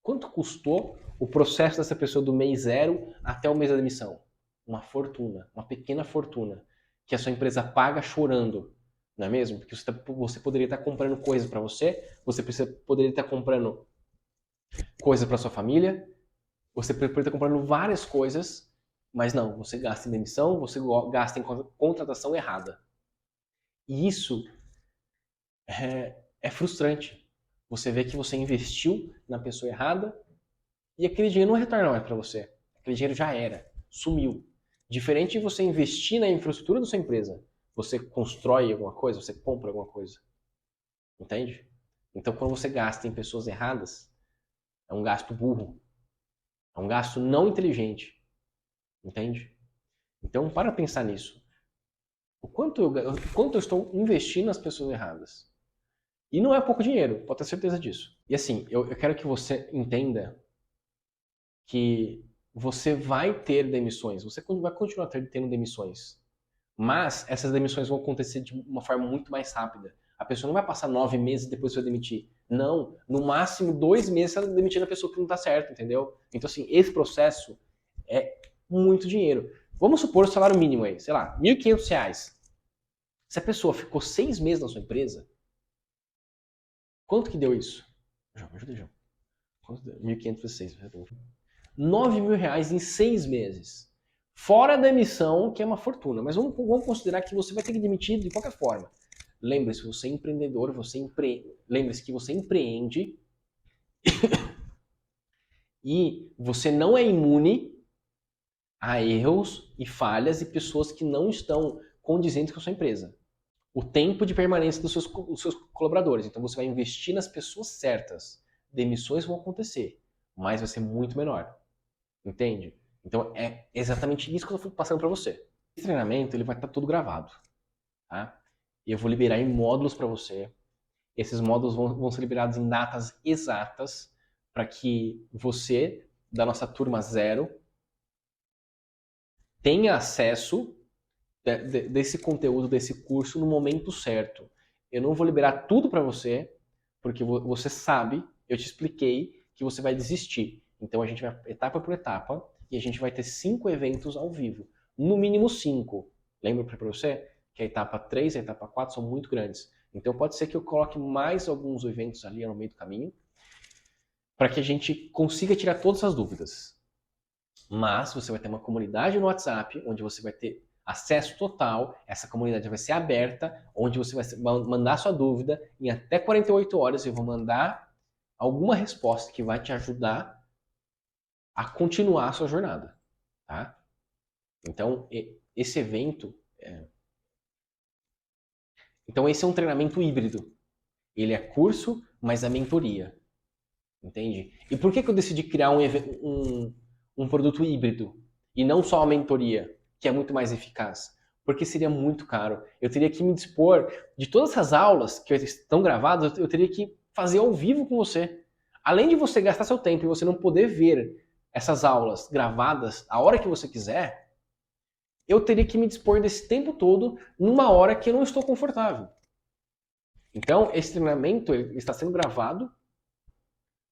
Quanto custou o processo dessa pessoa do mês 0 até o mês da demissão? Uma fortuna, uma pequena fortuna, que a sua empresa paga chorando, não é mesmo? Porque você poderia estar comprando coisas para você poderia estar comprando coisa para sua família, você poderia estar comprando várias coisas, mas não, você gasta em demissão, você gasta em contratação errada. E isso é frustrante. Você vê que você investiu na pessoa errada e aquele dinheiro não retorna mais para você. Aquele dinheiro já era, sumiu. Diferente de você investir na infraestrutura da sua empresa, você constrói alguma coisa, você compra alguma coisa. Entende? Então, quando você gasta em pessoas erradas, é um gasto burro. É um gasto não inteligente. Entende? Então, para pensar nisso. O quanto eu estou investindo nas pessoas erradas? E não é pouco dinheiro, pode ter certeza disso. E assim, eu quero que você entenda que você vai ter demissões, você vai continuar tendo demissões. Mas essas demissões vão acontecer de uma forma muito mais rápida. A pessoa não vai passar 9 meses e depois vai demitir. Não, no máximo 2 meses ela demitindo a pessoa que não está certo, entendeu? Então assim, esse processo é muito dinheiro. Vamos supor o salário mínimo aí, sei lá, R$1.500. Se a pessoa ficou 6 meses na sua empresa, quanto que deu isso? João, me ajuda, João. Quanto deu? 1.500 vezes 6. R$9.000 em 6 meses. Fora a demissão, que é uma fortuna. Mas vamos considerar que você vai ter que demitir de qualquer forma. Lembre-se, você é empreendedor, lembre-se que você empreende e você não é imune a erros e falhas e pessoas que não estão condizentes com a sua empresa. O tempo de permanência dos seus colaboradores. Então você vai investir nas pessoas certas. Demissões vão acontecer, mas vai ser muito menor. Entende? Então é exatamente isso que eu estou passando para você. Esse treinamento ele vai estar tudo gravado. Tá? Eu vou liberar em módulos para você. Esses módulos vão ser liberados em datas exatas para que você, da nossa turma 0, tenha acesso desse conteúdo, desse curso no momento certo. Eu não vou liberar tudo para você, porque você sabe, eu te expliquei que você vai desistir. Então a gente vai etapa por etapa e a gente vai ter 5 eventos ao vivo. No mínimo 5. Lembra para você que a etapa 3 e a etapa 4 são muito grandes. Então pode ser que eu coloque mais alguns eventos ali no meio do caminho para que a gente consiga tirar todas as dúvidas. Mas você vai ter uma comunidade no WhatsApp onde você vai ter acesso total, essa comunidade vai ser aberta, onde você vai mandar sua dúvida, em até 48 horas eu vou mandar alguma resposta que vai te ajudar a continuar a sua jornada, tá? Então, esse evento... Então, esse é um treinamento híbrido. Ele é curso, mas é mentoria. Entende? E por que eu decidi criar um produto híbrido e não só a mentoria, que é muito mais eficaz? Porque seria muito caro. Eu teria que me dispor de todas essas aulas que estão gravadas, eu teria que fazer ao vivo com você. Além de você gastar seu tempo e você não poder ver essas aulas gravadas a hora que você quiser, eu teria que me dispor desse tempo todo numa hora que eu não estou confortável. Então, esse treinamento está sendo gravado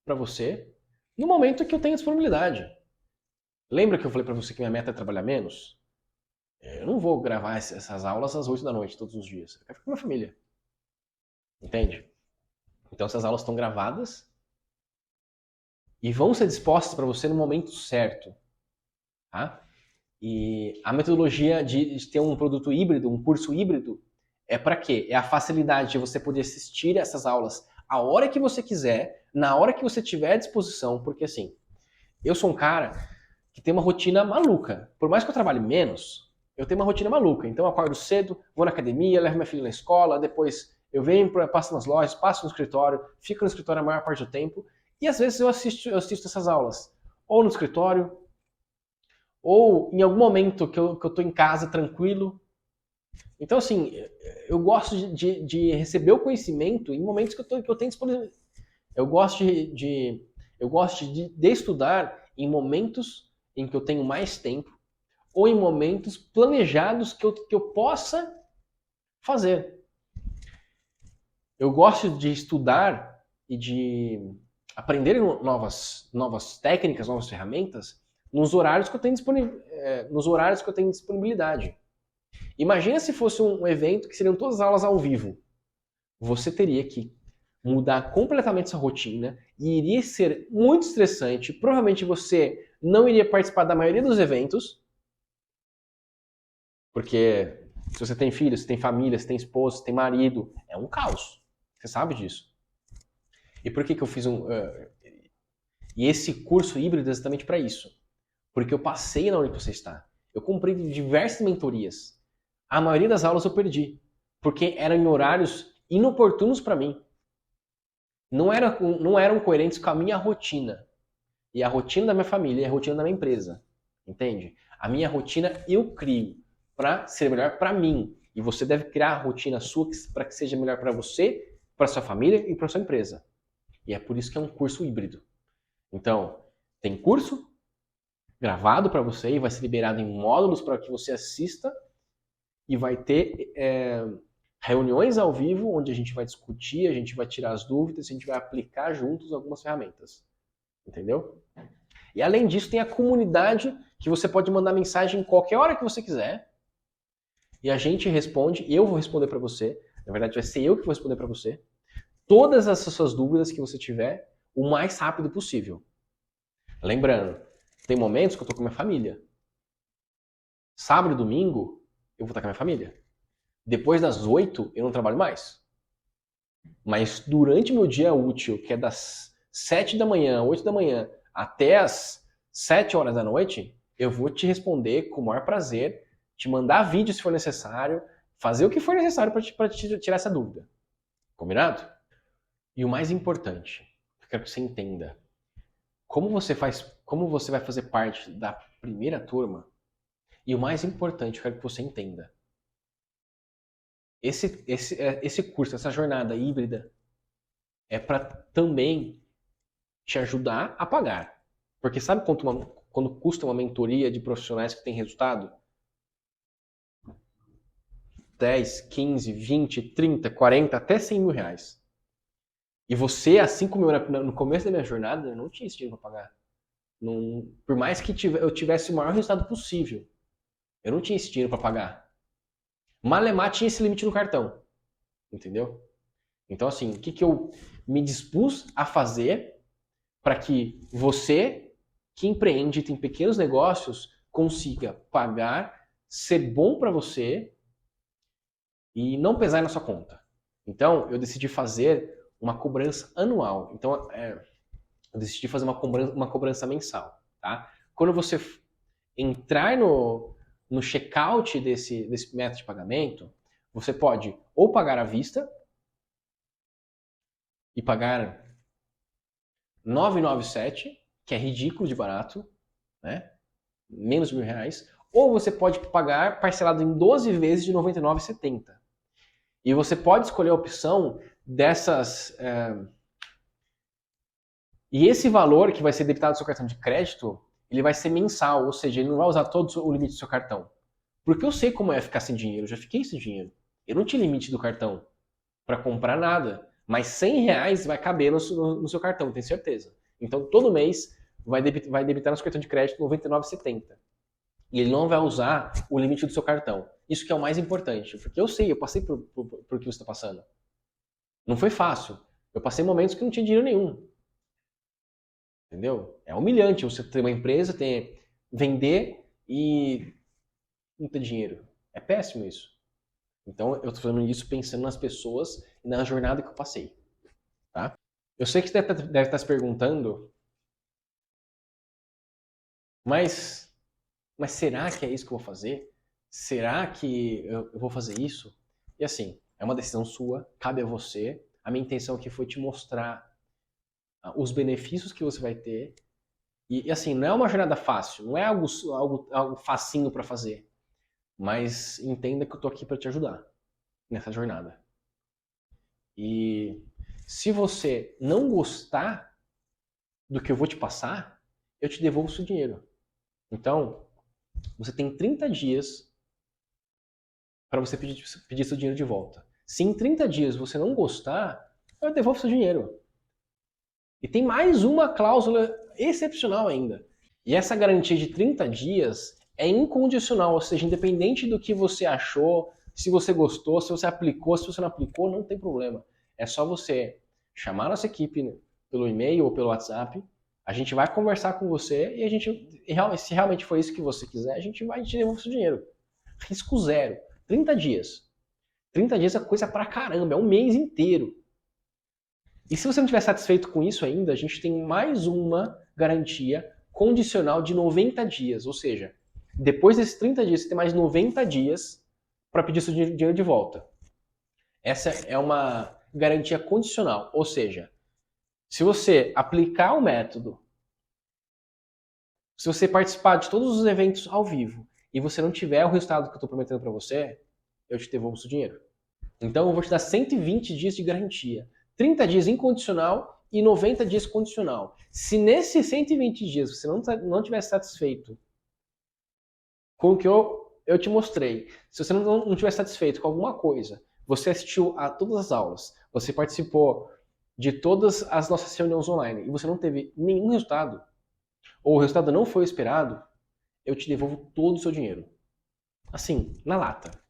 para você no momento que eu tenho disponibilidade. Lembra que eu falei para você que minha meta é trabalhar menos? Eu não vou gravar essas aulas às 8 da noite todos os dias. Eu quero ficar com a minha família. Entende? Então essas aulas estão gravadas e vão ser dispostas para você no momento certo. Tá? E a metodologia de ter um produto híbrido, um curso híbrido, é para quê? É a facilidade de você poder assistir essas aulas a hora que você quiser, na hora que você tiver à disposição, porque assim, eu sou um cara que tem uma rotina maluca. Por mais que eu trabalhe menos, eu tenho uma rotina maluca. Então eu acordo cedo, vou na academia, levo minha filha na escola, depois eu venho, passo nas lojas, passo no escritório, fico no escritório a maior parte do tempo, e às vezes eu assisto essas aulas, ou no escritório, ou em algum momento que eu tô em casa tranquilo. Então, assim, eu gosto de receber o conhecimento em momentos que eu tenho disponível. Eu gosto de estudar em momentos em que eu tenho mais tempo ou em momentos planejados que eu possa fazer. Eu gosto de estudar e de aprender novas técnicas, novas ferramentas nos horários que eu tenho disponibilidade. Imagina se fosse um evento que seriam todas as aulas ao vivo. Você teria que mudar completamente sua rotina e iria ser muito estressante. Provavelmente você não iria participar da maioria dos eventos, porque se você tem filhos, se tem família, se tem esposa, se tem marido, é um caos. Você sabe disso. E por que eu fiz e esse curso híbrido é exatamente para isso. Porque eu passei na onde você está. Eu comprei diversas mentorias. A maioria das aulas eu perdi, porque eram em horários inoportunos para mim. Não eram coerentes com a minha rotina. E a rotina da minha família e a rotina da minha empresa. Entende? A minha rotina eu crio para ser melhor para mim. E você deve criar a rotina sua para que seja melhor para você, para sua família e para sua empresa. E é por isso que é um curso híbrido. Então, tem curso gravado para você e vai ser liberado em módulos para que você assista e vai ter reuniões ao vivo onde a gente vai discutir, a gente vai tirar as dúvidas, a gente vai aplicar juntos algumas ferramentas. Entendeu? E além disso, tem a comunidade que você pode mandar mensagem qualquer hora que você quiser e a gente responde, eu vou responder para você, na verdade vai ser eu que vou responder para você, todas essas suas dúvidas que você tiver o mais rápido possível. Lembrando, tem momentos que eu tô com minha família. Sábado e domingo, eu vou estar com a minha família. Depois das 8, eu não trabalho mais. Mas durante o meu dia útil, que é das 7 da manhã, 8 da manhã, até as 7 horas da noite, eu vou te responder com o maior prazer, te mandar vídeo se for necessário, fazer o que for necessário para te tirar essa dúvida. Combinado? E o mais importante, eu quero que você entenda, como você vai fazer parte da primeira turma, e o mais importante, eu quero que você entenda, esse curso, essa jornada híbrida, é para também te ajudar a pagar. Porque sabe quando custa uma mentoria de profissionais que tem resultado? 10, 15, 20, 30, 40, até 100 mil reais. E você, assim como eu no começo da minha jornada, eu não tinha esse dinheiro para pagar. Não, por mais que eu tivesse o maior resultado possível, eu não tinha esse dinheiro para pagar. Malemar tinha esse limite no cartão. Entendeu? Então, assim, o que eu me dispus a fazer para que você, que empreende e tem pequenos negócios, consiga pagar, ser bom para você e não pesar na sua conta. Então, eu decidi fazer uma cobrança anual. Então, eu decidi fazer uma cobrança mensal. Tá? Quando você entrar no checkout desse método de pagamento, você pode ou pagar à vista e pagar 997, que é ridículo de barato, né? Menos de R$ 1.000, ou você pode pagar parcelado em 12 vezes de R$ 99,70. E você pode escolher a opção dessas. E esse valor que vai ser debitado do seu cartão de crédito, ele vai ser mensal, ou seja, ele não vai usar todo o limite do seu cartão. Porque eu sei como é ficar sem dinheiro, eu já fiquei sem dinheiro. Eu não tinha limite do cartão para comprar nada, mas R$ 100 vai caber no seu cartão, tenho certeza. Então todo mês vai debitar no seu cartão de crédito R$ 99,70. E ele não vai usar o limite do seu cartão. Isso que é o mais importante, porque eu sei, eu passei por que você está passando. Não foi fácil. Eu passei momentos que não tinha dinheiro nenhum. Entendeu? É humilhante você ter uma empresa, vender e não ter dinheiro. É péssimo isso. Então eu estou fazendo isso pensando nas pessoas e na jornada que eu passei. Tá? Eu sei que você deve estar se perguntando, mas será que é isso que eu vou fazer? Será que eu vou fazer isso? E assim, É uma decisão sua, cabe a você. A minha intenção aqui foi te mostrar os benefícios que você vai ter. E assim, não é uma jornada fácil, não é algo facinho para fazer. Mas entenda que eu tô aqui para te ajudar nessa jornada. E se você não gostar do que eu vou te passar, eu te devolvo o seu dinheiro. Então, você tem 30 dias para você pedir seu dinheiro de volta. Se em 30 dias você não gostar, eu devolvo seu dinheiro. E tem mais uma cláusula excepcional ainda. E essa garantia de 30 dias é incondicional, ou seja, independente do que você achou, se você gostou, se você aplicou, se você não aplicou, não tem problema. É só você chamar a nossa equipe pelo e-mail ou pelo WhatsApp, a gente vai conversar com você e a gente, se realmente for isso que você quiser, a gente vai te devolver o seu dinheiro. Risco zero. 30 dias. 30 dias é coisa pra caramba, é um mês inteiro. E se você não estiver satisfeito com isso ainda, a gente tem mais uma garantia condicional de 90 dias. Ou seja, depois desses 30 dias, você tem mais 90 dias para pedir seu dinheiro de volta. Essa é uma garantia condicional. Ou seja, se você aplicar o método, se você participar de todos os eventos ao vivo e você não tiver o resultado que eu estou prometendo para você, eu te devolvo o seu dinheiro. Então eu vou te dar 120 dias de garantia. 30 dias incondicional e 90 dias condicional. Se nesses 120 dias você não estiver satisfeito com o que eu te mostrei, se você não estiver satisfeito com alguma coisa, você assistiu a todas as aulas, você participou de todas as nossas reuniões online e você não teve nenhum resultado, ou o resultado não foi esperado, eu te devolvo todo o seu dinheiro. Assim, na lata.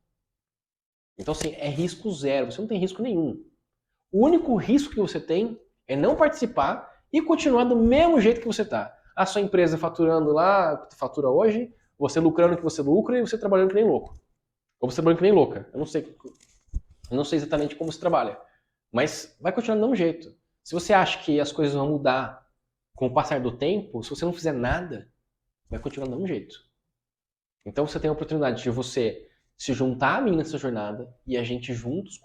Então, assim, é risco zero, você não tem risco nenhum. O único risco que você tem é não participar e continuar do mesmo jeito que você está. A sua empresa faturando lá, que fatura hoje, você lucrando o que você lucra e você trabalhando que nem louco. Ou você trabalhando que nem louca. Eu não sei exatamente como você trabalha. Mas vai continuar do mesmo jeito. Se você acha que as coisas vão mudar com o passar do tempo, se você não fizer nada, vai continuar do mesmo jeito. Então você tem a oportunidade de você se juntar a mim nessa jornada e a gente juntos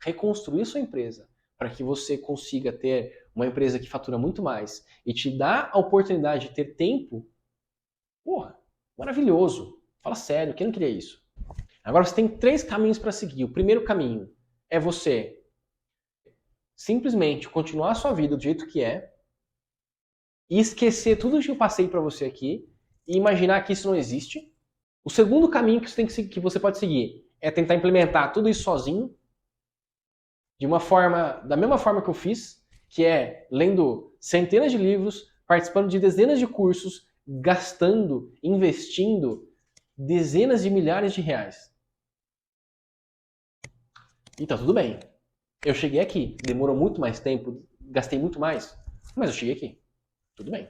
reconstruir sua empresa para que você consiga ter uma empresa que fatura muito mais e te dá a oportunidade de ter tempo. Porra, maravilhoso. Fala sério, quem não queria isso? Agora você tem 3 caminhos para seguir. O primeiro caminho é você simplesmente continuar a sua vida do jeito que é e esquecer tudo que eu passei para você aqui e imaginar que isso não existe. O segundo caminho que você pode seguir é tentar implementar tudo isso sozinho, da mesma forma que eu fiz, que é lendo centenas de livros, participando de dezenas de cursos, gastando, investindo dezenas de milhares de reais. E tá tudo bem. Eu cheguei aqui, demorou muito mais tempo, gastei muito mais, mas eu cheguei aqui. Tudo bem.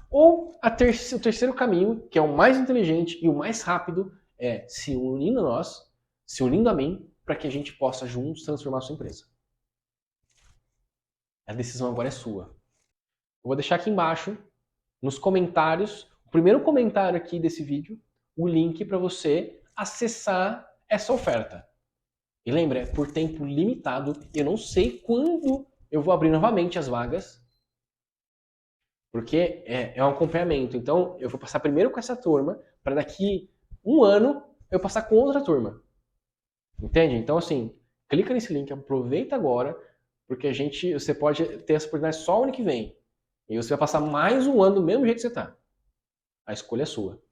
Ou o terceiro caminho, que é o mais inteligente e o mais rápido, é se unindo a nós, se unindo a mim, para que a gente possa juntos transformar a sua empresa. A decisão agora é sua. Eu vou deixar aqui embaixo, nos comentários, o primeiro comentário aqui desse vídeo, o link para você acessar essa oferta. E lembra, é por tempo limitado. Eu não sei quando eu vou abrir novamente as vagas, porque é um acompanhamento. Então, eu vou passar primeiro com essa turma, para daqui um ano eu passar com outra turma. Entende? Então, assim, clica nesse link, aproveita agora, porque você pode ter essa oportunidade só o ano que vem. E você vai passar mais um ano do mesmo jeito que você está. A escolha é sua.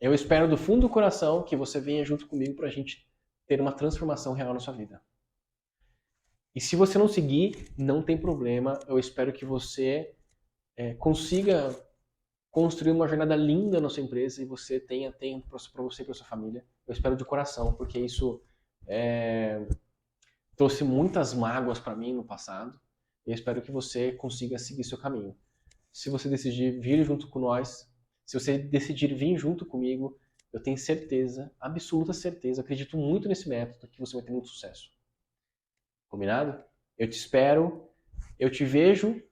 Eu espero do fundo do coração que você venha junto comigo para a gente ter uma transformação real na sua vida. E se você não seguir, não tem problema. Eu espero que você consiga construir uma jornada linda na sua empresa e você tenha tempo para você e para sua família. Eu espero de coração, porque isso trouxe muitas mágoas para mim no passado. E eu espero que você consiga seguir seu caminho. Se você decidir vir junto com nós, se você decidir vir junto comigo, eu tenho certeza, absoluta certeza, acredito muito nesse método, que você vai ter muito sucesso. Combinado? Eu te espero, eu te vejo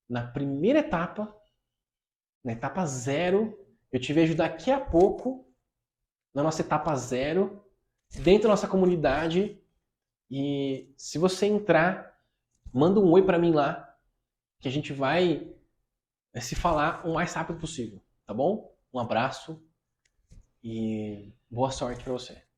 na primeira etapa, na etapa 0, eu te vejo daqui a pouco, na nossa etapa 0, dentro da nossa comunidade, E se você entrar, manda um oi para mim lá, que a gente vai se falar o mais rápido possível, tá bom? Um abraço e boa sorte para você.